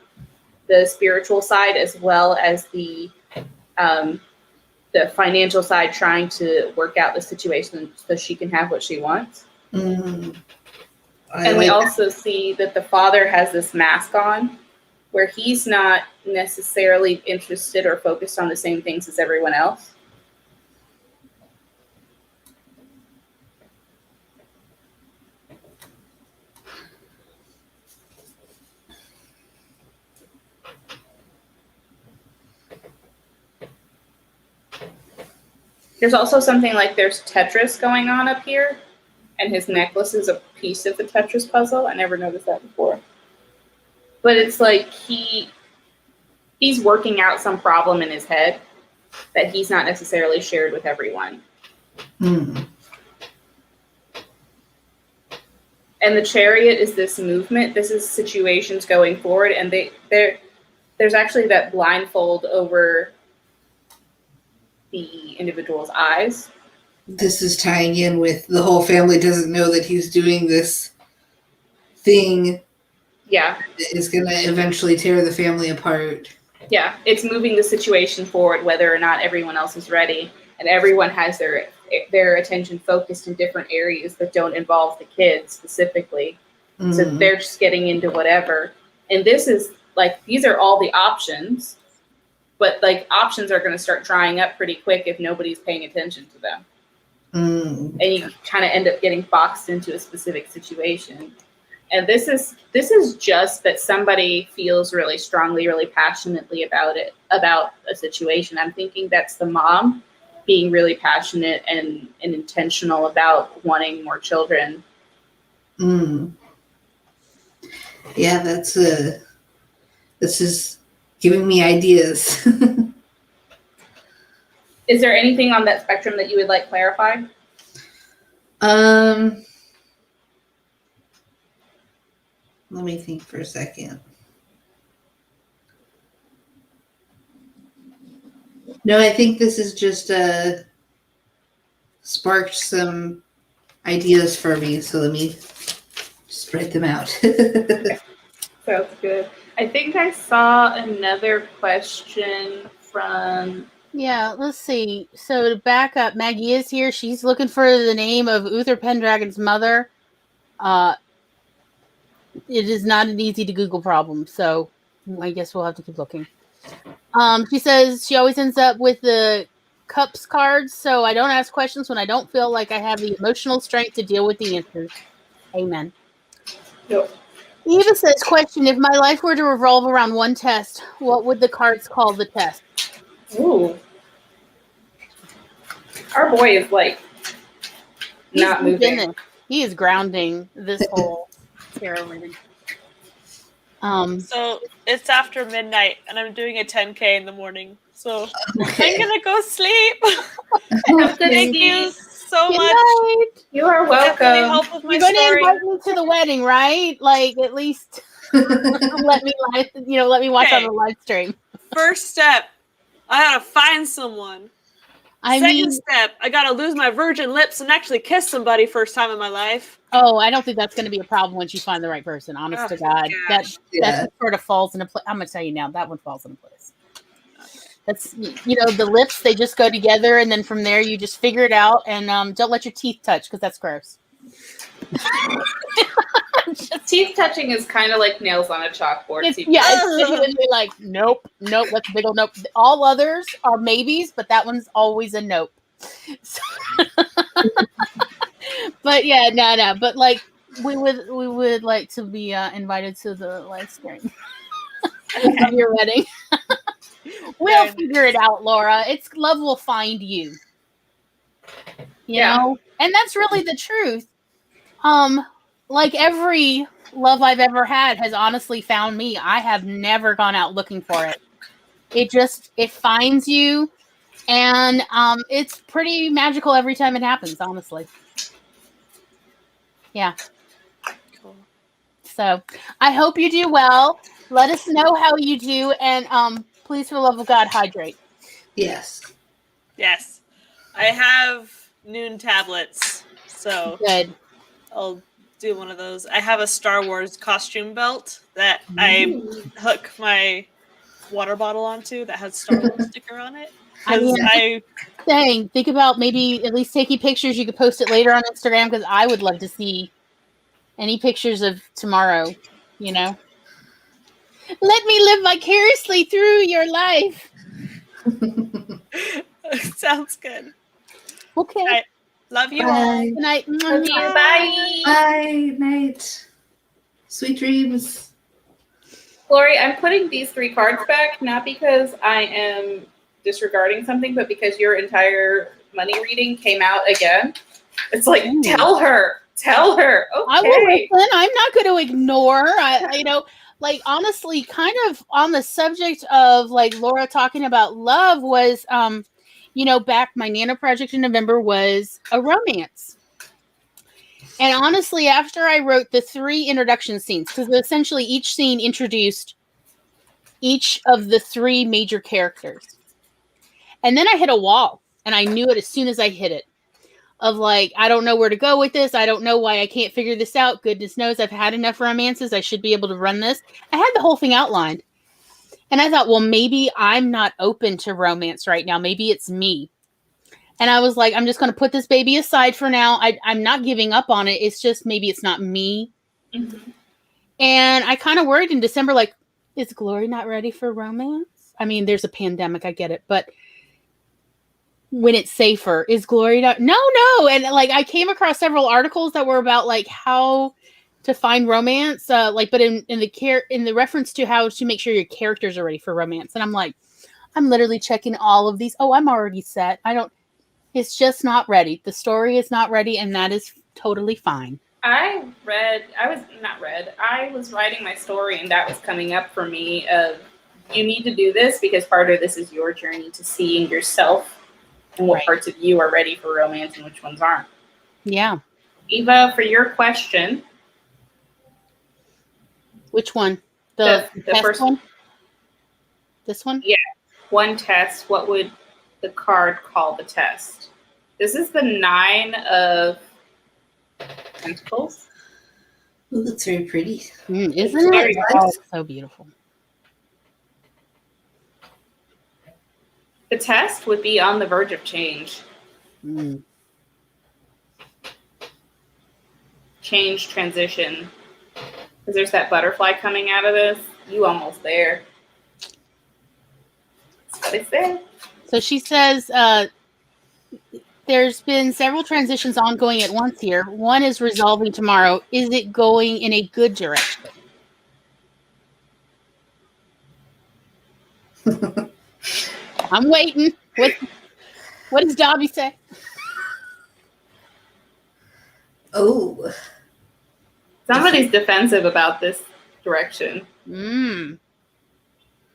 the spiritual side as well as the financial side, trying to work out the situation so she can have what she wants. Mm. And we also see that the father has this mask on, where he's not necessarily interested or focused on the same things as everyone else. There's also something like there's Tetris going on up here, and his necklace is a piece of the Tetris puzzle. I never noticed that before. But it's like he's working out some problem in his head that he's not necessarily shared with everyone. Mm. And the Chariot is this movement. This is situations going forward, and there's actually that blindfold over the individual's eyes. This is tying in with the whole family doesn't know that he's doing this thing. Yeah. That is going to eventually tear the family apart. Yeah, it's moving the situation forward, whether or not everyone else is ready, and everyone has their attention focused in different areas that don't involve the kids specifically. Mm-hmm. So they're just getting into whatever. And this is like, these are all the options, but like options are going to start drying up pretty quick if nobody's paying attention to them. Mm. And you kind of end up getting boxed into a specific situation. And this is just that somebody feels really strongly, really passionately about a situation. I'm thinking that's the mom being really passionate and intentional about wanting more children. Mm. Yeah, this is giving me ideas. Is there anything on that spectrum that you would like clarified? Let me think for a second. No, I think this is just sparked some ideas for me, so let me spread them out. Okay. Sounds good. I think I saw another question from... Yeah, let's see. So to back up, Maggie is here. She's looking for the name of Uther Pendragon's mother. It is not an easy to Google problem, so I guess we'll have to keep looking. She says she always ends up with the cups cards, so I don't ask questions when I don't feel like I have the emotional strength to deal with the answers. Amen. Yep. Eva says, question, if my life were to revolve around one test, what would the cards call the test? Ooh. Our boy is like not moving. He is grounding this whole tarot reading. So it's after midnight, and I'm doing a 10K in the morning. So I'm gonna go sleep. Thank you so much. Night. You are Definitely welcome. help with my You're going to story. invite me to the wedding, right? Like at least let me watch on the live stream. First step, I gotta find someone. Second step, I gotta lose my virgin lips and actually kiss somebody first time in my life. Oh, I don't think that's going to be a problem once you find the right person. Honest to God, that sort of falls into place. I'm going to tell you now, that one falls into place. Okay. That's the lips, they just go together, and then from there you just figure it out, and don't let your teeth touch because that's gross. Teeth touching is kind of like nails on a chalkboard. It's literally like nope, that's a big old nope. All others are maybes, but that one's always a nope. But yeah, no. But like we would like to be invited to the live stream of your wedding. We'll figure it out, Laura. It's love will find you. You know? And that's really the truth. Like every love I've ever had has honestly found me. I have never gone out looking for it. It finds you, and it's pretty magical every time it happens, honestly. Yeah. Cool. So I hope you do well. Let us know how you do, and please, for the love of God, hydrate. Yes. I have noon tablets, so good. I'll do one of those. I have a Star Wars costume belt that I hook my water bottle onto that has Star Wars sticker on it. Think about maybe at least taking pictures. You could post it later on Instagram because I would love to see any pictures of tomorrow. Let me live vicariously through your life. Sounds good. Okay. Right. Love you Bye. all. Good night. Love you. Bye. Bye. Night. Sweet dreams. Lori, I'm putting these 3 cards back, not because I am disregarding something, but because your entire money reading came out again. It's like, tell her. Okay. I will listen. I'm not going to ignore. Like honestly, kind of on the subject of like Laura talking about love was, back my Nano project in November was a romance. And honestly, after I wrote the 3 introduction scenes, because essentially each scene introduced each of the 3 major characters. And then I hit a wall, and I knew it as soon as I hit it. Of like, I don't know where to go with this. I don't know why I can't figure this out. Goodness knows I've had enough romances. I should be able to run this. I had the whole thing outlined. And I thought, well, maybe I'm not open to romance right now. Maybe it's me. And I was like, I'm just going to put this baby aside for now. I'm not giving up on it. It's just maybe it's not me. Mm-hmm. And I kind of worried in December, like, is Glory not ready for romance? I mean, there's a pandemic. I get it. But when it's safer, is Glory not? No. And like, I came across several articles that were about like how to find romance, but in the reference to how to make sure your characters are ready for romance. And I'm like, I'm literally checking all of these. Oh, I'm already set. It's just not ready. The story is not ready, and that is totally fine. I was writing my story, and that was coming up for me of you need to do this because part of this is your journey to seeing yourself and what parts of you are ready for romance and which ones aren't. Yeah. Eva, for your question. Which one? The first one? This one? Yeah. One test. What would the card call the test? This is the 9 of Pentacles. Ooh, that's very pretty. Isn't it? Oh, so beautiful. The test would be on the verge of change. Change, transition. Because there's that butterfly coming out of this. You almost there. That's what it said. So she says there's been several transitions ongoing at once here. One is resolving tomorrow. Is it going in a good direction? I'm waiting. What does Dobby say? Oh. Somebody's defensive about this direction. Mm.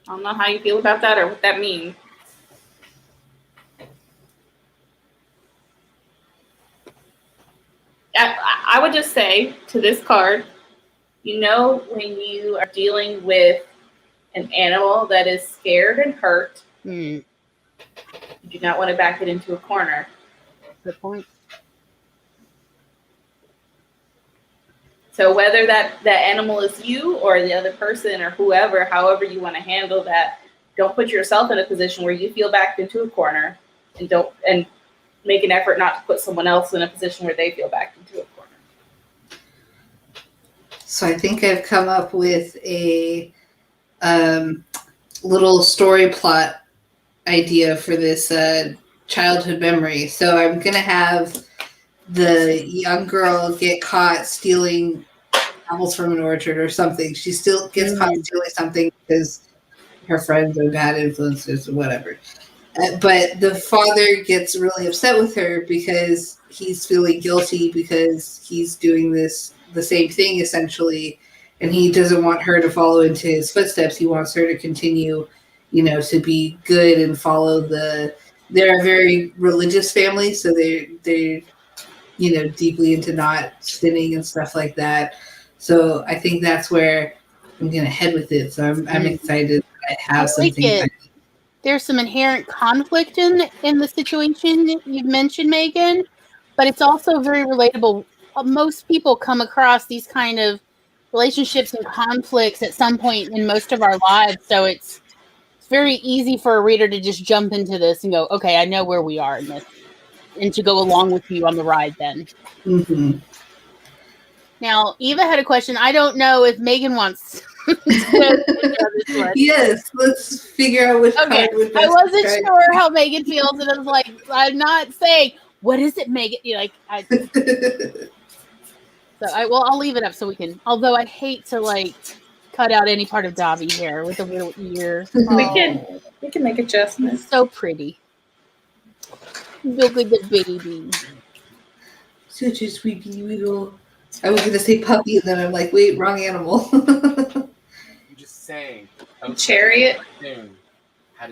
I don't know how you feel about that or what that means. I would just say to this card, you know, when you are dealing with an animal that is scared and hurt, you do not want to back it into a corner. Good point. So whether that animal is you or the other person or whoever, however you want to handle that, don't put yourself in a position where you feel backed into a corner, and make an effort not to put someone else in a position where they feel backed into a corner. So I think I've come up with a little story plot idea for this childhood memory. So I'm going to have the young girl get caught stealing apples from an orchard or something. She still gets caught stealing something because her friends are bad influences or whatever. But the father gets really upset with her because he's feeling guilty because he's doing the same thing essentially, and he doesn't want her to follow into his footsteps. He wants her to continue, to be good and follow they're a very religious family, so they're deeply into not sinning and stuff like that. So I think that's where I'm gonna head with it. So I'm excited that I have something. There's some inherent conflict in the situation you've mentioned, Megan, but it's also very relatable. Most people come across these kind of relationships and conflicts at some point in most of our lives, so it's very easy for a reader to just jump into this and go, okay, I know where we are in this, and to go along with you on the ride then. Mm-hmm. Now, Eva had a question. I don't know if Megan wants Yes, let's figure out which card would best. I wasn't sure how Megan feels, and I was like, I'm not saying, what is it, Megan? I'll leave it up so we can, although I hate to cut out any part of Dobby here with a little ear. We can make adjustments. So pretty. Look at the baby. Such a sweet little. I was going to say puppy, and then I'm like, wait, wrong animal. I'm just saying. Chariot.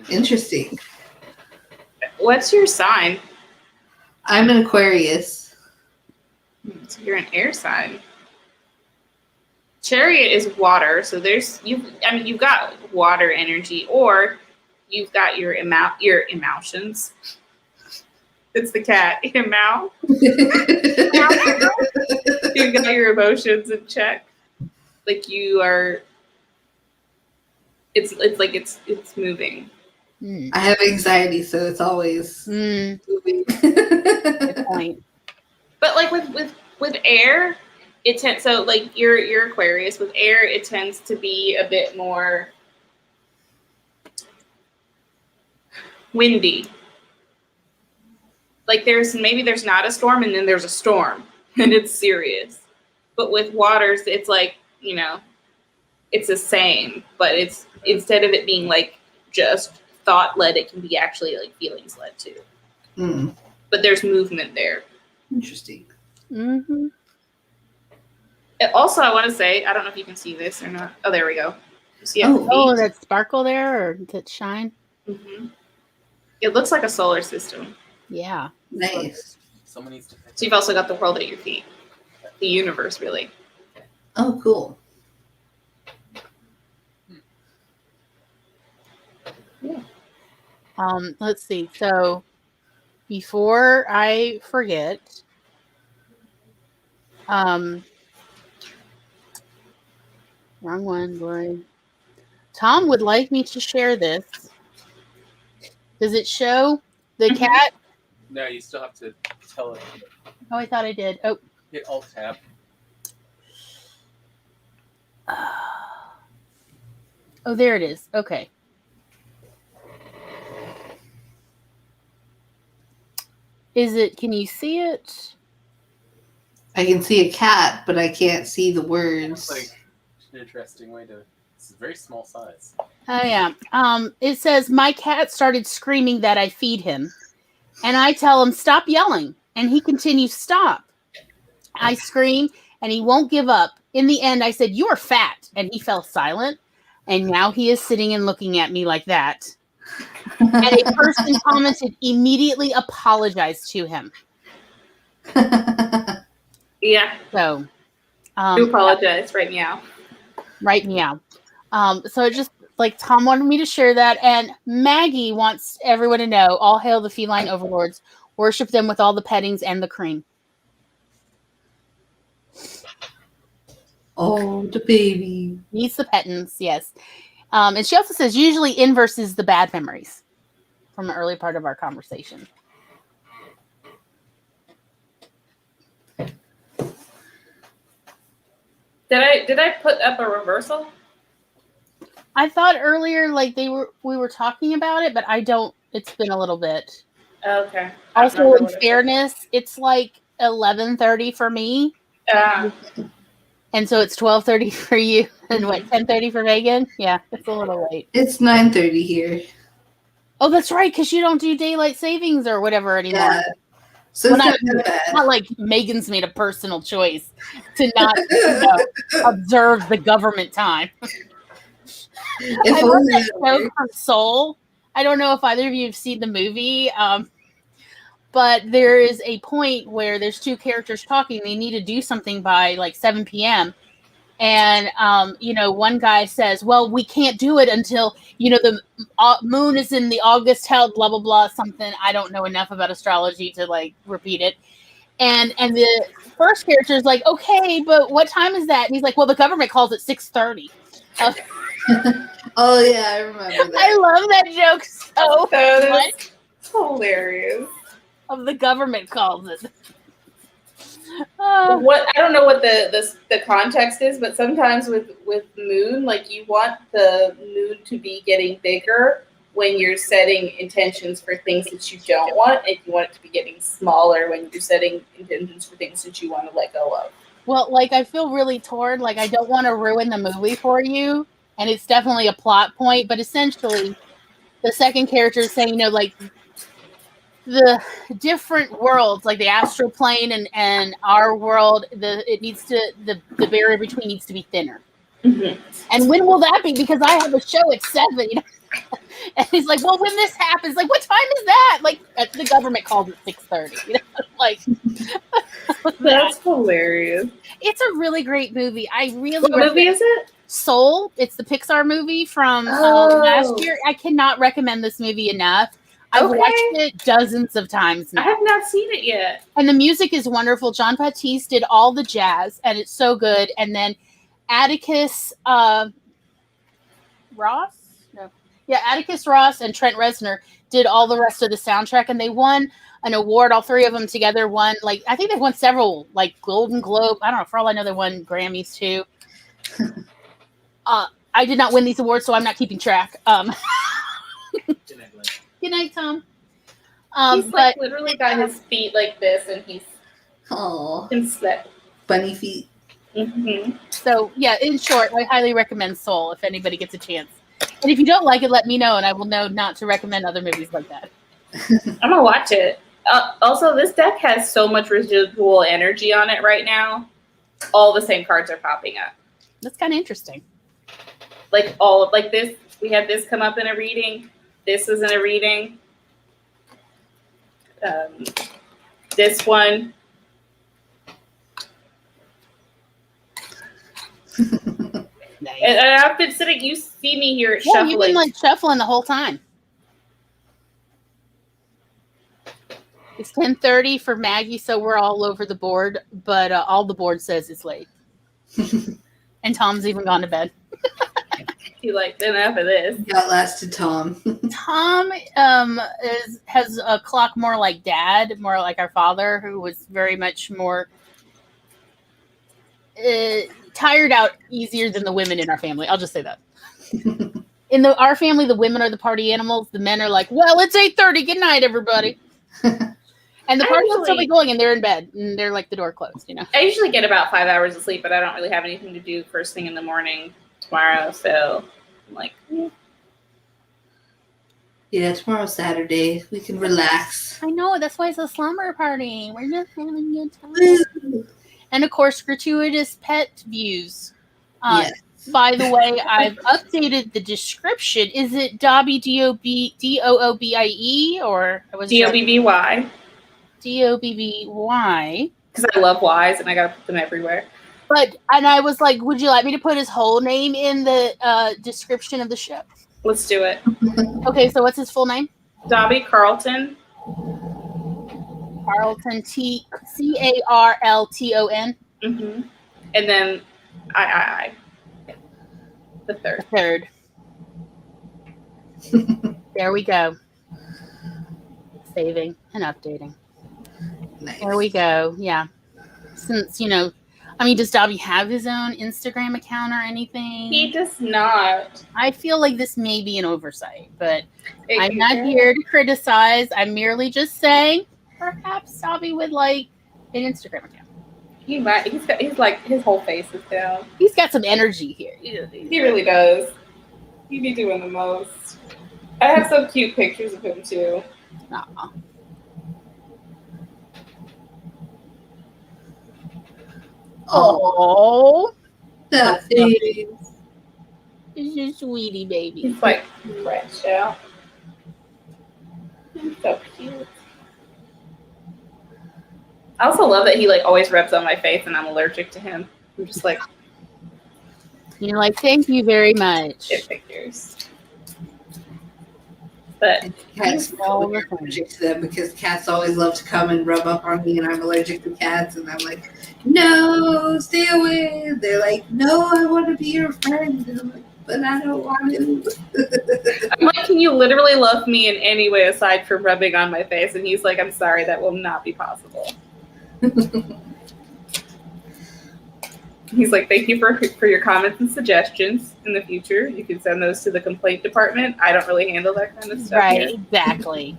Interesting. What's your sign? I'm an Aquarius. So you're an air sign. Chariot is water, so you've got water energy, or you've got your emotions. It's the cat. Meow. You've got your emotions in check. Like you are. It's like it's moving. I have anxiety, so it's always moving. Good point. But like with air, it tends you're Aquarius. With air, it tends to be a bit more windy. Like there's not a storm, and then there's a storm, and it's serious. But with waters, it's like, it's the same, but it's instead of it being like just thought led, it can be actually like feelings led too. But there's movement there. Interesting. Mm-hmm. Also, I want to say, I don't know if you can see this or not. Oh, there we go. See that sparkle there, or that shine. Mm-hmm. It looks like a solar system. Yeah. Nice. Someone needs to. So you've also got the world at your feet, the universe, really. Oh, cool. Yeah. Let's see. So before I forget, wrong one, Glory. Tom would like me to share this. Does it show the cat? No, you still have to tell it. Oh, I thought I did. Oh. Hit Alt Tab. Oh, there it is. Okay. Can you see it? I can see a cat, but I can't see the words. It's like an interesting way to. It's a very small size. Oh, yeah. It says, my cat started screaming that I feed him. And I tell him, stop yelling. And he continues, stop. I scream, and he won't give up. In the end, I said, "You are fat," and he fell silent. And now he is sitting and looking at me like that. And a person commented, immediately apologized to him. Yeah. So, you apologize right now. Right meow. So it just like Tom wanted me to share that, and Maggie wants everyone to know: all hail the feline overlords. Worship them with all the pettings and the cream. Oh, the baby Needs the pettings, yes. And she also says usually inverse is the bad memories from the early part of our conversation. Did I put up a reversal? I thought earlier like we were talking about it, but I don't. It's been a little bit. Okay. Also, in fairness, it's like 11:30 for me, and so it's 12:30 for you, and what 10:30 for Megan? Yeah, it's a little late. It's 9:30 here. Oh, that's right, because you don't do daylight savings or whatever anymore. Yeah. So well, it's not like Megan's made a personal choice to not observe the government time. I love that joke from Soul. I don't know if either of you have seen the movie, but there is a point where there's two characters talking. They need to do something by like 7 p.m. And, one guy says, well, we can't do it until, the moon is in the August held, blah, blah, blah, something. I don't know enough about astrology to like repeat it. And the first character is like, okay, but what time is that? And he's like, well, the government calls it 6:30. Oh yeah, I remember that. I love that joke so much. Hilarious. Of the government calls it. What I don't know what the context is, but sometimes with moon, like you want the moon to be getting bigger when you're setting intentions for things that you don't want, and you want it to be getting smaller when you're setting intentions for things that you want to let go of. Well, like I feel really torn. Like I don't want to ruin the movie for you, and it's definitely a plot point. But essentially, the second character is saying, like the different worlds, like the astral plane and our world, the barrier between needs to be thinner. Mm-hmm. And when will that be? Because I have a show at 7. And he's like, well, when this happens, like, what time is that? Like, the government called it 6:30. Like, that's hilarious. It's a really great movie. What movie is it? Soul. It's the Pixar movie from last year. I cannot recommend this movie enough. I've watched it dozens of times now. I have not seen it yet. And the music is wonderful. John Batiste did all the jazz, and it's so good. And then Atticus Ross? No. Yeah, Atticus Ross and Trent Reznor did all the rest of the soundtrack, and they won an award. All three of them together won, like, I think they've won several, like, Golden Globe. I don't know. For all I know, they won Grammys, too. I did not win these awards, so I'm not keeping track. Good night, Tom. He's like literally got his feet like this, and he's in slip. Bunny feet. Mm-hmm. So yeah, in short, I highly recommend Soul if anybody gets a chance. And if you don't like it, let me know, and I will know not to recommend other movies like that. I'm gonna watch it. Also, this deck has so much residual energy on it right now. All the same cards are popping up. That's kind of interesting. Like all of this, we had this come up in a reading. This was in a reading. This one. Nice. And I've been sitting. You see me here shuffling. You've been like shuffling the whole time. It's 10:30 for Maggie, so we're all over the board. But all the board says it's late, and Tom's even gone to bed. You like enough of this? You outlasted Tom. Tom has a clock more like Dad, more like our father, who was very much more tired out easier than the women in our family. I'll just say that. In our family, the women are the party animals. The men are like, well, it's 8:30. Good night, everybody. And the party will still be going, and they're in bed, and they're like the door closed. I usually get about 5 hours of sleep, but I don't really have anything to do first thing in the morning tomorrow, so I'm like, yeah, tomorrow's Saturday. We can relax. I know, that's why it's a slumber party. We're just having a good time. And of course, gratuitous pet views. Yes. By the way, I've updated the description. Is it Dobby Doobie or was Dobby? Dobby? Because I love Ys and I gotta put them everywhere. And I was like, would you like me to put his whole name in the description of the show? Let's do it. Okay, so what's his full name? Dobby Carlton. Carlton Carlton. Mm-hmm. And then I. The third. There we go. Saving and updating. Nice. There we go. Yeah. Since, does Dobby have his own Instagram account or anything? He does not. I feel like this may be an oversight, but I'm not here to criticize. I'm merely just saying perhaps Dobby would like an Instagram account. He might. He's like, his whole face is down. He's got some energy here. He really does. He be doing the most. I have some cute pictures of him too. Aw. Oh, That's it. it's your sweetie baby. He's like stretched out. He's so cute. I also love that he like always rubs on my face and I'm allergic to him. I'm just like, You're like, thank you very much. get pictures. But Cats know when you're allergic to them because cats always love to come and rub up on me, and I'm allergic to cats. And I'm like, no, stay away. They're like, no, I want to be your friend. And I'm like, but I don't want to. I'm like, can you literally love me in any way aside from rubbing on my face? And he's like, I'm sorry, that will not be possible. He's like, thank you for your comments and suggestions in the future. You can send those to the complaint department. I don't really handle that kind of stuff. Right, here. exactly.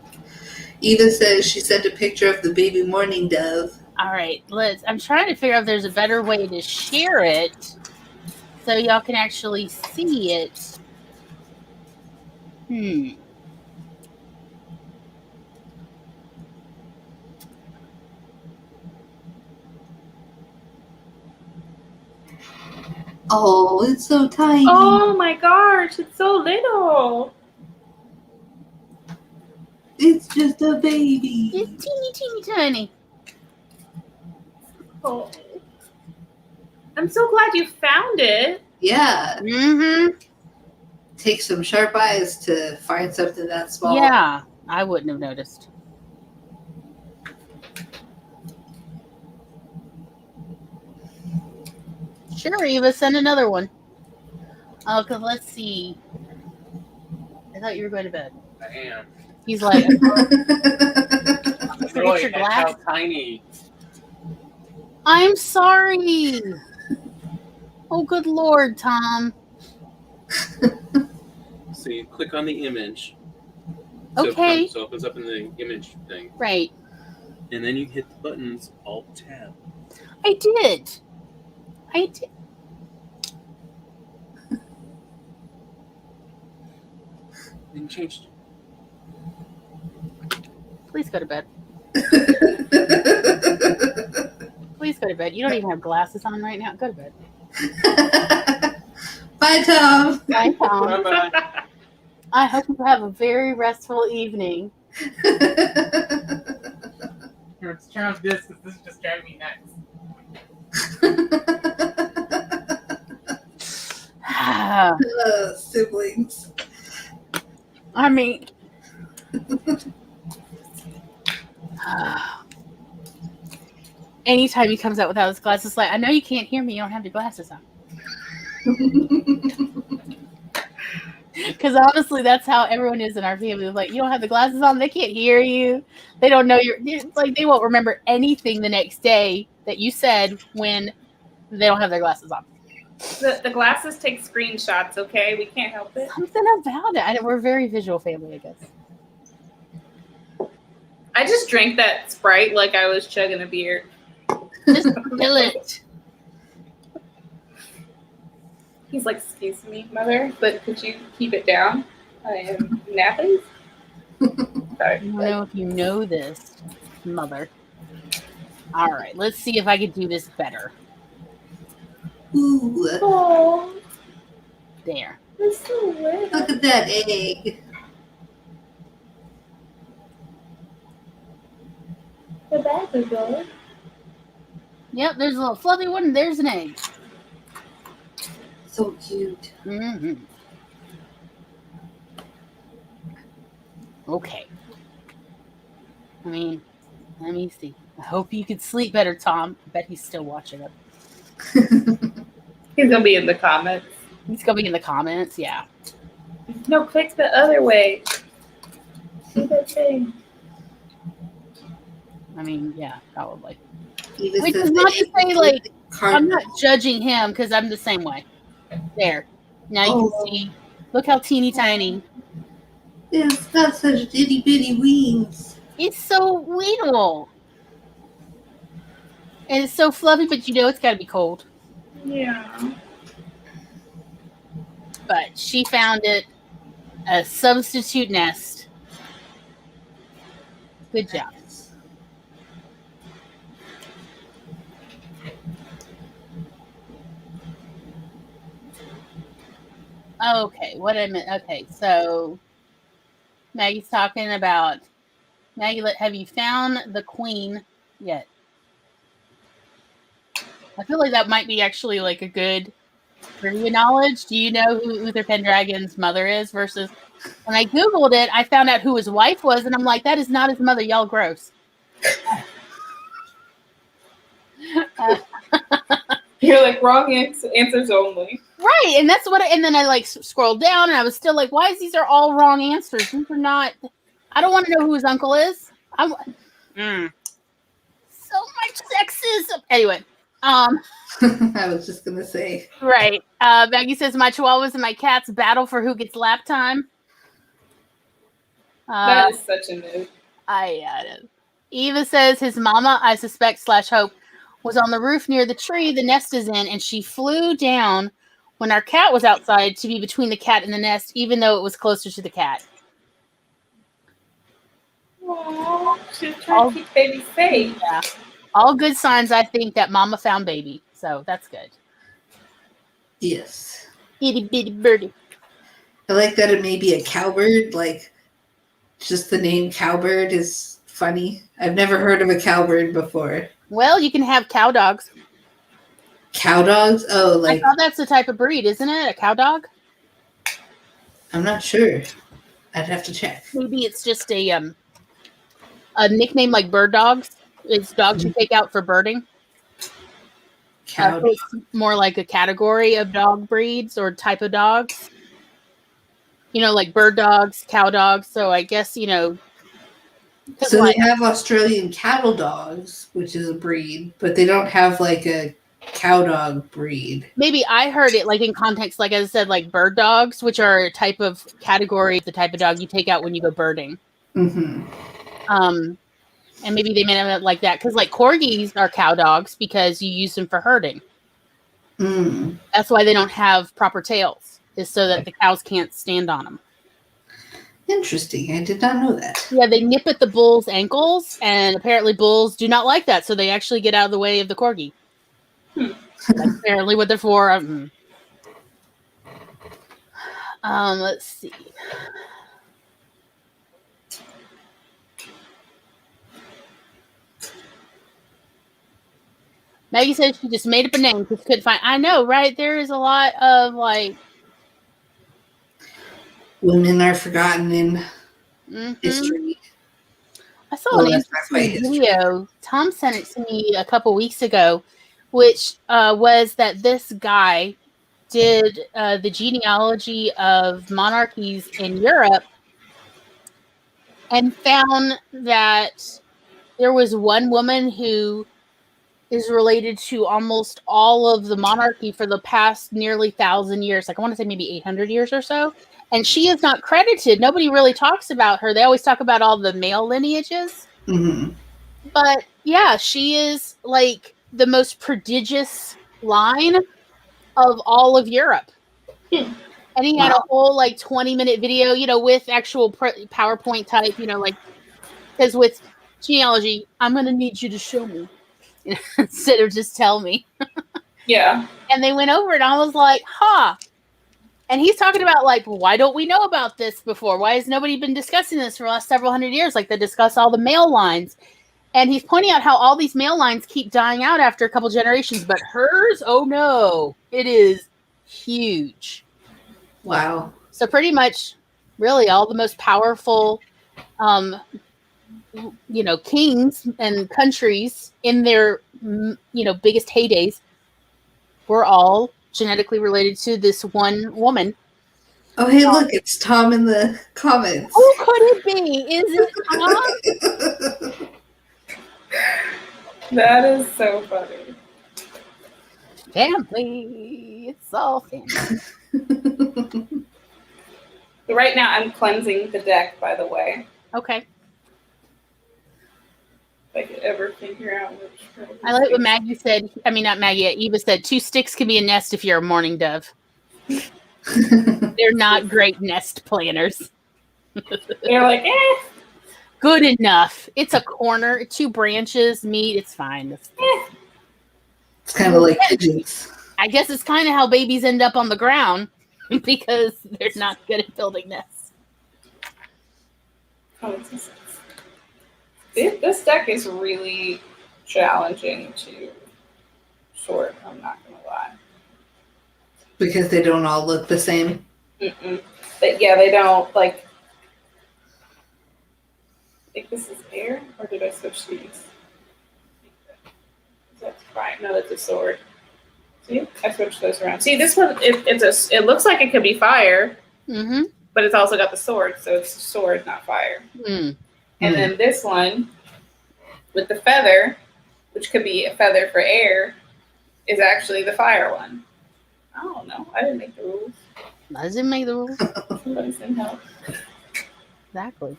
Eva says she sent a picture of the baby mourning dove. All right, I'm trying to figure out if there's a better way to share it so y'all can actually see it. Oh, it's so tiny. Oh my gosh, it's so little. It's just a baby. It's teeny, teeny, tiny. Oh. I'm so glad you found it. Yeah. Mm-hmm. Takes some sharp eyes to find something that small. Yeah, I wouldn't have noticed. Sure, Eva, send another one. Oh, because let's see. I thought you were going to bed. I am. He's like, Joy, your that's glass. how tiny. I'm sorry. Oh, good Lord, Tom. So you click on the image. Okay. So it opens up in the image thing. Right. And then you hit the buttons, Alt Tab. I did. Then changed it. Please go to bed. Please go to bed. You don't even have glasses on right now. Go to bed. Bye, Tom. Bye, Tom. Bye-bye. I hope you have a very restful evening. Let's turn off this because this is just driving me nuts. Siblings. I mean, anytime he comes out without his glasses, like, I know you can't hear me. You don't have your glasses on. Because honestly, that's how everyone is in our family. Like, you don't have the glasses on, they can't hear you. They don't know it's like they won't remember anything the next day that you said when they don't have their glasses on. The glasses take screenshots, okay? We can't help it. Something about it. We're a very visual family, I guess. I just drank that Sprite like I was chugging a beer. Just kill it. He's like, excuse me, mother, but could you keep it down? I am napping. Sorry. I don't know if you know this, mother. All right, let's see if I can do this better. Ooh. Oh, There. that's so weird. Look at that egg. The back is good. Yep, there's a little fluffy one, and there's an egg. So cute. Mm-hmm. Okay. I mean, let me see. I hope you could sleep better, Tom. I bet he's still watching it. He's gonna be in the comments. He's gonna be in the comments, yeah. No, click the other way. See that thing? I mean, yeah, probably. Even Which says is the not to egg say, like, card- I'm not judging him because I'm the same way. There. Now you can see. Look how teeny tiny. Yeah, it's got such itty bitty wings. It's so little. And it's so fluffy, but you know it's got to be cold. Yeah. But she found it a substitute nest. Good job. Okay, what I meant. Okay, so Maggie's talking about Maggie. Have you found the queen yet? I feel like that might be actually like a good trivia knowledge. Do you know who Uther Pendragon's mother is? Versus when I googled it, I found out who his wife was, and I'm like, that is not his mother. Y'all gross. You're like wrong answers only. Right, and that's what. And then I like scrolled down, and I was still like, why is these are all wrong answers? These are not. I don't want to know who his uncle is. So much sexism. Anyway, I was just gonna say. right. Maggie says my chihuahuas and my cats battle for who gets lap time. That is such a mood. Eva says his mama, I suspect / hope, was on the roof near the tree the nest is in, and she flew down when our cat was outside to be between the cat and the nest, even though it was closer to the cat. Aww, she's trying to keep baby safe. Yeah. All good signs, I think, that mama found baby. So that's good. Yes. Itty bitty birdie. I like that it may be a cowbird. Like, just the name cowbird is funny. I've never heard of a cowbird before. Well, you can have cow dogs. Cow dogs? Oh, I like thought that's the type of breed, isn't it? A cow dog? I'm not sure. I'd have to check. Maybe it's just a nickname like bird dogs. It's dogs you take out for birding. Cow So it's more like a category of dog breeds or type of dogs. You know, like bird dogs, cow dogs. So I guess, you know. So like, they have Australian cattle dogs, which is a breed, but they don't have like a cow dog breed. Maybe I heard it like in context, like I said, like bird dogs, which are a type of category, the type of dog you take out when you go birding. Mm-hmm. And maybe they made it like that because like corgis are cow dogs because you use them for herding. Mm. That's why they don't have proper tails, is so that the cows can't stand on them. Interesting. I did not know that. Yeah, they nip at the bull's ankles, and apparently bulls do not like that, so they actually get out of the way of the corgi. That's apparently what they're for. Let's see. Maggie says she just made up a name because couldn't find. I know, right? There is a lot of like women are forgotten in history. I saw an interesting video. Tom sent it to me a couple weeks ago, which was that this guy did the genealogy of monarchies in Europe and found that there was one woman who is related to almost all of the monarchy for the past nearly 1,000 years. Like I want to say maybe 800 years or so. And she is not credited. Nobody really talks about her. They always talk about all the male lineages. Mm-hmm. But yeah, she is like the most prodigious line of all of Europe. And he had a whole like 20-minute video, you know, with actual PowerPoint type, you know, like, because with genealogy, I'm going to need you to show me. instead of just tell me. Yeah. And they went over and I was like, huh. And he's talking about like, why don't we know about this before? Why has nobody been discussing this for the last several hundred years? Like they discuss all the male lines. And he's pointing out how all these male lines keep dying out after a couple generations, but hers, oh no, it is huge. Wow. So pretty much, really, all the most powerful, kings and countries in their, biggest heydays were all genetically related to this one woman. Oh, hey, look, it's Tom in the comments. Who could it be? Is it Tom? That is so funny. Family. It's all family. Right now, I'm cleansing the deck, by the way. Okay. If I could ever figure out which. I like what Maggie said. I mean, not Maggie. Eva said 2 sticks can be a nest if you're a mourning dove. They're not great nest planners. They're like, eh. Good enough. It's a corner, 2 branches, meat. It's fine. It's kind of like pigeons. I guess it's kind of how babies end up on the ground because they're not good at building nests. Oh, this deck is really challenging to sort. I'm not gonna lie. Because they don't all look the same. Mm-mm. But yeah, they don't like. I think this is air, or did I switch these? That's right. No, that's a sword. See, I switched those around. See, this one, it looks like it could be fire, but it's also got the sword, so it's sword, not fire. Mm. And then this one with the feather, which could be a feather for air, is actually the fire one. I don't know. I didn't make the rules. I didn't make the rules. Somebody's in help. Exactly.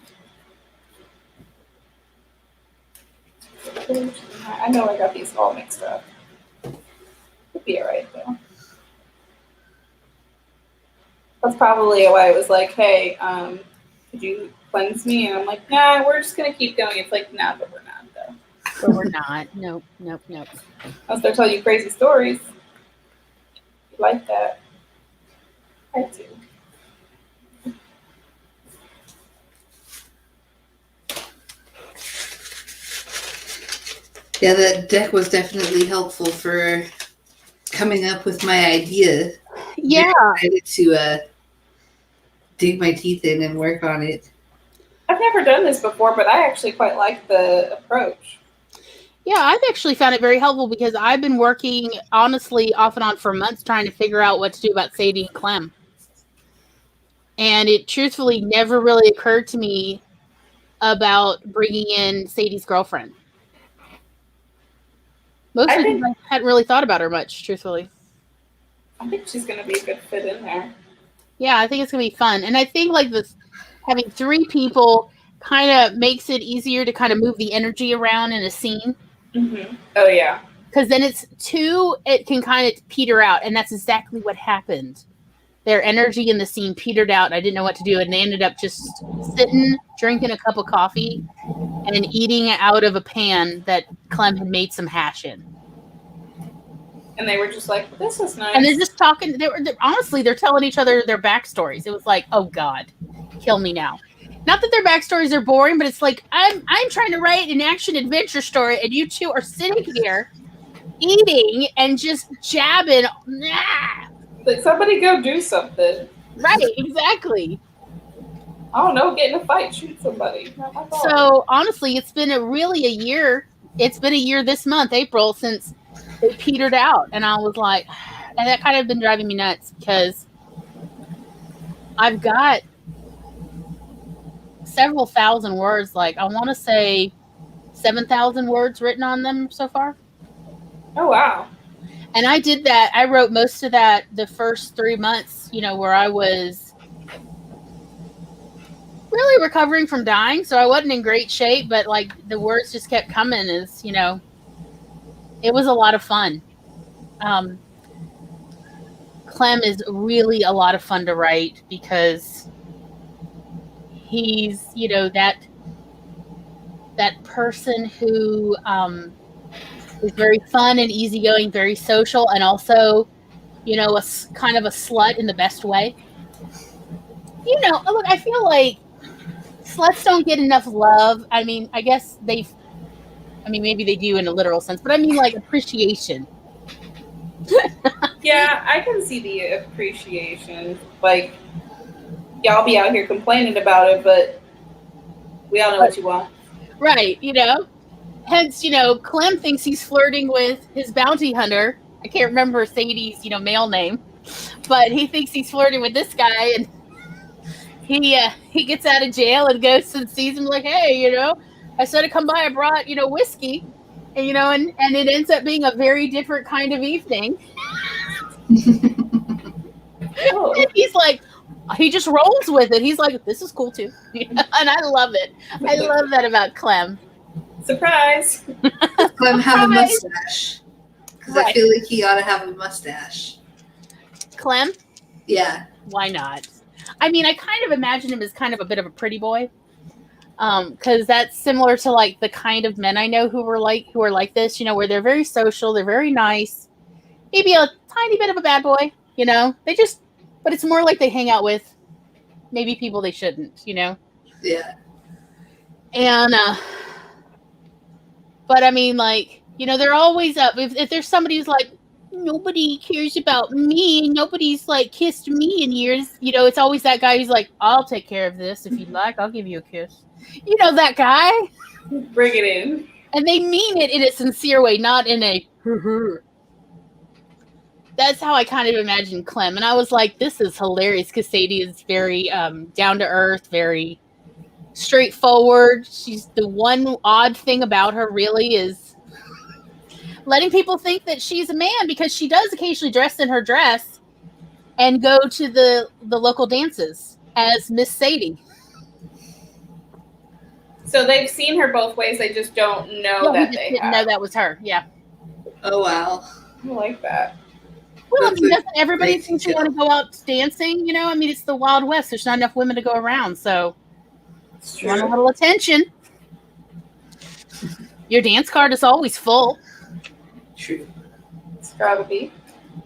I know I got these all mixed up. It'll be alright though. That's probably why it was like, hey, could you cleanse me? And I'm like, nah, we're just gonna keep going. It's like, nah, but we're not though. But we're not. Nope. I'll start telling you crazy stories. You like that? I do. Yeah, that deck was definitely helpful for coming up with my idea. Yeah. I decided to dig my teeth in and work on it. I've never done this before, but I actually quite like the approach. Yeah, I've actually found it very helpful because I've been working, honestly, off and on for months trying to figure out what to do about Sadie and Clem. And it truthfully never really occurred to me about bringing in Sadie's girlfriend. Mostly because I hadn't really thought about her much, truthfully. I think she's going to be a good fit in there. Yeah, I think it's going to be fun. And I think like this, having 3 people kind of makes it easier to kind of move the energy around in a scene. Mm-hmm. Oh, yeah. Because then it's 2, it can kind of peter out. And that's exactly what happened. Their energy in the scene petered out. And I didn't know what to do. And they ended up just sitting, drinking a cup of coffee, and eating out of a pan that Clem had made some hash in. And they were just like, this is nice. And they're just talking. Honestly, they're telling each other their backstories. It was like, oh, God, kill me now. Not that their backstories are boring, but it's like, I'm trying to write an action adventure story, and you 2 are sitting here eating and just jabbing. Like, somebody go do something. Right, exactly. I don't know, get in a fight, shoot somebody. Not my fault. So, honestly, it's been really a year. It's been a year this month, April, since it petered out. And I was like, and that kind of been driving me nuts because I've got several thousand words. Like, I want to say 7,000 words written on them so far. Oh, wow. And I did that. I wrote most of that the first 3 months, where I was really recovering from dying. So I wasn't in great shape, but like the words just kept coming it was a lot of fun. Clem is really a lot of fun to write because he's, that person who is very fun and easygoing, very social, and also, kind of a slut in the best way. Look, I feel like sluts don't get enough love. I mean, I guess maybe they do in a literal sense, but I mean like appreciation. Yeah, I can see the appreciation. Like, y'all be out here complaining about it, but we all know what you want. Right, Hence, Clem thinks he's flirting with his bounty hunter. I can't remember Sadie's, male name, but he thinks he's flirting with this guy, and he gets out of jail and goes and sees him like, hey, I said to come by, I brought, whiskey, and, and it ends up being a very different kind of evening. Oh. And he's like, he just rolls with it. He's like, this is cool too. And I love it. I love that about Clem. Surprise. Does Clem have a mustache? Because Right. I feel like he ought to have a mustache. Clem? Yeah. Why not? I mean, I kind of imagine him as kind of a bit of a pretty boy. Because that's similar to like the kind of men I know who are like this, where they're very social, they're very nice, maybe a tiny bit of a bad boy, but it's more like they hang out with maybe people they shouldn't, Yeah. And, but I mean, like, they're always up. If there's somebody who's like, nobody cares about me, nobody's like kissed me in years, it's always that guy who's like, I'll take care of this. If you'd like, I'll give you a kiss. That guy. Bring it in. And they mean it in a sincere way, not in a That's how I kind of imagine Clem. And I was like, this is hilarious because Sadie is very down to earth, very straightforward. She's the one odd thing about her really is letting people think that she's a man, because she does occasionally dress in her dress and go to the local dances as Miss Sadie. So they've seen her both ways. They just don't know that they didn't know that was her. Yeah. Oh, wow. I like that. Well, That's doesn't everybody great seem to detail. want to go out dancing? It's the Wild West. There's not enough women to go around, so It's you want a true. little attention. Your dance card is always full. True. It's gotta be.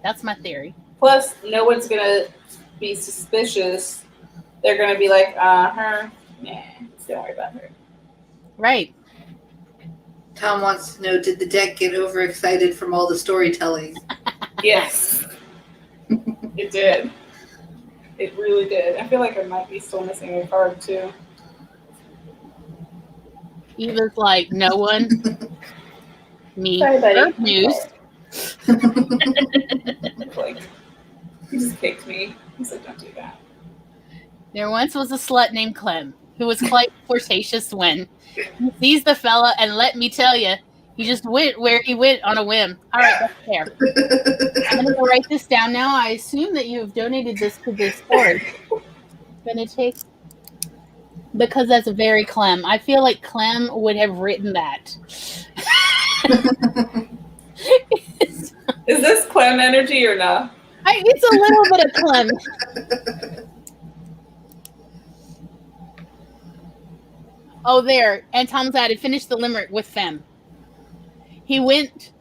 That's my theory. Plus, no one's gonna be suspicious. They're gonna be like, her. Nah, don't worry about her. Right. Tom wants to know, did the deck get overexcited from all the storytelling? Yes. It did. It really did. I feel like I might be still missing a card too. He was like, no one. Me. Sorry, buddy. Earth news. Like, he just kicked me. He said, don't do that. There once was a slut named Clem who was quite flirtatious when he sees the fella, and let me tell you, he just went where he went on a whim. All right, that's fair. I'm going to go write this down now. I assume that you have donated this to this board. Going to take... Because that's very Clem. I feel like Clem would have written that. Is this Clem energy or not? It's a little bit of Clem. Oh, there. And Tom's added, finished the limerick with Femme. He went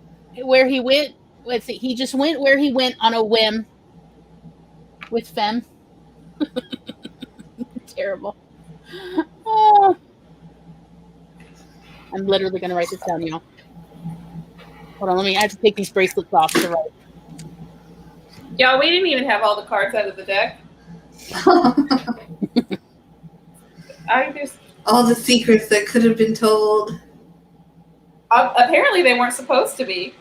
where he went. Let's see. He just went where he went on a whim with Femme. Terrible. Oh. I'm literally going to write this down, y'all. Hold on. I have to take these bracelets off to write. Y'all, we didn't even have all the cards out of the deck. All the secrets that could have been told. Apparently they weren't supposed to be.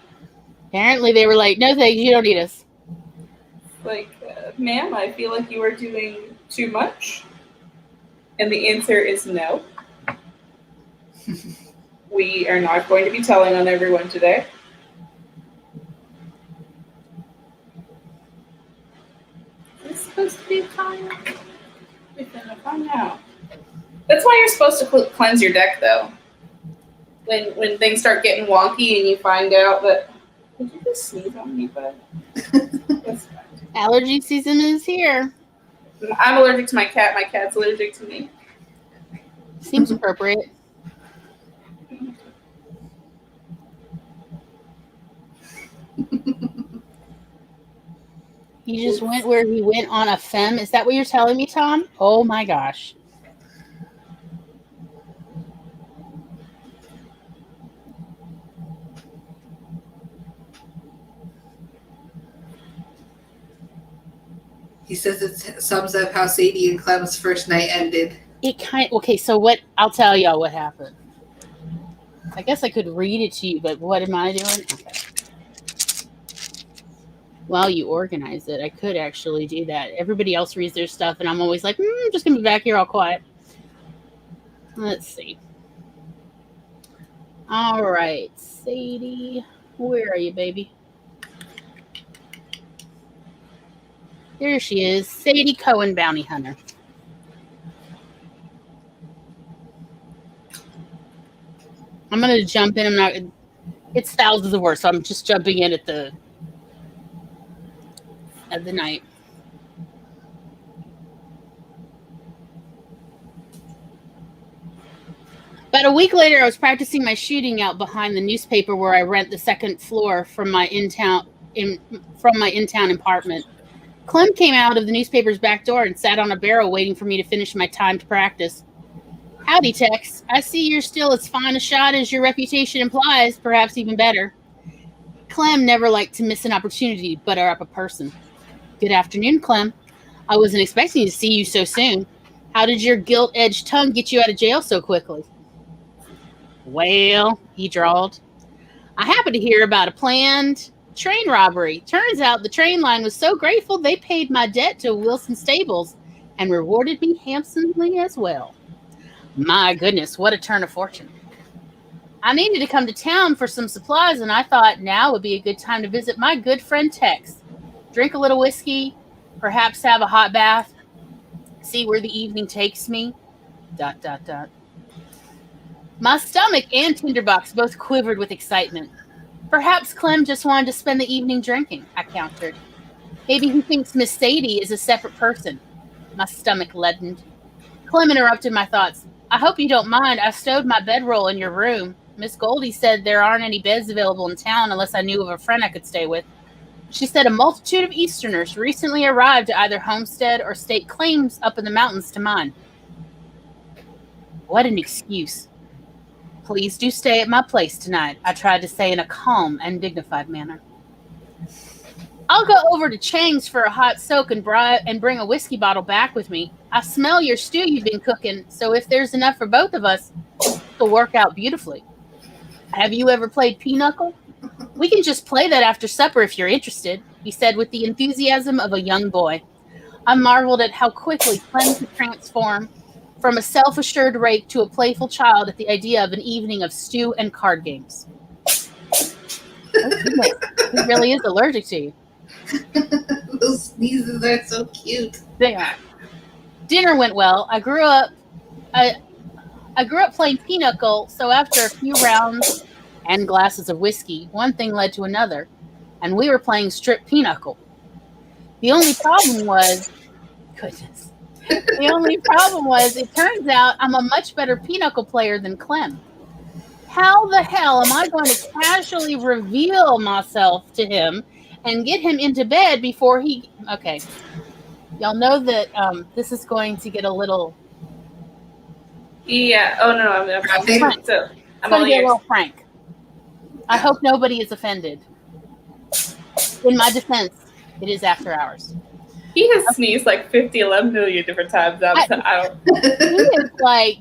Apparently they were like, no thanks, you don't need us. Like, ma'am, I feel like you are doing too much. And the answer is no. We are not going to be telling on everyone today. It's supposed to be fine. We're gonna find out. That's why you're supposed to cleanse your deck, though. When things start getting wonky and you find out that... Did you just sneeze on me, bud? That's fine. Allergy season is here. I'm allergic to my cat. My cat's allergic to me. Seems appropriate. He just went where he went on a femme. Is that what you're telling me, Tom? Oh my gosh. He says it sums up how Sadie and Clem's first night ended. Okay, so what? I'll tell y'all what happened. I guess I could read it to you, but what am I doing? Okay. While you organize it, I could actually do that. Everybody else reads their stuff, and I'm always like, I'm just going to be back here all quiet. Let's see. All right, Sadie. Where are you, baby? There she is. Sadie Cohen, Bounty Hunter. I'm going to jump in. It's thousands of words, so I'm just jumping in at the night. About a week later, I was practicing my shooting out behind the newspaper where I rent the second floor from my in-town apartment. Clem came out of the newspaper's back door and sat on a barrel waiting for me to finish my timed practice. Howdy, Tex. I see you're still as fine a shot as your reputation implies, perhaps even better. Clem never liked to miss an opportunity to butter up a person. Good afternoon, Clem. I wasn't expecting to see you so soon. How did your gilt-edged tongue get you out of jail so quickly? Well, he drawled. I happened to hear about a planned train robbery. Turns out the train line was so grateful they paid my debt to Wilson Stables and rewarded me handsomely as well. My goodness, what a turn of fortune. I needed to come to town for some supplies, and I thought now would be a good time to visit my good friend Tex. Drink a little whiskey, perhaps have a hot bath, see where the evening takes me. ... My stomach and tinderbox both quivered with excitement. Perhaps Clem just wanted to spend the evening drinking, I countered. Maybe he thinks Miss Sadie is a separate person. My stomach leadened. Clem interrupted my thoughts. I hope you don't mind. I stowed my bedroll in your room. Miss Goldie said there aren't any beds available in town unless I knew of a friend I could stay with. She said a multitude of Easterners recently arrived to either homestead or stake claims up in the mountains to mine. What an excuse. Please do stay at my place tonight, I tried to say in a calm and dignified manner. I'll go over to Chang's for a hot soak and bring a whiskey bottle back with me. I smell your stew you've been cooking, so if there's enough for both of us, it'll work out beautifully. Have you ever played pinochle? We can just play that after supper if you're interested, he said with the enthusiasm of a young boy. I marveled at how quickly Clem could transform from a self-assured rake to a playful child at the idea of an evening of stew and card games. Oh, goodness. He really is allergic to you. Those sneezes are so cute. They are. Dinner went well. I grew up playing pinochle, so after a few rounds and glasses of whiskey, one thing led to another, and we were playing strip pinochle. The only problem was, it turns out I'm a much better pinochle player than Clem. How the hell am I going to casually reveal myself to him and get him into bed before he... Okay. Y'all know that this is going to get a little... Yeah. Oh, no. I'm frank. So, I'm going to get a little frank. I hope nobody is offended. In my defense, it is after hours. He has sneezed like 11 million different times. I don't... He is like,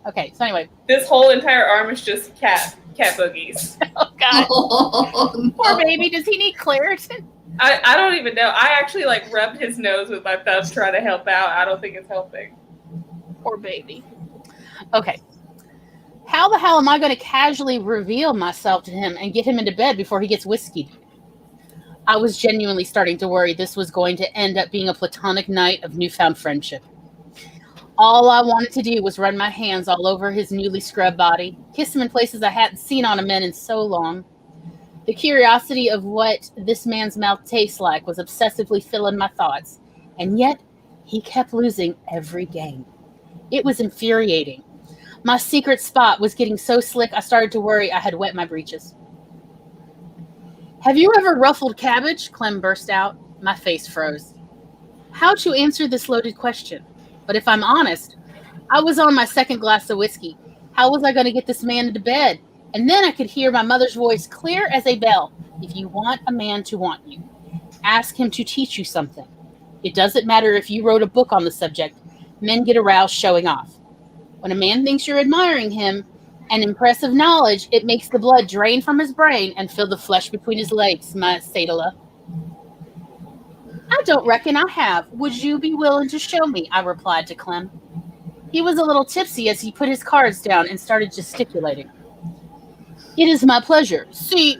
Okay, so anyway. This whole entire arm is just cat boogies. Oh, God. Oh, no. Poor baby. Does he need Claritin? I don't even know. I actually rubbed his nose with my thumb trying to help out. I don't think it's helping. Poor baby. Okay. How the hell am I going to casually reveal myself to him and get him into bed before he gets whiskeyed? I was genuinely starting to worry this was going to end up being a platonic night of newfound friendship. All I wanted to do was run my hands all over his newly scrubbed body, kiss him in places I hadn't seen on a man in so long. The curiosity of what this man's mouth tastes like was obsessively filling my thoughts, and yet he kept losing every game. It was infuriating. My secret spot was getting so slick I started to worry I had wet my breeches. Have you ever ruffled cabbage? Clem burst out. My face froze. How to answer this loaded question? But if I'm honest, I was on my second glass of whiskey. How was I going to get this man into bed? And then I could hear my mother's voice clear as a bell. If you want a man to want you, ask him to teach you something. It doesn't matter if you wrote a book on the subject. Men get aroused showing off. When a man thinks you're admiring him and impressive knowledge, it makes the blood drain from his brain and fill the flesh between his legs, my Sadala. I don't reckon I have. Would you be willing to show me? I replied to Clem. He was a little tipsy as he put his cards down and started gesticulating. It is my pleasure. See,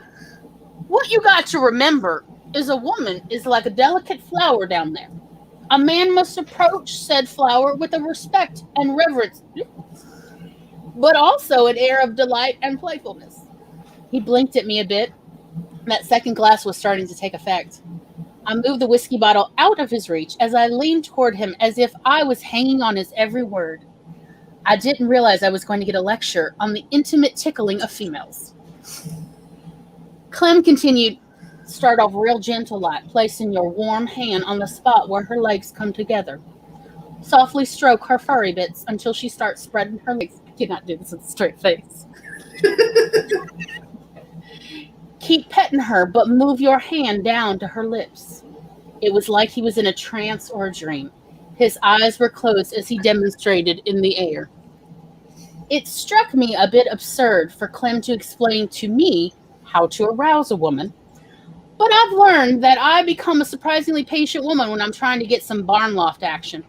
what you got to remember is a woman is like a delicate flower down there. A man must approach said flower with a respect and reverence, but also an air of delight and playfulness. He blinked at me a bit. That second glass was starting to take effect. I moved the whiskey bottle out of his reach as I leaned toward him as if I was hanging on his every word. I didn't realize I was going to get a lecture on the intimate tickling of females. Clem continued, start off real gentle like, placing your warm hand on the spot where her legs come together. Softly stroke her furry bits until she starts spreading her legs. I cannot do this with a straight face. Keep petting her, but move your hand down to her lips. It was like he was in a trance or a dream. His eyes were closed as he demonstrated in the air. It struck me a bit absurd for Clem to explain to me how to arouse a woman, but I've learned that I become a surprisingly patient woman when I'm trying to get some barn loft action.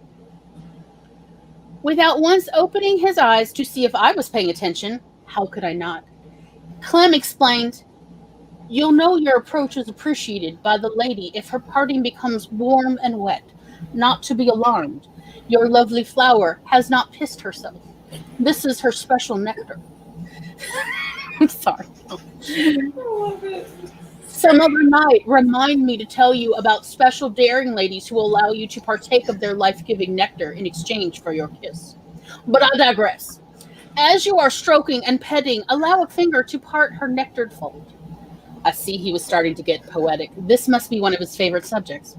Without once opening his eyes to see if I was paying attention, how could I not? Clem explained, you'll know your approach is appreciated by the lady if her parting becomes warm and wet. Not to be alarmed. Your lovely flower has not pissed herself. This is her special nectar. I'm sorry. I love it. Some other night, remind me to tell you about special daring ladies who allow you to partake of their life-giving nectar in exchange for your kiss. But I digress. As you are stroking and petting, allow a finger to part her nectared fold. I see he was starting to get poetic. This must be one of his favorite subjects.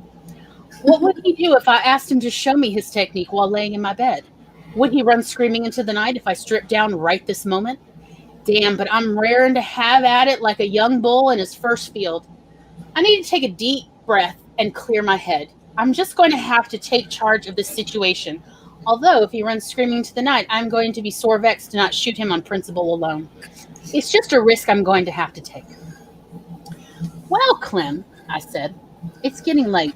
What would he do if I asked him to show me his technique while laying in my bed? Would he run screaming into the night if I stripped down right this moment? Damn, but I'm raring to have at it like a young bull in his first field. I need to take a deep breath and clear my head. I'm just going to have to take charge of this situation. Although, if he runs screaming into the night, I'm going to be sore vexed to not shoot him on principle alone. It's just a risk I'm going to have to take. Well, Clem, I said, it's getting late.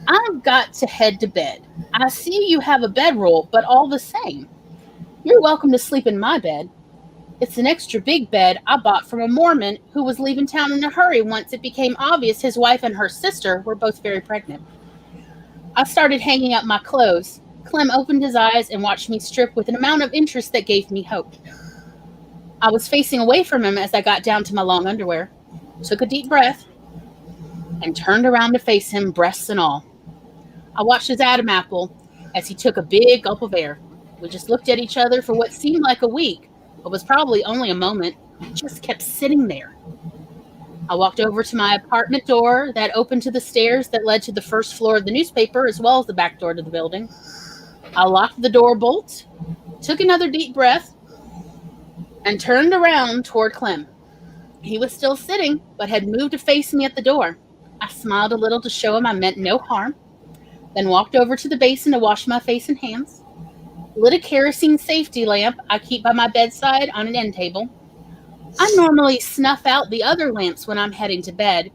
I've got to head to bed. I see you have a bedroll, but all the same, you're welcome to sleep in my bed. It's an extra big bed I bought from a Mormon who was leaving town in a hurry once it became obvious his wife and her sister were both very pregnant. I started hanging up my clothes. Clem opened his eyes and watched me strip with an amount of interest that gave me hope. I was facing away from him as I got down to my long underwear, took a deep breath, and turned around to face him, breasts and all. I watched his Adam apple as he took a big gulp of air. We just looked at each other for what seemed like a week, but was probably only a moment. We just kept sitting there. I walked over to my apartment door that opened to the stairs that led to the first floor of the newspaper as well as the back door to the building. I locked the door bolt, took another deep breath, and turned around toward Clem. He was still sitting, but had moved to face me at the door. I smiled a little to show him I meant no harm, then walked over to the basin to wash my face and hands, lit a kerosene safety lamp I keep by my bedside on an end table. I normally snuff out the other lamps when I'm heading to bed.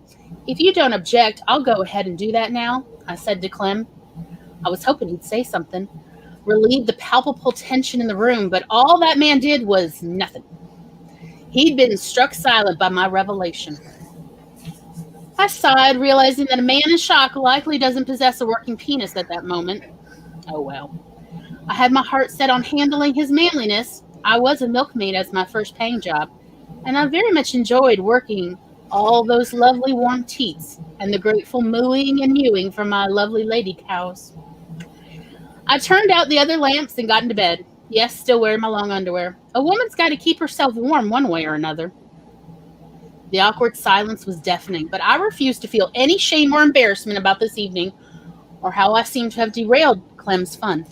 If you don't object, I'll go ahead and do that now, I said to Clem. I was hoping he'd say something, relieve the palpable tension in the room, but all that man did was nothing. He'd been struck silent by my revelation. I sighed, realizing that a man in shock likely doesn't possess a working penis at that moment. Oh well. I had my heart set on handling his manliness. I was a milkmaid as my first paying job, and I very much enjoyed working all those lovely warm teats and the grateful mooing and mewing from my lovely lady cows. I turned out the other lamps and got into bed. Yes, still wearing my long underwear. A woman's got to keep herself warm one way or another. The awkward silence was deafening, but I refused to feel any shame or embarrassment about this evening or how I seemed to have derailed Clem's fun.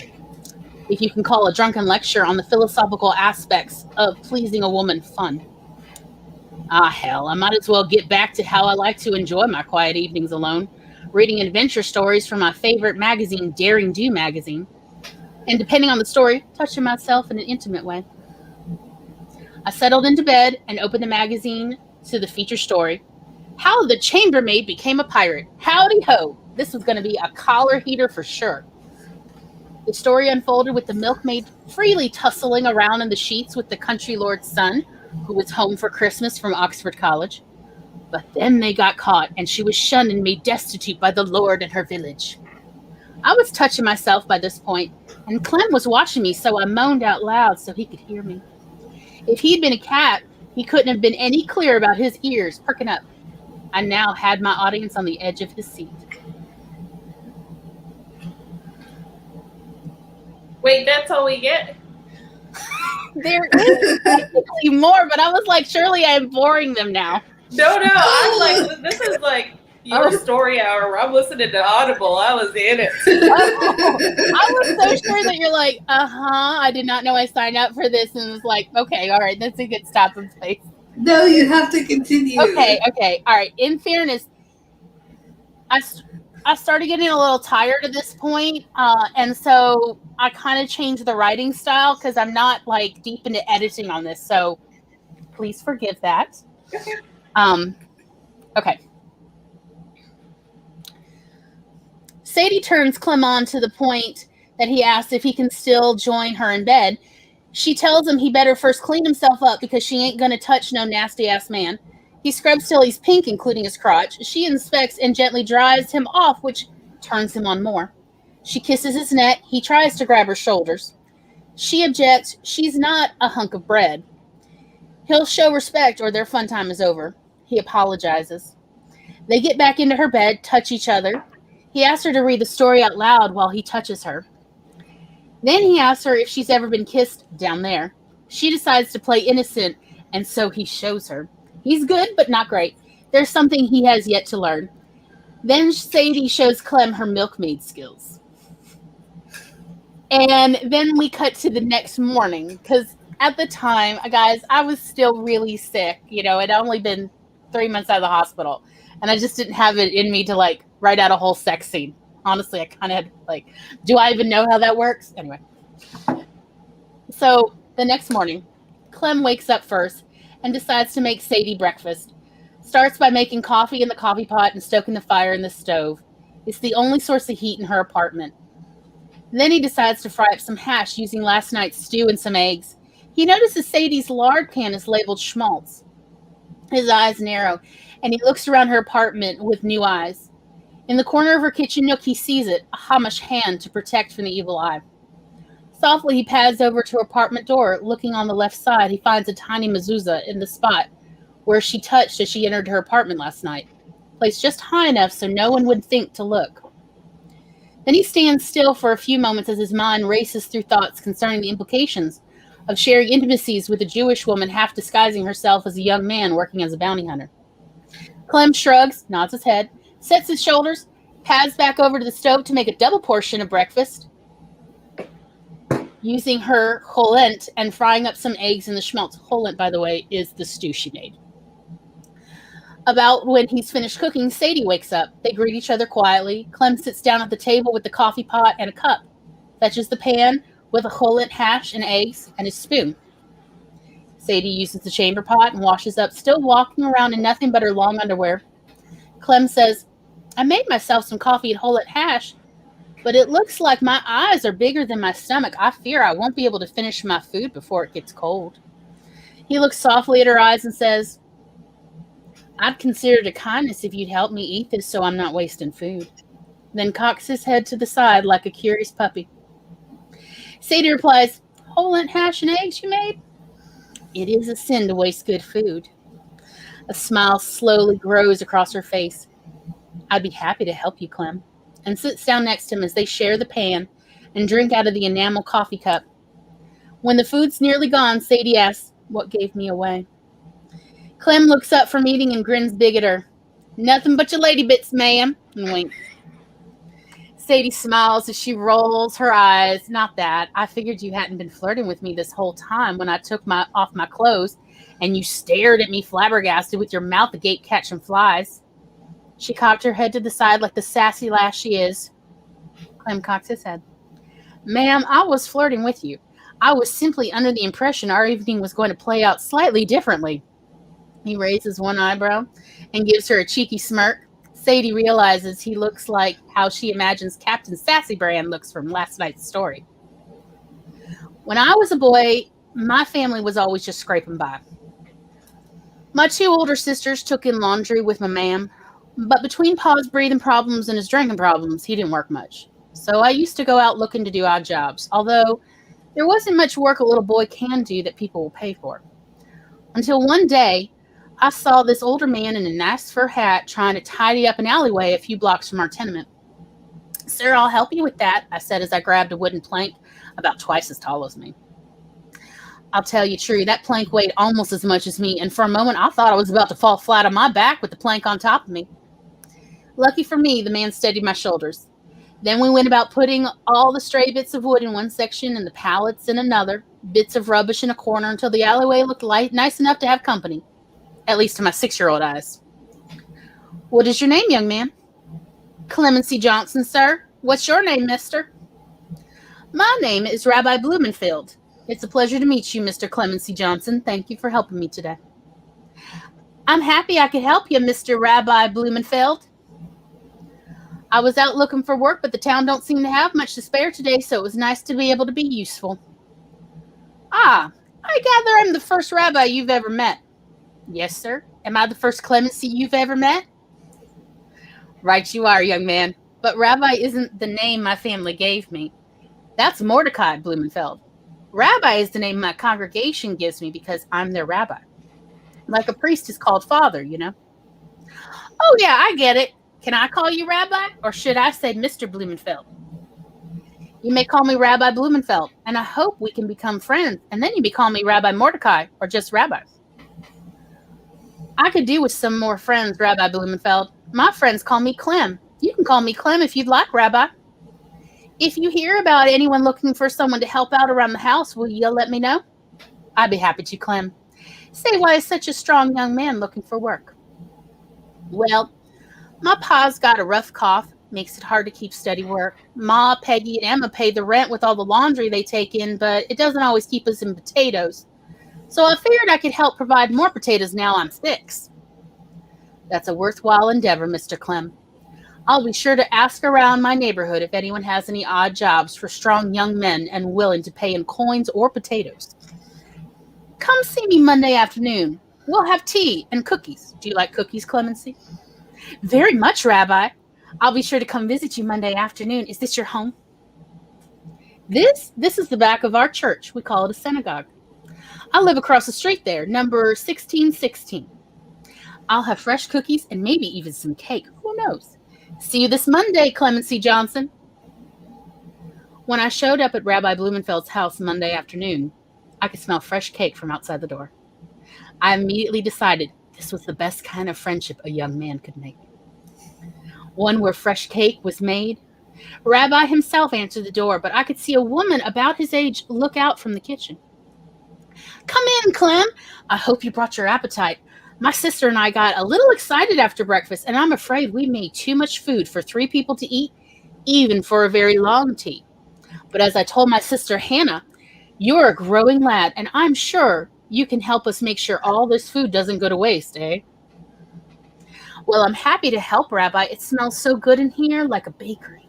If you can call a drunken lecture on the philosophical aspects of pleasing a woman fun. Ah, hell, I might as well get back to how I like to enjoy my quiet evenings alone, reading adventure stories from my favorite magazine, Daring Do magazine, and depending on the story, touching myself in an intimate way. I settled into bed and opened the magazine to the feature story. How the chambermaid became a pirate. Howdy ho. This was going to be a collar heater for sure. The story unfolded with the milkmaid freely tussling around in the sheets with the country lord's son, who was home for Christmas from Oxford College. But then they got caught, and she was shunned and made destitute by the lord and her village. I was touching myself by this point, and Clem was watching me, so I moaned out loud so he could hear me. If he'd been a cat, he couldn't have been any clearer about his ears perking up. I now had my audience on the edge of his seat. Wait, that's all we get? There is technically more, but I was like, surely I'm boring them now. No, I'm like, this is like your story hour where I'm listening to Audible. I was in it. I was so sure that you're like, I did not know I signed up for this, and was like, okay, all right, that's a good stopping place. No, you have to continue. Okay, all right. In fairness, I started getting a little tired at this point, and so I kind of changed the writing style because I'm not like deep into editing on this, so please forgive that. Okay. Sadie turns Clem on to the point that he asks if he can still join her in bed. She tells him he better first clean himself up because she ain't gonna touch no nasty-ass man. He scrubs till he's pink, including his crotch. She inspects and gently dries him off, which turns him on more. She kisses his neck. He tries to grab her shoulders. She objects. She's not a hunk of bread. He'll show respect or their fun time is over. He apologizes. They get back into her bed, touch each other. He asks her to read the story out loud while he touches her. Then he asks her if she's ever been kissed down there. She decides to play innocent, and so he shows her. He's good, but not great. There's something he has yet to learn. Then Sadie shows Clem her milkmaid skills. And then we cut to the next morning, because at the time, guys, I was still really sick. You know, it had only been 3 months out of the hospital, and I just didn't have it in me to, like, write out a whole sex scene. Honestly, I kind of had, like, do I even know how that works? Anyway. So, the next morning, Clem wakes up first and decides to make Sadie breakfast. Starts by making coffee in the coffee pot and stoking the fire in the stove. It's the only source of heat in her apartment. Then he decides to fry up some hash using last night's stew and some eggs. He notices Sadie's lard can is labeled schmaltz. His eyes narrow, and he looks around her apartment with new eyes. In the corner of her kitchen nook, he sees it, a Hamish hand to protect from the evil eye. Softly, he pads over to her apartment door. Looking on the left side, he finds a tiny mezuzah in the spot where she touched as she entered her apartment last night, placed just high enough so no one would think to look. Then he stands still for a few moments as his mind races through thoughts concerning the implications of sharing intimacies with a Jewish woman half disguising herself as a young man working as a bounty hunter. Clem shrugs, nods his head, sets his shoulders, pads back over to the stove to make a double portion of breakfast, using her cholent and frying up some eggs in the schmaltz. Cholent, by the way, is the stew she made. About when he's finished cooking, Sadie wakes up. They greet each other quietly. Clem sits down at the table with the coffee pot and a cup, fetches the pan with a cholent hash and eggs and his spoon. Sadie uses the chamber pot and washes up, still walking around in nothing but her long underwear. Clem says, I made myself some coffee and cholent hash, but it looks like my eyes are bigger than my stomach. I fear I won't be able to finish my food before it gets cold. He looks softly at her eyes and says, I'd consider it a kindness if you'd help me eat this so I'm not wasting food. Then cocks his head to the side like a curious puppy. Sadie replies, cholent hash and eggs you made? It is a sin to waste good food. A smile slowly grows across her face. I'd be happy to help you, Clem, and sits down next to him as they share the pan and drink out of the enamel coffee cup. When the food's nearly gone, Sadie asks, what gave me away? Clem looks up from eating and grins big at her. Nothing but your lady bits, ma'am, and winks. Sadie smiles as she rolls her eyes. Not that. I figured you hadn't been flirting with me this whole time when I took off my clothes and you stared at me flabbergasted with your mouth agape catching flies. She cocked her head to the side like the sassy lass she is. Clem cocked his head. Ma'am, I was flirting with you. I was simply under the impression our evening was going to play out slightly differently. He raises one eyebrow and gives her a cheeky smirk. Sadie realizes he looks like how she imagines Captain Sassy Brand looks from last night's story. When I was a boy, my family was always just scraping by. My 2 older sisters took in laundry with my ma'am, but between Pa's breathing problems and his drinking problems, he didn't work much. So I used to go out looking to do odd jobs, although there wasn't much work a little boy can do that people will pay for. Until one day, I saw this older man in a nice fur hat trying to tidy up an alleyway a few blocks from our tenement. Sir, I'll help you with that, I said as I grabbed a wooden plank about twice as tall as me. I'll tell you true, that plank weighed almost as much as me, and for a moment I thought I was about to fall flat on my back with the plank on top of me. Lucky for me, the man steadied my shoulders. Then we went about putting all the stray bits of wood in one section and the pallets in another, bits of rubbish in a corner until the alleyway looked nice enough to have company. At least to my 6-year-old eyes. What is your name, young man? Clemency Johnson, sir. What's your name, mister? My name is Rabbi Blumenfeld. It's a pleasure to meet you, Mr. Clemency Johnson. Thank you for helping me today. I'm happy I could help you, Mr. Rabbi Blumenfeld. I was out looking for work, but the town don't seem to have much to spare today, so it was nice to be able to be useful. Ah, I gather I'm the first rabbi you've ever met. Yes, sir. Am I the first Clemency you've ever met? Right you are, young man. But Rabbi isn't the name my family gave me. That's Mordecai Blumenfeld. Rabbi is the name my congregation gives me because I'm their rabbi. Like a priest is called father, you know. Oh, yeah, I get it. Can I call you Rabbi? Or should I say Mr. Blumenfeld? You may call me Rabbi Blumenfeld, and I hope we can become friends, and then you may call me Rabbi Mordecai or just Rabbi. I could do with some more friends, Rabbi Blumenfeld. My friends call me Clem. You can call me Clem if you'd like, Rabbi. If you hear about anyone looking for someone to help out around the house, will you let me know? I'd be happy to, Clem. Say, why is such a strong young man looking for work? Well, my pa's got a rough cough. Makes it hard to keep steady work. Ma, Peggy, and Emma pay the rent with all the laundry they take in, but it doesn't always keep us in potatoes. So I figured I could help provide more potatoes now I'm 6. That's a worthwhile endeavor, Mr. Clem. I'll be sure to ask around my neighborhood if anyone has any odd jobs for strong young men and willing to pay in coins or potatoes. Come see me Monday afternoon. We'll have tea and cookies. Do you like cookies, Clemency? Very much, Rabbi. I'll be sure to come visit you Monday afternoon. Is this your home? This is the back of our church. We call it a synagogue. I live across the street there, number 1616. I'll have fresh cookies and maybe even some cake. Who knows? See you this Monday, Clemency Johnson. When I showed up at Rabbi Blumenfeld's house Monday afternoon, I could smell fresh cake from outside the door. I immediately decided this was the best kind of friendship a young man could make. One where fresh cake was made. Rabbi himself answered the door, but I could see a woman about his age look out from the kitchen. Come in, Clem. I hope you brought your appetite. My sister and I got a little excited after breakfast, and I'm afraid we made too much food for 3 people to eat, even for a very long tea. But as I told my sister Hannah, you're a growing lad, and I'm sure you can help us make sure all this food doesn't go to waste, eh? Well, I'm happy to help, Rabbi. It smells so good in here, like a bakery.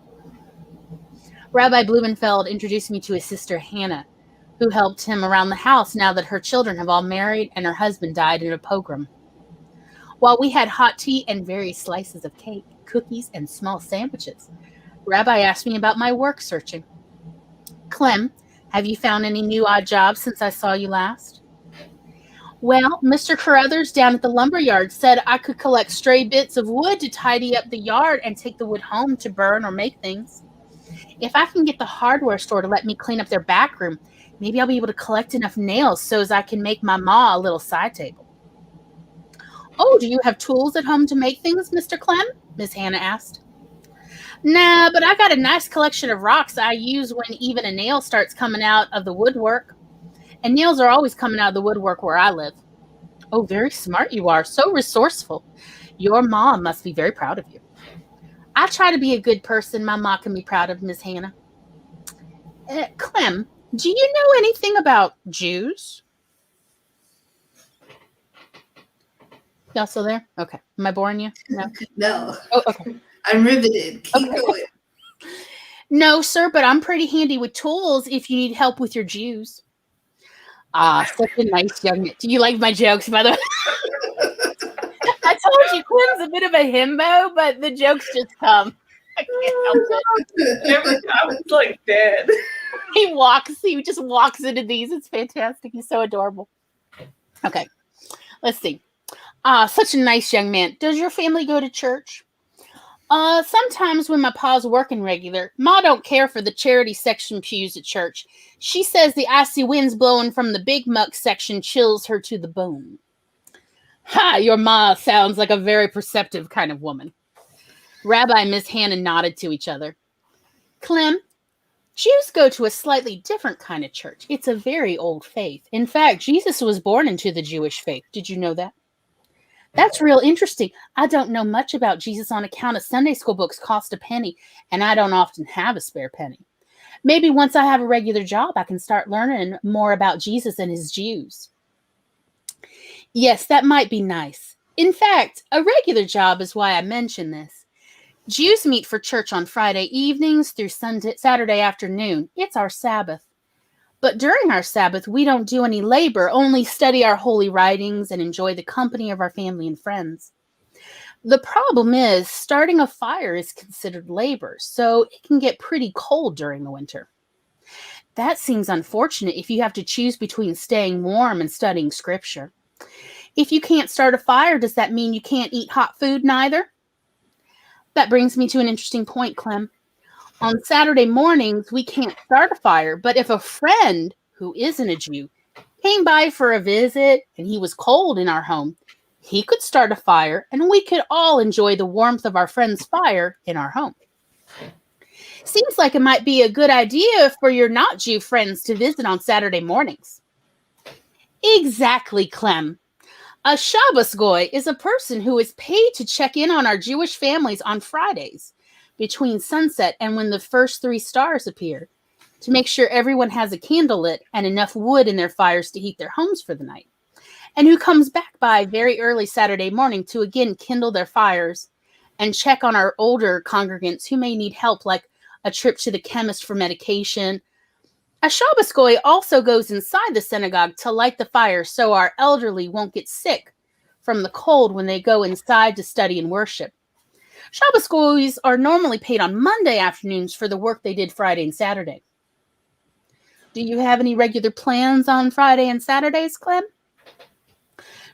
Rabbi Blumenfeld introduced me to his sister Hannah, who helped him around the house now that her children have all married and her husband died in a pogrom. While we had hot tea and various slices of cake, cookies, and small sandwiches, Rabbi asked me about my work searching. Clem, have you found any new odd jobs since I saw you last? Well, Mr. Carruthers down at the lumber yard said I could collect stray bits of wood to tidy up the yard and take the wood home to burn or make things. If I can get the hardware store to let me clean up their back room, maybe I'll be able to collect enough nails so as I can make my ma a little side table. Oh, do you have tools at home to make things, Mr. Clem? Miss Hannah asked. Nah, but I got a nice collection of rocks I use when even a nail starts coming out of the woodwork. And nails are always coming out of the woodwork where I live. Oh, very smart you are. So resourceful. Your mom must be very proud of you. I try to be a good person my ma can be proud of, Miss Hannah. Clem, do you know anything about Jews? Y'all still there? Okay. Am I boring you? No. No. Oh, okay. I'm riveted. Keep going. No, sir, but I'm pretty handy with tools if you need help with your Jews. Ah, such a nice young man. Do you like my jokes, by the way? I told you Clem's a bit of a himbo, but the jokes just come. I can't help it. Every time it's like dead. He just walks into these. It's fantastic. He's so adorable. Okay, let's see. Such a nice young man. Does your family go to church? Sometimes when my pa's working regular, Ma don't care for the charity section pews at church. She says the icy winds blowing from the big muck section chills her to the bone. Ha, your Ma sounds like a very perceptive kind of woman. Rabbi and Miss Hannah nodded to each other. Clem, Jews go to a slightly different kind of church. It's a very old faith. In fact, Jesus was born into the Jewish faith. Did you know that? That's real interesting. I don't know much about Jesus on account of Sunday school books cost a penny, and I don't often have a spare penny. Maybe once I have a regular job, I can start learning more about Jesus and his Jews. Yes, that might be nice. In fact, a regular job is why I mention this. Jews meet for church on Friday evenings through Saturday afternoon. It's our Sabbath. But during our Sabbath, we don't do any labor, only study our holy writings and enjoy the company of our family and friends. The problem is, starting a fire is considered labor, so it can get pretty cold during the winter. That seems unfortunate if you have to choose between staying warm and studying scripture. If you can't start a fire, does that mean you can't eat hot food neither? That brings me to an interesting point, Clem. On Saturday mornings, we can't start a fire, but if a friend who isn't a Jew came by for a visit and he was cold in our home, he could start a fire and we could all enjoy the warmth of our friend's fire in our home. Seems like it might be a good idea for your not Jew friends to visit on Saturday mornings. Exactly, Clem. A Shabbos goy is a person who is paid to check in on our Jewish families on Fridays, between sunset and when the first 3 stars appear, to make sure everyone has a candle lit and enough wood in their fires to heat their homes for the night, and who comes back by very early Saturday morning to again kindle their fires and check on our older congregants who may need help, like a trip to the chemist for medication. A Shabbos goy also goes inside the synagogue to light the fire so our elderly won't get sick from the cold when they go inside to study and worship. Shabbos goys are normally paid on Monday afternoons for the work they did Friday and Saturday. Do you have any regular plans on Friday and Saturdays, Clem?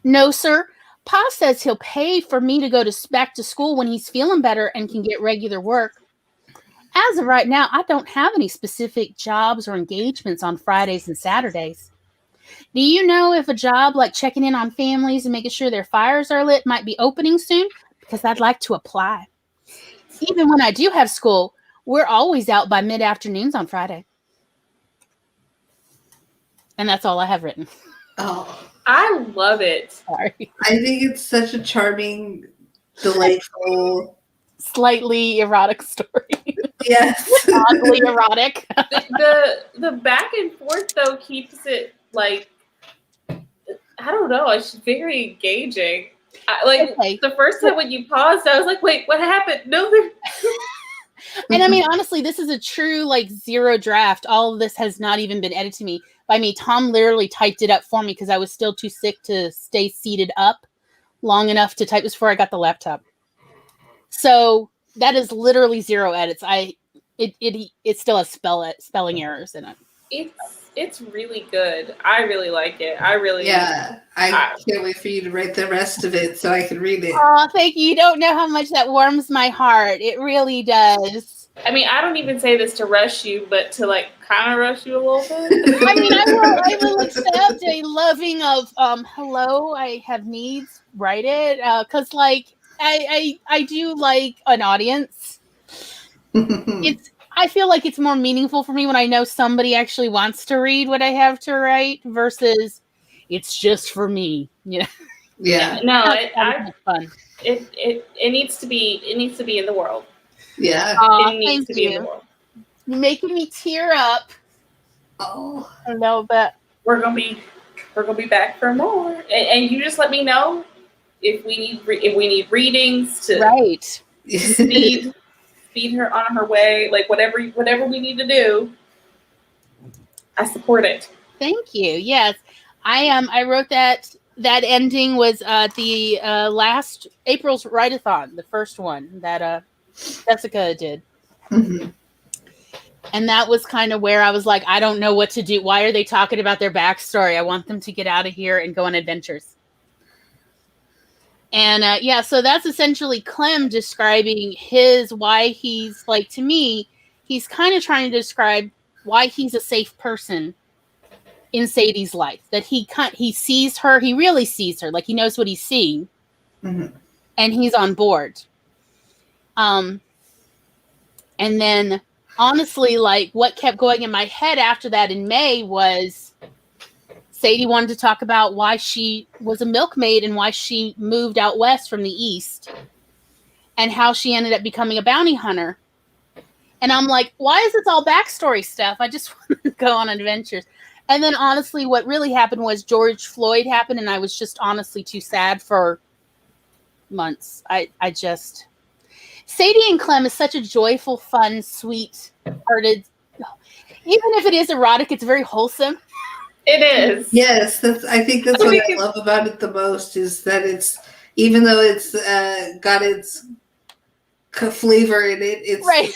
No, sir. Pa says he'll pay for me to go back to school when he's feeling better and can get regular work. As of right now, I don't have any specific jobs or engagements on Fridays and Saturdays. Do you know if a job like checking in on families and making sure their fires are lit might be opening soon? Because I'd like to apply. Even when I do have school, we're always out by mid-afternoons on Friday. And that's all I have written. Oh, I love it. Sorry. I think it's such a charming, delightful, slightly erotic story. Yes. Oddly erotic. The back and forth, though, keeps it, like, I don't know, it's very engaging. The first time when you paused, I was like, wait, what happened? No, And I mean, honestly, this is a true, like, zero draft. All of this has not even been edited by me. Tom literally typed it up for me because I was still too sick to stay seated up long enough to type this before I got the laptop. So that is literally zero edits. It still has spelling errors in it. It's really good. I really like it. I can't wait for you to write the rest of it so I can read it. Oh, thank you. You don't know how much that warms my heart. It really does. I mean, I don't even say this to rush you, but to, like, kind of rush you a little bit. I mean, I will accept a low loving of hello, I have needs, write it, because like I do like an audience. I feel like it's more meaningful for me when I know somebody actually wants to read what I have to write versus it's just for me, you know. Yeah. No, fun. It needs to be in the world. Yeah. It needs to be in the world. You're making me tear up. Oh. I know, but we're gonna be back for more, and you just let me know if we need readings to speed her on her way, like whatever we need to do. I support it. Thank you. Yes, I wrote that ending was the last April's write-a-thon, the first one that Jessica did. Mm-hmm. And that was kind of where I was like, I don't know what to do. Why are they talking about their backstory? I want them to get out of here and go on adventures. And so that's essentially Clem describing why he's like, to me, he's kind of trying to describe why he's a safe person in Sadie's life. That he sees her, he really sees her, like he knows what he's seeing, and he's on board. And then honestly, like what kept going in my head after that in May was Sadie wanted to talk about why she was a milkmaid and why she moved out west from the east and how she ended up becoming a bounty hunter. And I'm like, why is this all backstory stuff? I just want to go on adventures. And then honestly, what really happened was George Floyd happened, and I was just honestly too sad for months. Sadie and Clem is such a joyful, fun, sweet-hearted. Even if it is erotic, it's very wholesome. It is. Yes, I think that's what I love about it the most is that it's, even though it's got its flavor in it, it's right.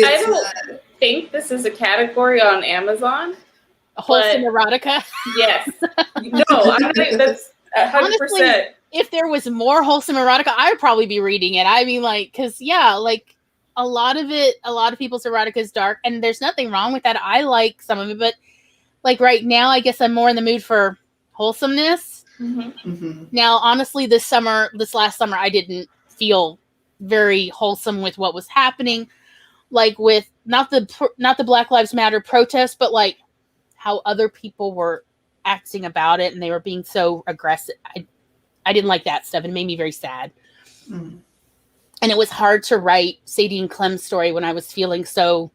I don't think this is a category on Amazon. Wholesome erotica. Yes. No, that's 100%. Honestly, if there was more wholesome erotica, I would probably be reading it. I mean, like, because like a lot of people's erotica is dark, and there's nothing wrong with that. I like some of it, but like right now, I guess I'm more in the mood for wholesomeness. Mm-hmm. Mm-hmm. Now, honestly, this last summer, I didn't feel very wholesome with what was happening, like with not the Black Lives Matter protest, but like how other people were acting about it, and they were being so aggressive. I didn't like that stuff. It made me very sad. Mm. And it was hard to write Sadie and Clem's story when I was feeling so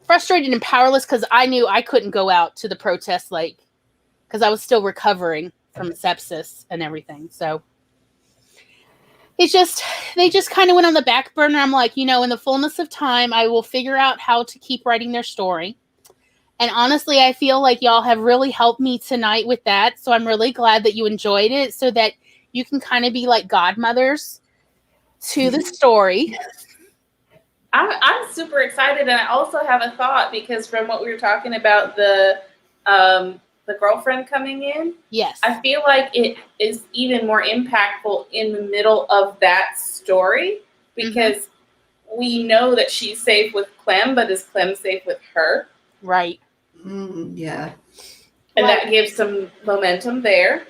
frustrated and powerless because I knew I couldn't go out to the protest, because I was still recovering from sepsis and everything. So they just kind of went on the back burner. I'm like, in the fullness of time, I will figure out how to keep writing their story. And honestly, I feel like y'all have really helped me tonight with that. So I'm really glad that you enjoyed it so that you can kind of be like godmothers to the story. I'm super excited. And I also have a thought because from what we were talking about, the girlfriend coming in. Yes. I feel like it is even more impactful in the middle of that story because we know that she's safe with Clem, but is Clem safe with her? Right. Yeah. And that gives some momentum there.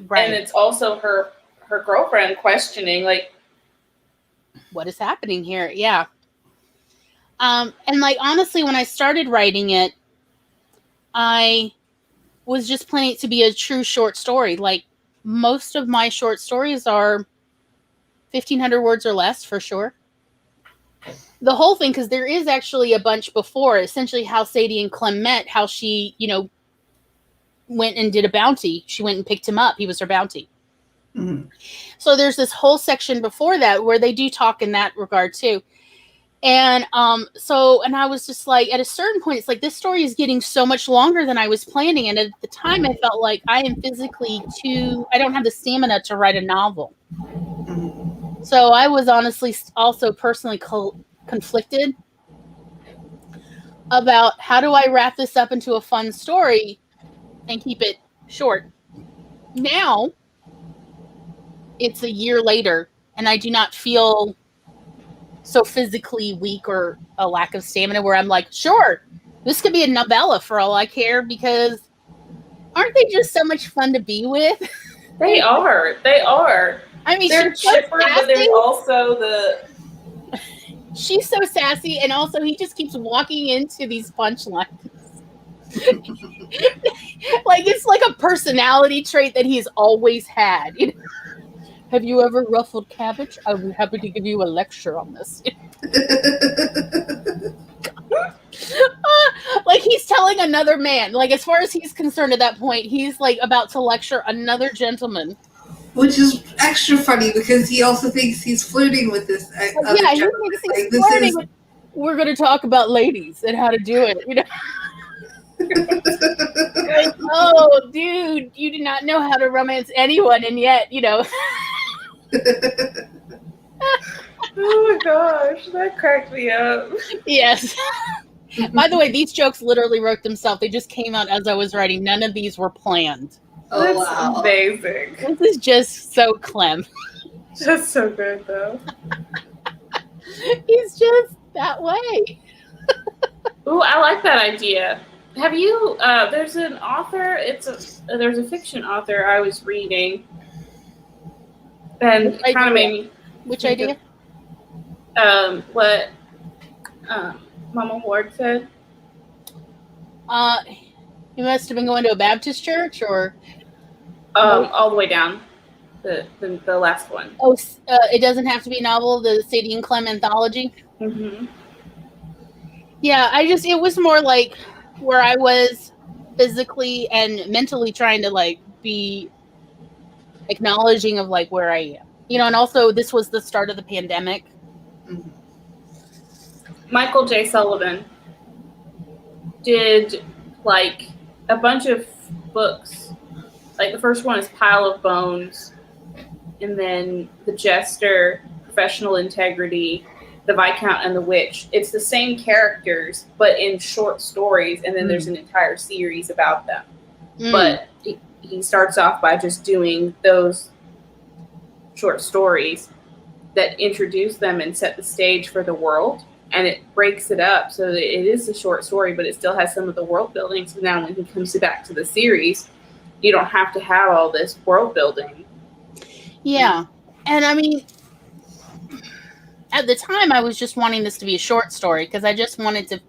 Right. And it's also her girlfriend questioning, like, what is happening here? Yeah. And like, honestly, when I started writing it, I was just planning it to be a true short story. Like most of my short stories are 1,500 words or less for sure. The whole thing, because there is actually a bunch before, essentially how Sadie and Clem met, how she, went and did a bounty. She went and picked him up. He was her bounty. Mm-hmm. So there's this whole section before that where they do talk in that regard too. And and I was just like, at a certain point, it's like, this story is getting so much longer than I was planning. And at the time I felt like I am physically I don't have the stamina to write a novel. Mm-hmm. So I was honestly also personally conflicted about how do I wrap this up into a fun story and keep it short. Now it's a year later and I do not feel so physically weak or a lack of stamina where I'm like, sure, this could be a novella for all I care, because Aren't they just so much fun to be with? They are. They are. I mean, they're chipper, but there's also the. She's so sassy, and also he just keeps walking into these punchlines. Like it's like a personality trait that he's always had. You know? Have you ever ruffled cabbage? I'll be happy to give you a lecture on this. Like he's telling another man. Like as far as he's concerned at that point, he's like about to lecture another gentleman. Which is extra funny because he also thinks he's flirting with this other yeah, gentleman. He thinks he's flirting. We're going to talk about ladies and how to do it. You know. Like, oh, dude, you do not know how to romance anyone, and yet, you know. Oh my gosh, that cracked me up. Yes. By the way, these jokes literally wrote themselves. They just came out as I was writing. None of these were planned. Oh, that's wow. amazing. This is just so Clem. Just so good, though. He's just that way. Ooh, I like that idea. Have you? There's an author. There's a fiction author I was reading, and it kind of made me. Which idea? What Mama Ward said. You must have been going to a Baptist church, or all the way down, the last one. Oh, it doesn't have to be a novel. The Sadie and Clem anthology. Mm-hmm. Yeah, it was more like where I was physically and mentally trying to like be acknowledging of like where I am, you know, and also this was the start of the pandemic. Mm-hmm. Michael J. Sullivan did like a bunch of books. Like the first one is Pile of Bones, and then The Jester, Professional Integrity, The Viscount and the Witch. It's the same characters, but in short stories, and then there's an entire series about them. But he starts off by just doing those short stories that introduce them and set the stage for the world, and it breaks it up so that it is a short story, but it still has some of the world building. So now when he comes back to the series, you don't have to have all this world building. Yeah. And I mean, at the time I was just wanting this to be a short story because I just wanted to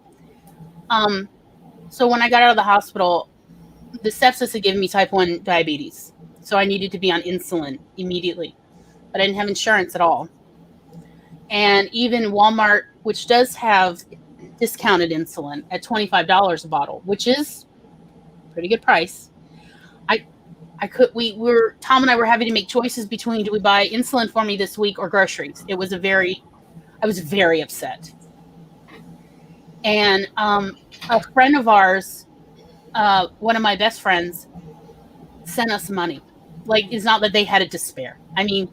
so when I got out of the hospital, the sepsis had given me type 1 diabetes. So I needed to be on insulin immediately. But I didn't have insurance at all. And even Walmart, which does have discounted insulin at $25 a bottle, which is a pretty good price. Tom and I were having to make choices between, do we buy insulin for me this week or groceries? I was very upset. And a friend of ours, one of my best friends, sent us money. Like, it's not that they had it to spare. I mean,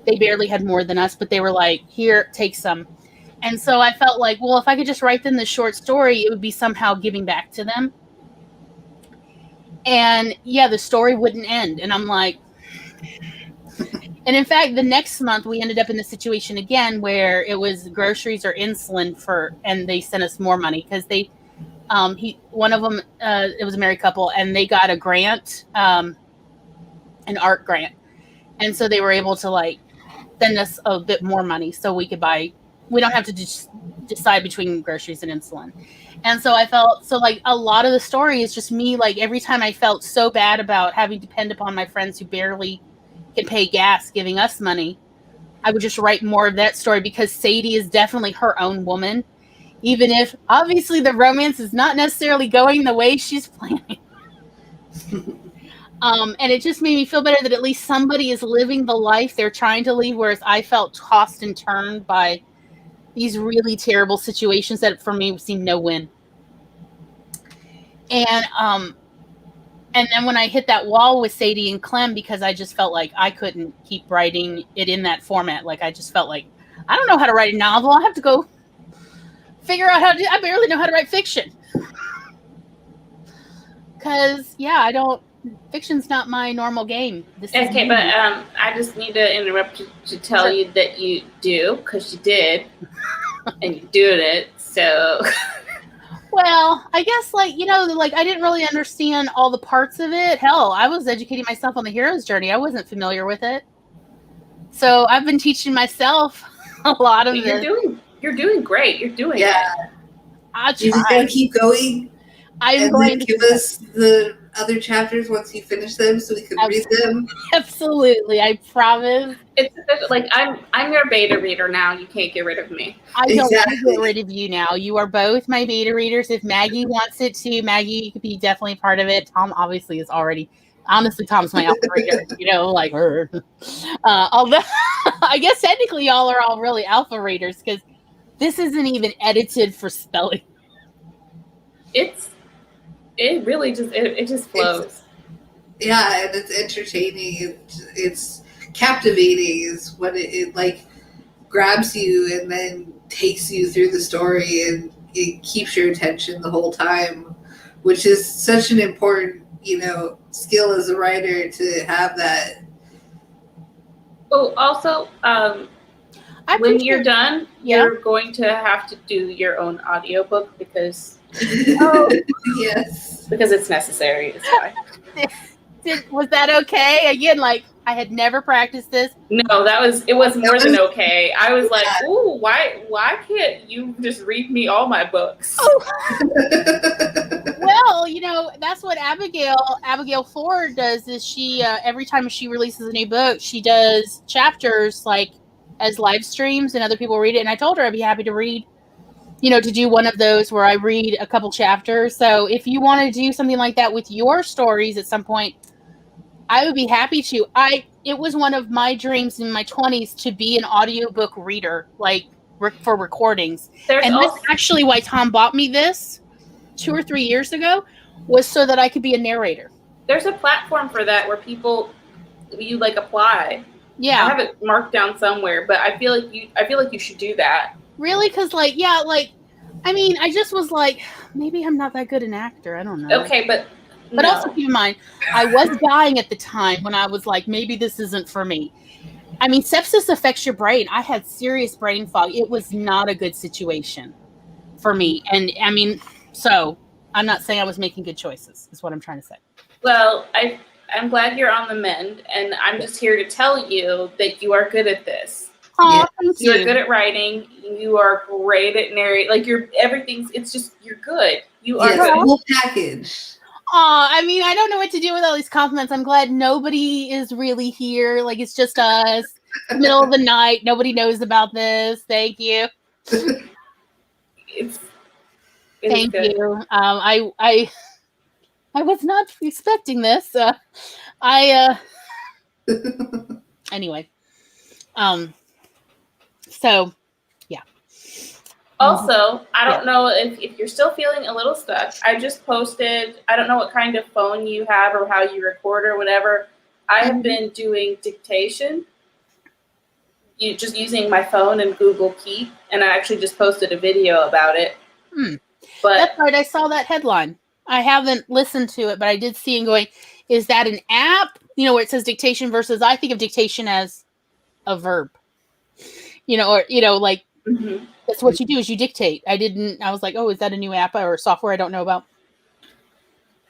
they barely had more than us, but they were like, here, take some. And so I felt like, well, if I could just write them the short story, it would be somehow giving back to them. And yeah, the story wouldn't end. And I'm like, and in fact, the next month we ended up in the situation again where it was groceries or insulin and they sent us more money because one of them, it was a married couple, and they got a grant, an art grant. And so they were able to like send us a bit more money so we could buy, we don't have to just decide between groceries and insulin. And so I felt, so like a lot of the story is just me, like every time I felt so bad about having to depend upon my friends who barely can pay gas giving us money, I would just write more of that story because Sadie is definitely her own woman, even if obviously the romance is not necessarily going the way she's planning. And it just made me feel better that at least somebody is living the life they're trying to lead, whereas I felt tossed and turned by these really terrible situations that for me seemed no win. And then when I hit that wall with Sadie and Clem, because I just felt like I couldn't keep writing it in that format. Like I just felt like, I don't know how to write a novel. I have to go figure out how to do, I barely know how to write fiction. Cause fiction's not my normal game. Okay, but I just need to interrupt to tell you that you do, because you did, and you're doing it. So, Well, I guess like I didn't really understand all the parts of it. Hell, I was educating myself on the hero's journey. I wasn't familiar with it, so I've been teaching myself a lot of You're doing great. You're doing it. I You just gotta keep going. I'm going to give us the other chapters once you finish them, so we can read them. Absolutely, I promise. It's like I'm your beta reader now. You can't get rid of me. I don't want to get rid of you now. You are both my beta readers. If Maggie wants it too, Maggie could be definitely part of it. Tom obviously is already. Honestly, Tom's my alpha reader. Like her. Although I guess technically y'all are all really alpha readers because this isn't even edited for spelling. It really just flows. And it's entertaining. It's captivating is what it like grabs you and then takes you through the story, and it keeps your attention the whole time, which is such an important, skill as a writer to have that. Oh, also, when you're done, you're going to have to do your own audiobook because yes, because it's necessary. It's fine. Was that okay? Again, like I had never practiced this. No, it was more than okay. I was like, ooh, why can't you just read me all my books? Well, that's what Abigail Ford does is she every time she releases a new book, she does chapters like as live streams and other people read it. And I told her I'd be happy to read, to do one of those where I read a couple chapters. So if you want to do something like that with your stories at some point, I would be happy to. It was one of my dreams in my 20s to be an audiobook reader, like for recordings. That's actually why Tom bought me this 2 or 3 years ago, was so that I could be a narrator. There's a platform for that where you like apply. Yeah. I have it marked down somewhere, but I feel like you should do that. Really? Because I just was like, maybe I'm not that good an actor. I don't know. Okay, but also keep in mind, I was dying at the time when I was like, maybe this isn't for me. I mean, sepsis affects your brain. I had serious brain fog. It was not a good situation for me. And I mean, so I'm not saying I was making good choices, is what I'm trying to say. Well, I'm glad you're on the mend, and I'm just here to tell you that you are good at this. Oh, thank you. You're good at writing. You are great at narrating. Like you're good. You are the good. whole package. I mean, I don't know what to do with all these compliments. I'm glad nobody is really here. Like, it's just us. Middle of the night. Nobody knows about this. Thank you. Thank you. I was not expecting this. Anyway. So, yeah. Also, I don't know if you're still feeling a little stuck. I just posted, I don't know what kind of phone you have or how you record or whatever. I have been doing dictation, just using my phone and Google Keep, and I actually just posted a video about it. But that's right. I saw that headline. I haven't listened to it, but I did see and going, is that an app? Where it says dictation versus I think of dictation as a verb. That's what you do is you dictate. I was like, oh, is that a new app or software I don't know about?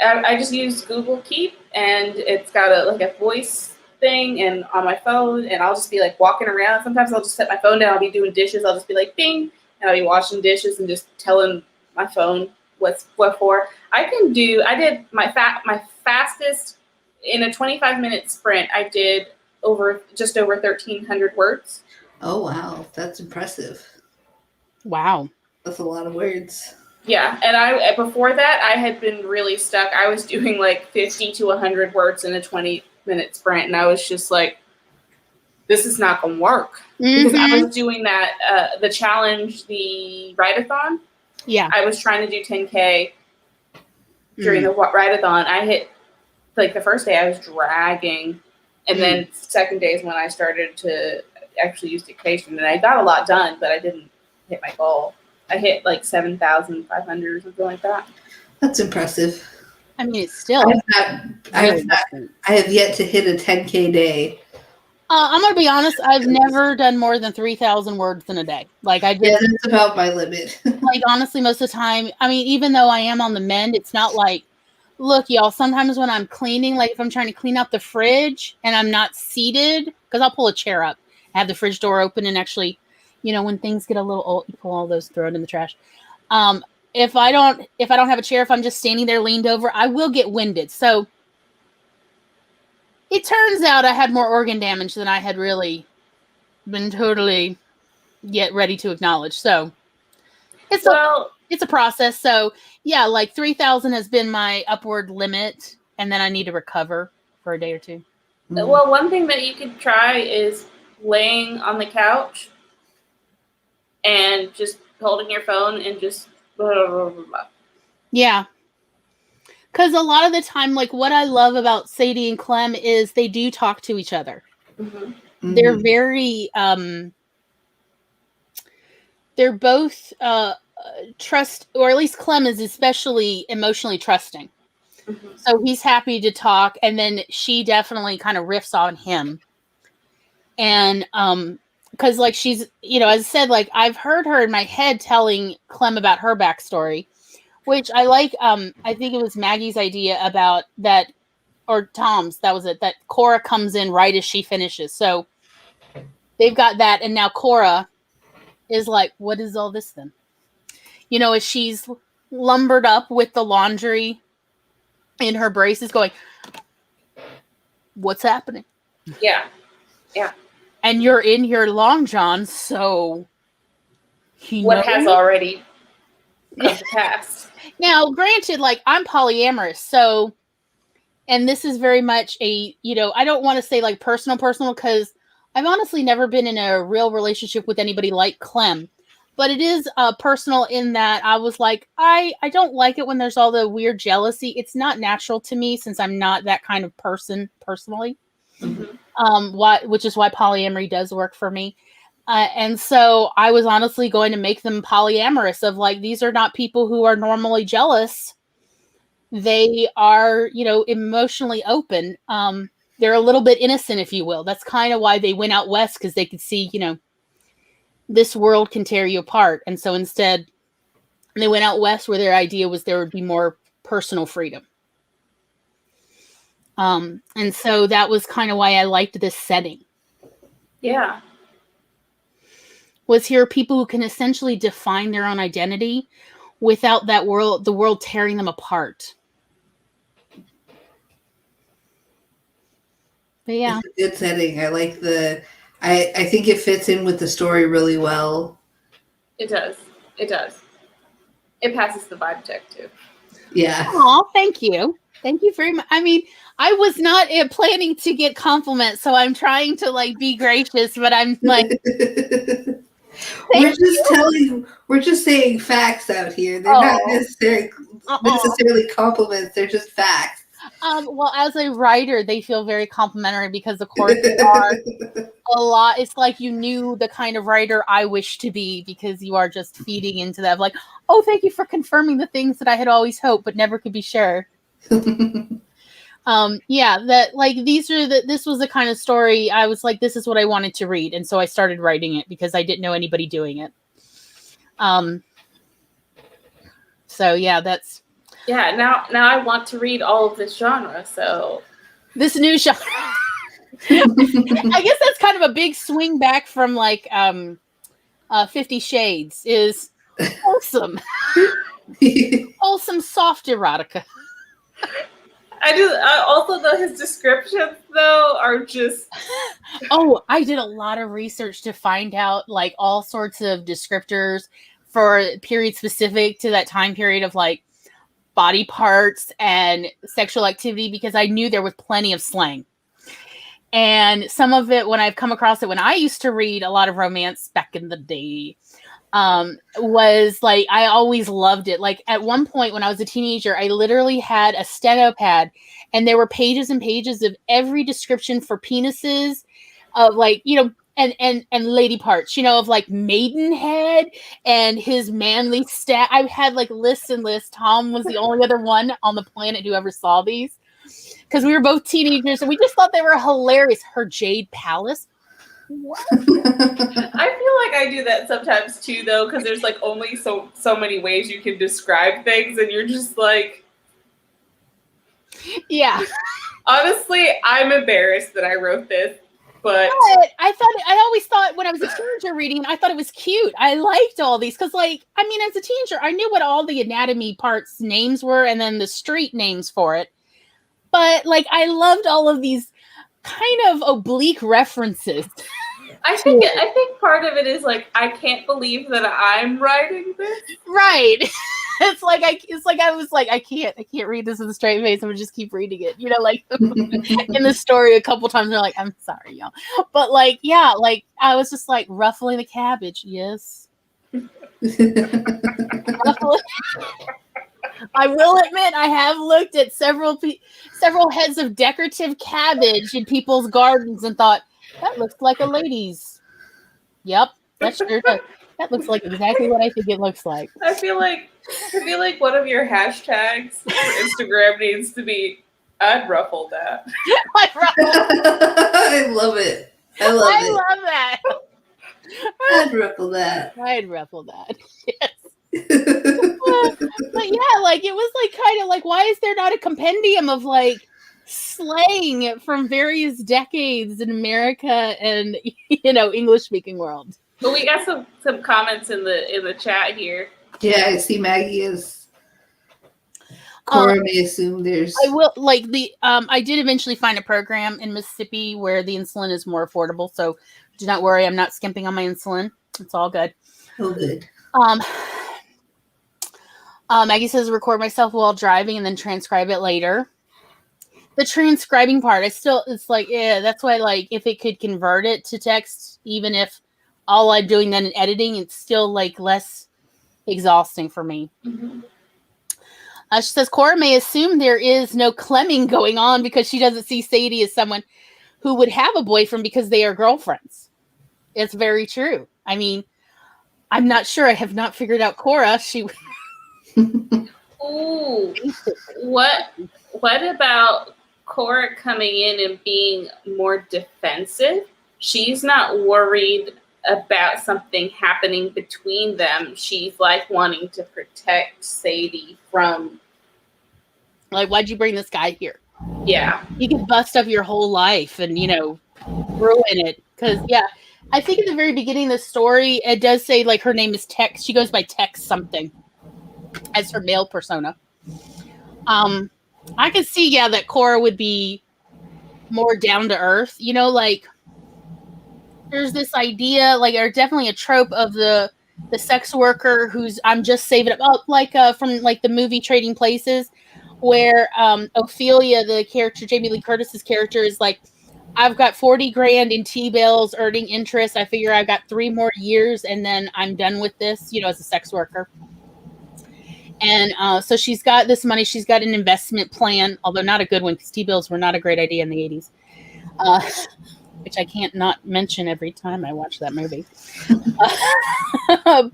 I just use Google Keep, and it's got a voice thing and on my phone, and I'll just be like walking around. Sometimes I'll just set my phone down. I'll be doing dishes. I'll just be like, bing, and I'll be washing dishes and just telling my phone what for. I did my fastest in a 25-minute sprint. I did just over 1,300 words. Oh, wow. That's impressive. Wow. That's a lot of words. Yeah. And before that, I had been really stuck. I was doing like 50 to 100 words in a 20-minute sprint. And I was just like, this is not going to work. Because I was doing that, the challenge, the write-a-thon. Yeah. I was trying to do 10K during the write-a-thon. I hit, the first day I was dragging. And then second day is when I started to actually use dictation. And I got a lot done, but I didn't hit my goal. I hit 7,500 or something like that. That's impressive. I mean, it's still. I have yet to hit a 10K day I'm gonna be honest. I've never done more than 3,000 words in a day. Like I just, yeah, that's about my limit. like honestly, most of the time. I mean, even though I am on the mend, it's not like. Look, y'all. Sometimes when I'm cleaning, like if I'm trying to clean out the fridge and I'm not seated, because I'll pull a chair up, have the fridge door open, and actually, when things get a little old, you pull all those, throw it in the trash. If I don't have a chair, if I'm just standing there leaned over, I will get winded. So. It turns out I had more organ damage than I had really been totally yet ready to acknowledge. So it's a process. So yeah, like 3,000 has been my upward limit, and then I need to recover for a day or two. Well, one thing that you could try is laying on the couch and just holding your phone and just blah, blah, blah, blah. Yeah. Because a lot of the time, like what I love about Sadie and Clem is they do talk to each other. Mm-hmm. They're very, they're both trust, or at least Clem is especially emotionally trusting. Mm-hmm. So he's happy to talk, and then she definitely kind of riffs on him. And because like she's, as I said, like I've heard her in my head telling Clem about her backstory. Which I like. I think it was Maggie's idea about that, or Tom's. That was it. That Cora comes in right as she finishes. So they've got that, and now Cora is like, "What is all this then?" As she's lumbered up with the laundry in her braces, going, "What's happening?" Yeah, yeah. And you're in your long john, so what has already come to pass. Now, granted, like I'm polyamorous, so, and this is very much a, I don't want to say like personal, because I've honestly never been in a real relationship with anybody like Clem, but it is personal in that I was like, I don't like it when there's all the weird jealousy. It's not natural to me since I'm not that kind of person personally. Mm-hmm. Which is why polyamory does work for me. And so I was honestly going to make them polyamorous of like, these are not people who are normally jealous. They are, emotionally open. They're a little bit innocent, if you will. That's kind of why they went out west, because they could see, this world can tear you apart. And so instead they went out west where their idea was there would be more personal freedom. And so that was kind of why I liked this setting. Yeah. Was here people who can essentially define their own identity without the world tearing them apart. But yeah. It's a good setting. I like I think it fits in with the story really well. It does. It passes the vibe check too. Yeah. Aw, thank you. Thank you very much. I mean, I was not planning to get compliments, so I'm trying to like be gracious, but I'm like we're just saying facts out here. They're not necessarily compliments, they're just facts. Well, as a writer, they feel very complimentary because, of course, they are a lot. It's like you knew the kind of writer I wish to be because you are just feeding into that. Like, oh, thank you for confirming the things that I had always hoped but never could be sure. That like this was the kind of story I was like, this is what I wanted to read, and so I started writing it because I didn't know anybody doing it. So yeah, that's. Yeah, now I want to read all of this genre, so. This new genre. I guess that's kind of a big swing back from like 50 Shades is wholesome. Wholesome soft erotica. I also though his descriptions though are just. Oh, I did a lot of research to find out like all sorts of descriptors for period specific to that time period of like body parts and sexual activity because I knew there was plenty of slang. And some of it, when I've come across it, when I used to read a lot of romance back in the day, was like, I always loved it. Like at one point when I was a teenager, I literally had a steno pad and there were pages and pages of every description for penises of like, and lady parts, of like Maidenhead and his manly stat. I had like lists and lists. Tom was the only other one on the planet who ever saw these. because we were both teenagers and we just thought they were hilarious. Her Jade Palace. What? I feel like I do that sometimes too, though, because there's like only so many ways you can describe things, and you're just like, yeah. Honestly, I'm embarrassed that I wrote this, but I always thought when I was a teenager reading, I thought it was cute. I liked all these because, like, I mean, as a teenager, I knew what all the anatomy parts names were and then the street names for it. But like, I loved all of these kind of oblique references. I think part of it is like, I can't believe that I'm writing this. Right. It's like I was like, I can't read this with a straight face. I'm gonna just keep reading it. You know, like in the story a couple times they're like, I'm sorry, y'all. But like, yeah, like I was just like ruffling the cabbage. Yes. I will admit I have looked at several heads of decorative cabbage in people's gardens and thought, that looks like a lady's. Yep, that sure does. That looks like exactly what I think it looks like. I feel like one of your hashtags for Instagram needs to be, I'd ruffle that. I love it. I love that. I'd ruffle that. I'd ruffle that. Yes. But yeah, like it was like kind of like, why is there not a compendium of like slang from various decades in America and English speaking world? But we got some comments in the chat here. Yeah, I see Maggie is. Cora may assume there's. I will like the I did eventually find a program in Mississippi where the insulin is more affordable, so do not worry, I'm not skimping on my insulin. It's all good. Oh, good. Maggie says record myself while driving and then transcribe it later. The transcribing part, it's like, yeah, that's why, like, if it could convert it to text, even if all I'm doing then in editing, it's still like less exhausting for me. Mm-hmm. She says Cora may assume there is no clemming going on because she doesn't see Sadie as someone who would have a boyfriend because they are girlfriends. It's very true. I mean, I'm not sure. I have not figured out Cora. She. Ooh, what about Cora coming in and being more defensive? She's not worried about something happening between them. She's like wanting to protect Sadie from. Like, why'd you bring this guy here? Yeah, you could bust up your whole life and ruin it. Because I think at the very beginning of the story, it does say like her name is Tex. She goes by Tex something as her male persona. I could see, that Cora would be more down to earth. Like there's this idea, like, or definitely a trope of the sex worker who's I'm just saving up, like from like the movie Trading Places, where Ophelia, the character, Jamie Lee Curtis's character, is like, I've got $40,000 in T-bills earning interest. I figure I've got 3 more years and then I'm done with this, as a sex worker. And so she's got this money. She's got an investment plan, although not a good one because T-bills were not a great idea in the 80s, which I can't not mention every time I watch that movie.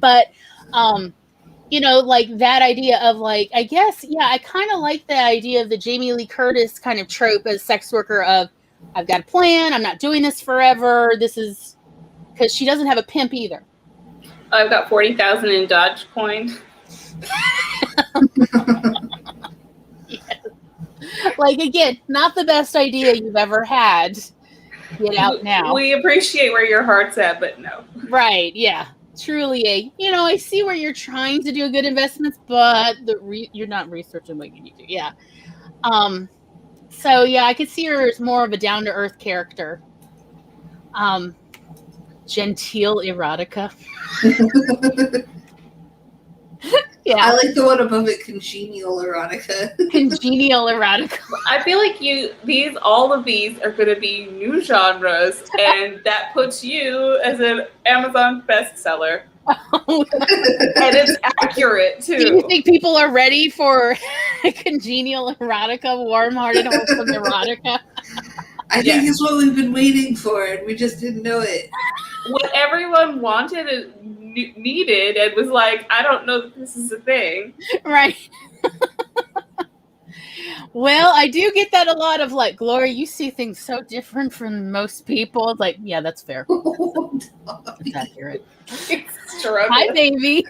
But, like that idea of like, I guess, I kind of like the idea of the Jamie Lee Curtis kind of trope as sex worker of, I've got a plan. I'm not doing this forever. This is because she doesn't have a pimp either. I've got 40,000 in Dogecoin. Yes. Like, again, not the best idea you've ever had. Get out now. We appreciate where your heart's at, but no. Right, yeah. Truly I see where you're trying to do good investments, but you're not researching what you need to. Yeah. So, I could see her as more of a down-to-earth character. Genteel erotica. Yeah. I like the one above it, congenial erotica. Congenial erotica. I feel like all of these are going to be new genres, and that puts you as an Amazon bestseller. And it's accurate, too. Do you think people are ready for congenial erotica, warm-hearted, wholesome erotica? I think it's what we've been waiting for, and we just didn't know it. What everyone wanted and needed, and was like, I don't know that this is a thing. Right. Well, I do get that a lot of like, Gloria, you see things so different from most people. It's like, yeah, that's fair. That's accurate. Hi, baby.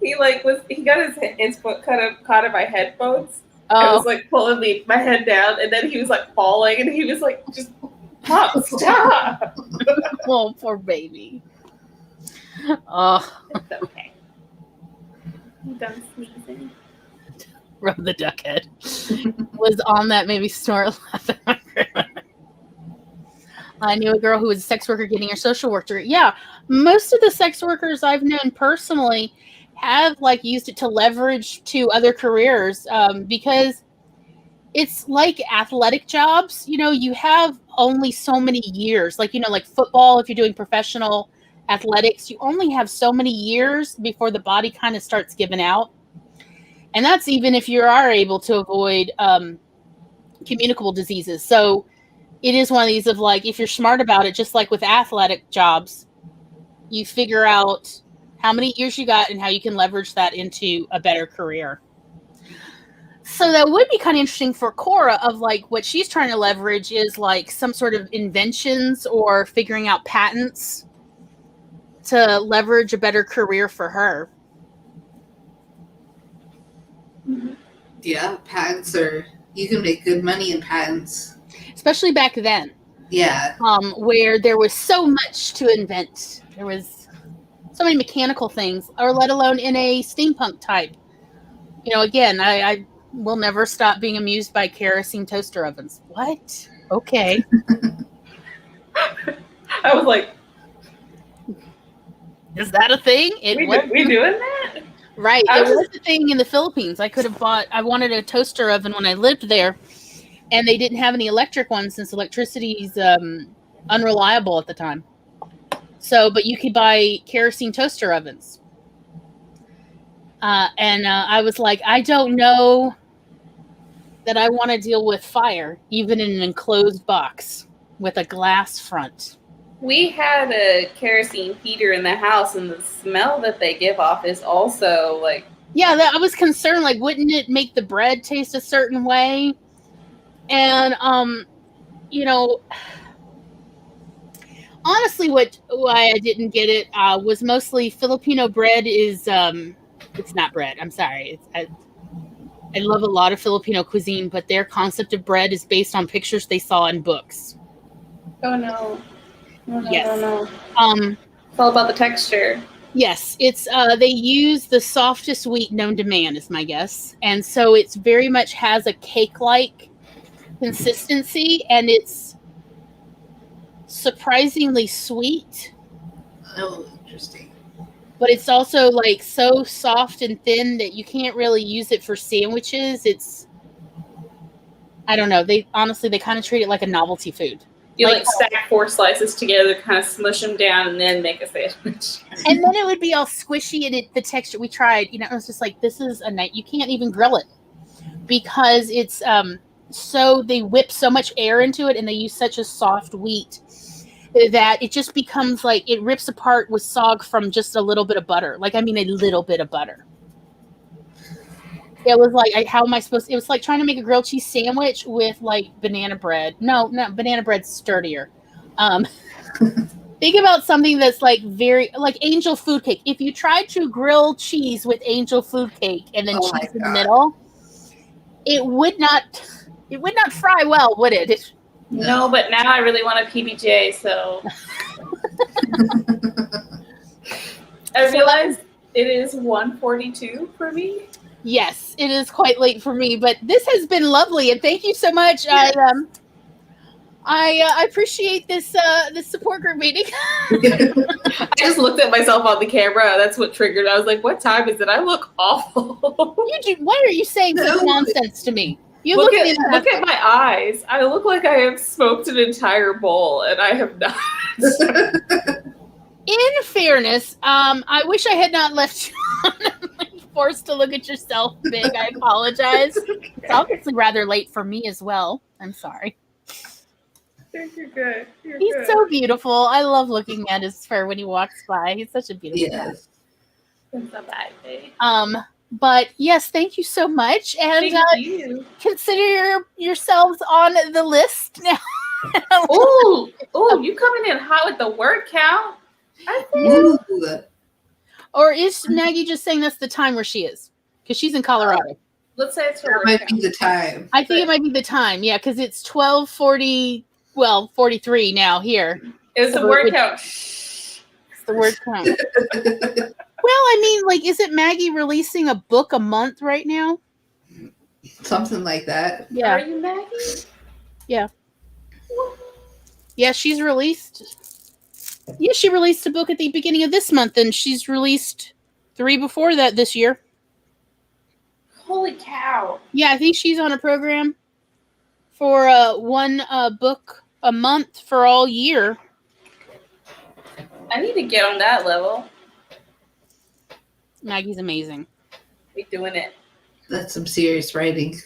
He got his foot caught in my headphones. Oh. I was like pulling my head down, and then he was like falling, and he was like, just Mom, stop. Oh, poor baby. Oh. It's okay. I'm done sneezing. Rub the duck head. Was on that maybe snort laughing. I knew a girl who was a sex worker getting her social work degree. Yeah, most of the sex workers I've known personally have like used it to leverage to other careers because it's like athletic jobs. You know, you have only so many years. Like, you know, like football, if you're doing professional athletics, you only have so many years before the body kind of starts giving out. And that's even if you are able to avoid communicable diseases. So it is one of these of like, if you're smart about it, just like with athletic jobs, you figure out how many years you got and how you can leverage that into a better career. So that would be kind of interesting for Cora of like what she's trying to leverage is like some sort of inventions or figuring out patents to leverage a better career for her. Yeah, patents you can make good money in patents. Especially back then. Yeah. Where there was so much to invent. There was so many mechanical things, or let alone in a steampunk type. You know, again, I will never stop being amused by kerosene toaster ovens. What? Okay. I was like, is that a thing? We doing that? Right. It was a thing in the Philippines. I wanted a toaster oven when I lived there, and they didn't have any electric ones since electricity is unreliable at the time. So, but you could buy kerosene toaster ovens. And I was like, I don't know that I want to deal with fire, even in an enclosed box with a glass front. We had a kerosene heater in the house, and the smell that they give off is also like... Yeah, I was concerned, like, wouldn't it make the bread taste a certain way? And, you know, honestly, why I didn't get it was mostly Filipino bread is, it's not bread. I'm sorry. I love a lot of Filipino cuisine, but their concept of bread is based on pictures they saw in books. Oh, no. Yes. No. It's all about the texture. Yes, it's they use the softest wheat known to man, is my guess, and so it's very much has a cake-like consistency, and it's surprisingly sweet. Oh, interesting. But it's also like so soft and thin that you can't really use it for sandwiches. I don't know. They kind of treat it like a novelty food. You like stack 4 slices together, kind of smush them down, and then make a sandwich. And then it would be all squishy, and the texture we tried, you know, it was just like, this is a night. You can't even grill it because it's so they whip so much air into it, and they use such a soft wheat that it just becomes like it rips apart with sog from just a little bit of butter. Like, I mean, a little bit of butter. It was like, how am I supposed to, it was like trying to make a grilled cheese sandwich with like banana bread. No, banana bread's sturdier. Think about something that's like very, like angel food cake. If you tried to grill cheese with angel food cake and then cheese in the middle, it would not fry well, would it? No, but now I really want a PBJ, so. I realized it is 1:42 for me. Yes, it is quite late for me, but this has been lovely, and thank you so much. Yes. I appreciate this support group meeting. I just looked at myself on the camera. That's what triggered. I was like, "What time is it? I look awful." Why are you saying such nonsense to me? You look at my eyes. I look like I have smoked an entire bowl, and I have not. In fairness, I wish I had not left you forced to look at yourself big. I apologize. It's obviously rather late for me as well. I'm sorry. You're good. He's so beautiful. I love looking at his fur when he walks by. He's such a beautiful guy. It's a bad day. But yes, thank you so much, and Thank you. consider yourselves on the list now. Oh, you coming in hot with the word count? I think. Ooh. Or is Maggie just saying that's the time where she is? Because she's in Colorado. Let's say it's her That word might count. be the time. I think it might be the time, yeah, because it's 12:40, 43 now here. It's So the word count. It's the word count. Well, I mean, like, isn't Maggie releasing a book a month right now? Something like that. Yeah. Are you Maggie? Yeah. Yeah, she's released. Yeah, she released a book at the beginning of this month, and she's released 3 before that this year. Holy cow. Yeah, I think she's on a program for one book a month for all year. I need to get on that level. Maggie's amazing. We're doing it. That's some serious writing.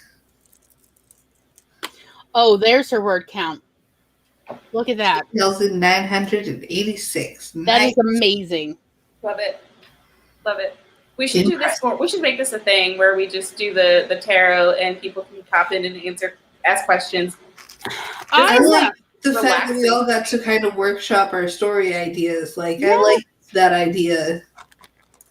Oh, there's her word count. Look at that. 1,986. That is amazing. Love it. Love it. We should do this more. We should make this a thing where we just do the tarot and people can pop in and ask questions. I like the relaxing. fact that we all got to kind of workshop our story ideas. Like, Yeah. I like that idea.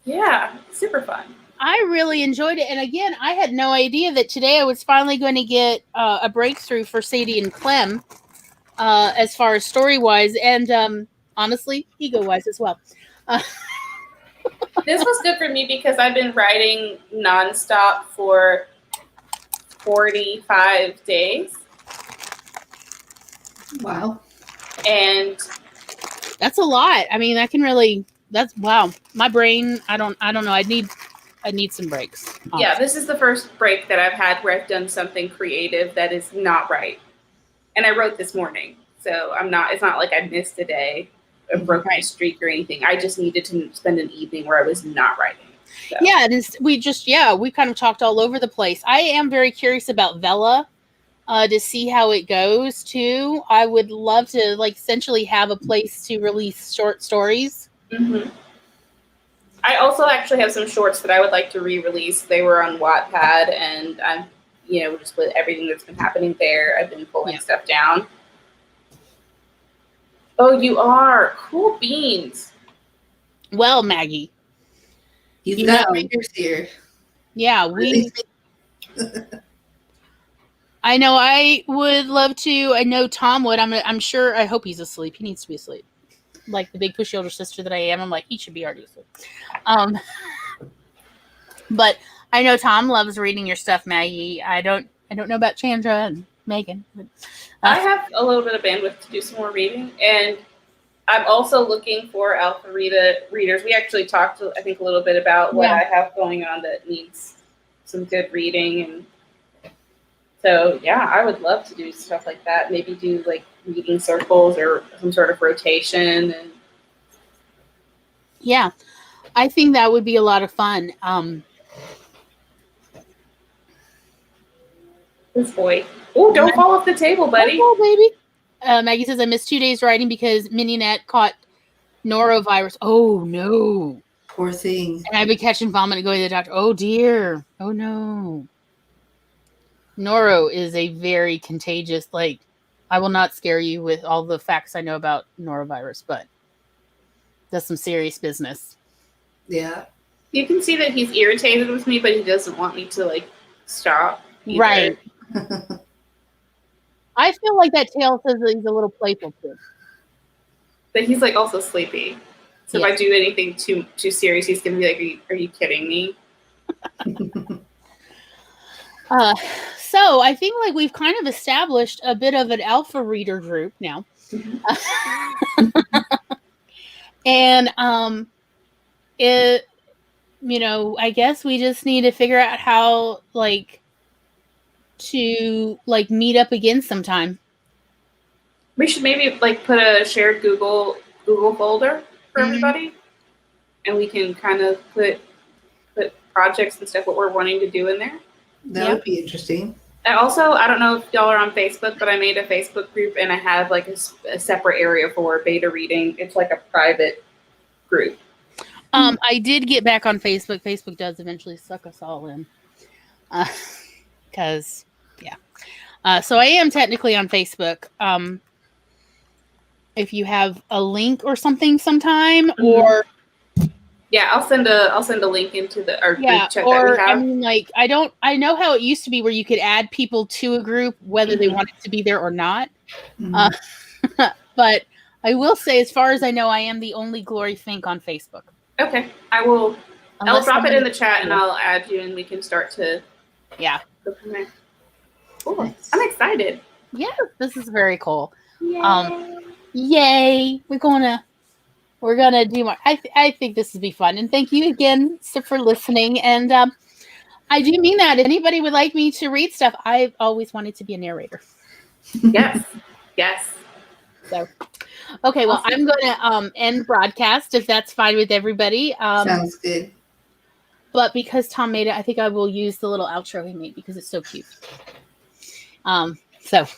Yeah, super fun. I really enjoyed it. And again, I had no idea that today I was finally going to get a breakthrough for Sadie and Clem as far as story-wise and honestly, ego-wise as well. This was good for me because I've been writing nonstop for 45 days. Wow. And that's a lot. I mean, that's wow. My brain, I don't know. I need some breaks. Honestly. Yeah, this is the first break that I've had where I've done something creative that is not right. And I wrote this morning. So it's not like I missed a day or broke my streak or anything. I just needed to spend an evening where I was not writing. So. Yeah, we kind of talked all over the place. I am very curious about Vella to see how it goes too. I would love to essentially have a place to release short stories. Mm-hmm. I also actually have some shorts that I would like to re-release. They were on Wattpad, and I'm, just with everything that's been happening there, I've been pulling stuff down. Oh, you are cool beans. Well, Maggie, you've got readers here. Yeah, I know. I would love to. I know Tom would. I'm sure. I hope he's asleep. He needs to be asleep. Like the big pushy older sister that I am, I'm like, he should be already asleep. But I know Tom loves reading your stuff, Maggie. I don't know about Chandra and Megan. But, I have a little bit of bandwidth to do some more reading, and I'm also looking for alpha readers. We actually talked, I think, a little bit about what I have going on that needs some good reading, and so I would love to do stuff like that. Maybe do reading circles or some sort of rotation. And yeah, I think that would be a lot of fun. This boy. Oh, don't fall off the table, buddy. Oh, baby. Maggie says, I missed 2 days writing because Minionette caught norovirus. Oh, no. Poor thing. And I've been catching vomit and going to the doctor. Oh, dear. Oh, no. Noro is a very contagious, I will not scare you with all the facts I know about norovirus, but that's some serious business. Yeah. You can see that he's irritated with me, but he doesn't want me to, stop. Either. Right. I feel like that tail says that he's a little playful too. But he's also sleepy. So if I do anything too serious, he's gonna be like, "Are you kidding me?" So I think we've kind of established a bit of an alpha reader group now, and I guess we just need to figure out how to meet up again sometime. We should maybe put a shared Google folder for everybody, and we can kind of put projects and stuff what we're wanting to do in there. That would be interesting. I don't know if y'all are on Facebook, but I made a Facebook group and I have a separate area for beta reading. It's a private group. I did get back on Facebook. Facebook does eventually suck us all in. Because, so I am technically on Facebook. If you have a link or something sometime, or I'll send a link into the group chat or that we have. I mean, like I know how it used to be where you could add people to a group whether they wanted to be there or not. But I will say, as far as I know, I am the only Glory Fink on Facebook. Okay, I'll drop it in the chat and I'll add you, and we can start to go from there. Cool. Nice. I'm excited. Yeah, this is very cool. Yay. Yay! We're gonna do more. I think this would be fun, and thank you again for listening. And I do mean that. If anybody would like me to read stuff, I've always wanted to be a narrator. Yes. So, okay. Well, I'm gonna end broadcast if that's fine with everybody. Sounds good. But because Tom made it, I think I will use the little outro he made because it's so cute. So.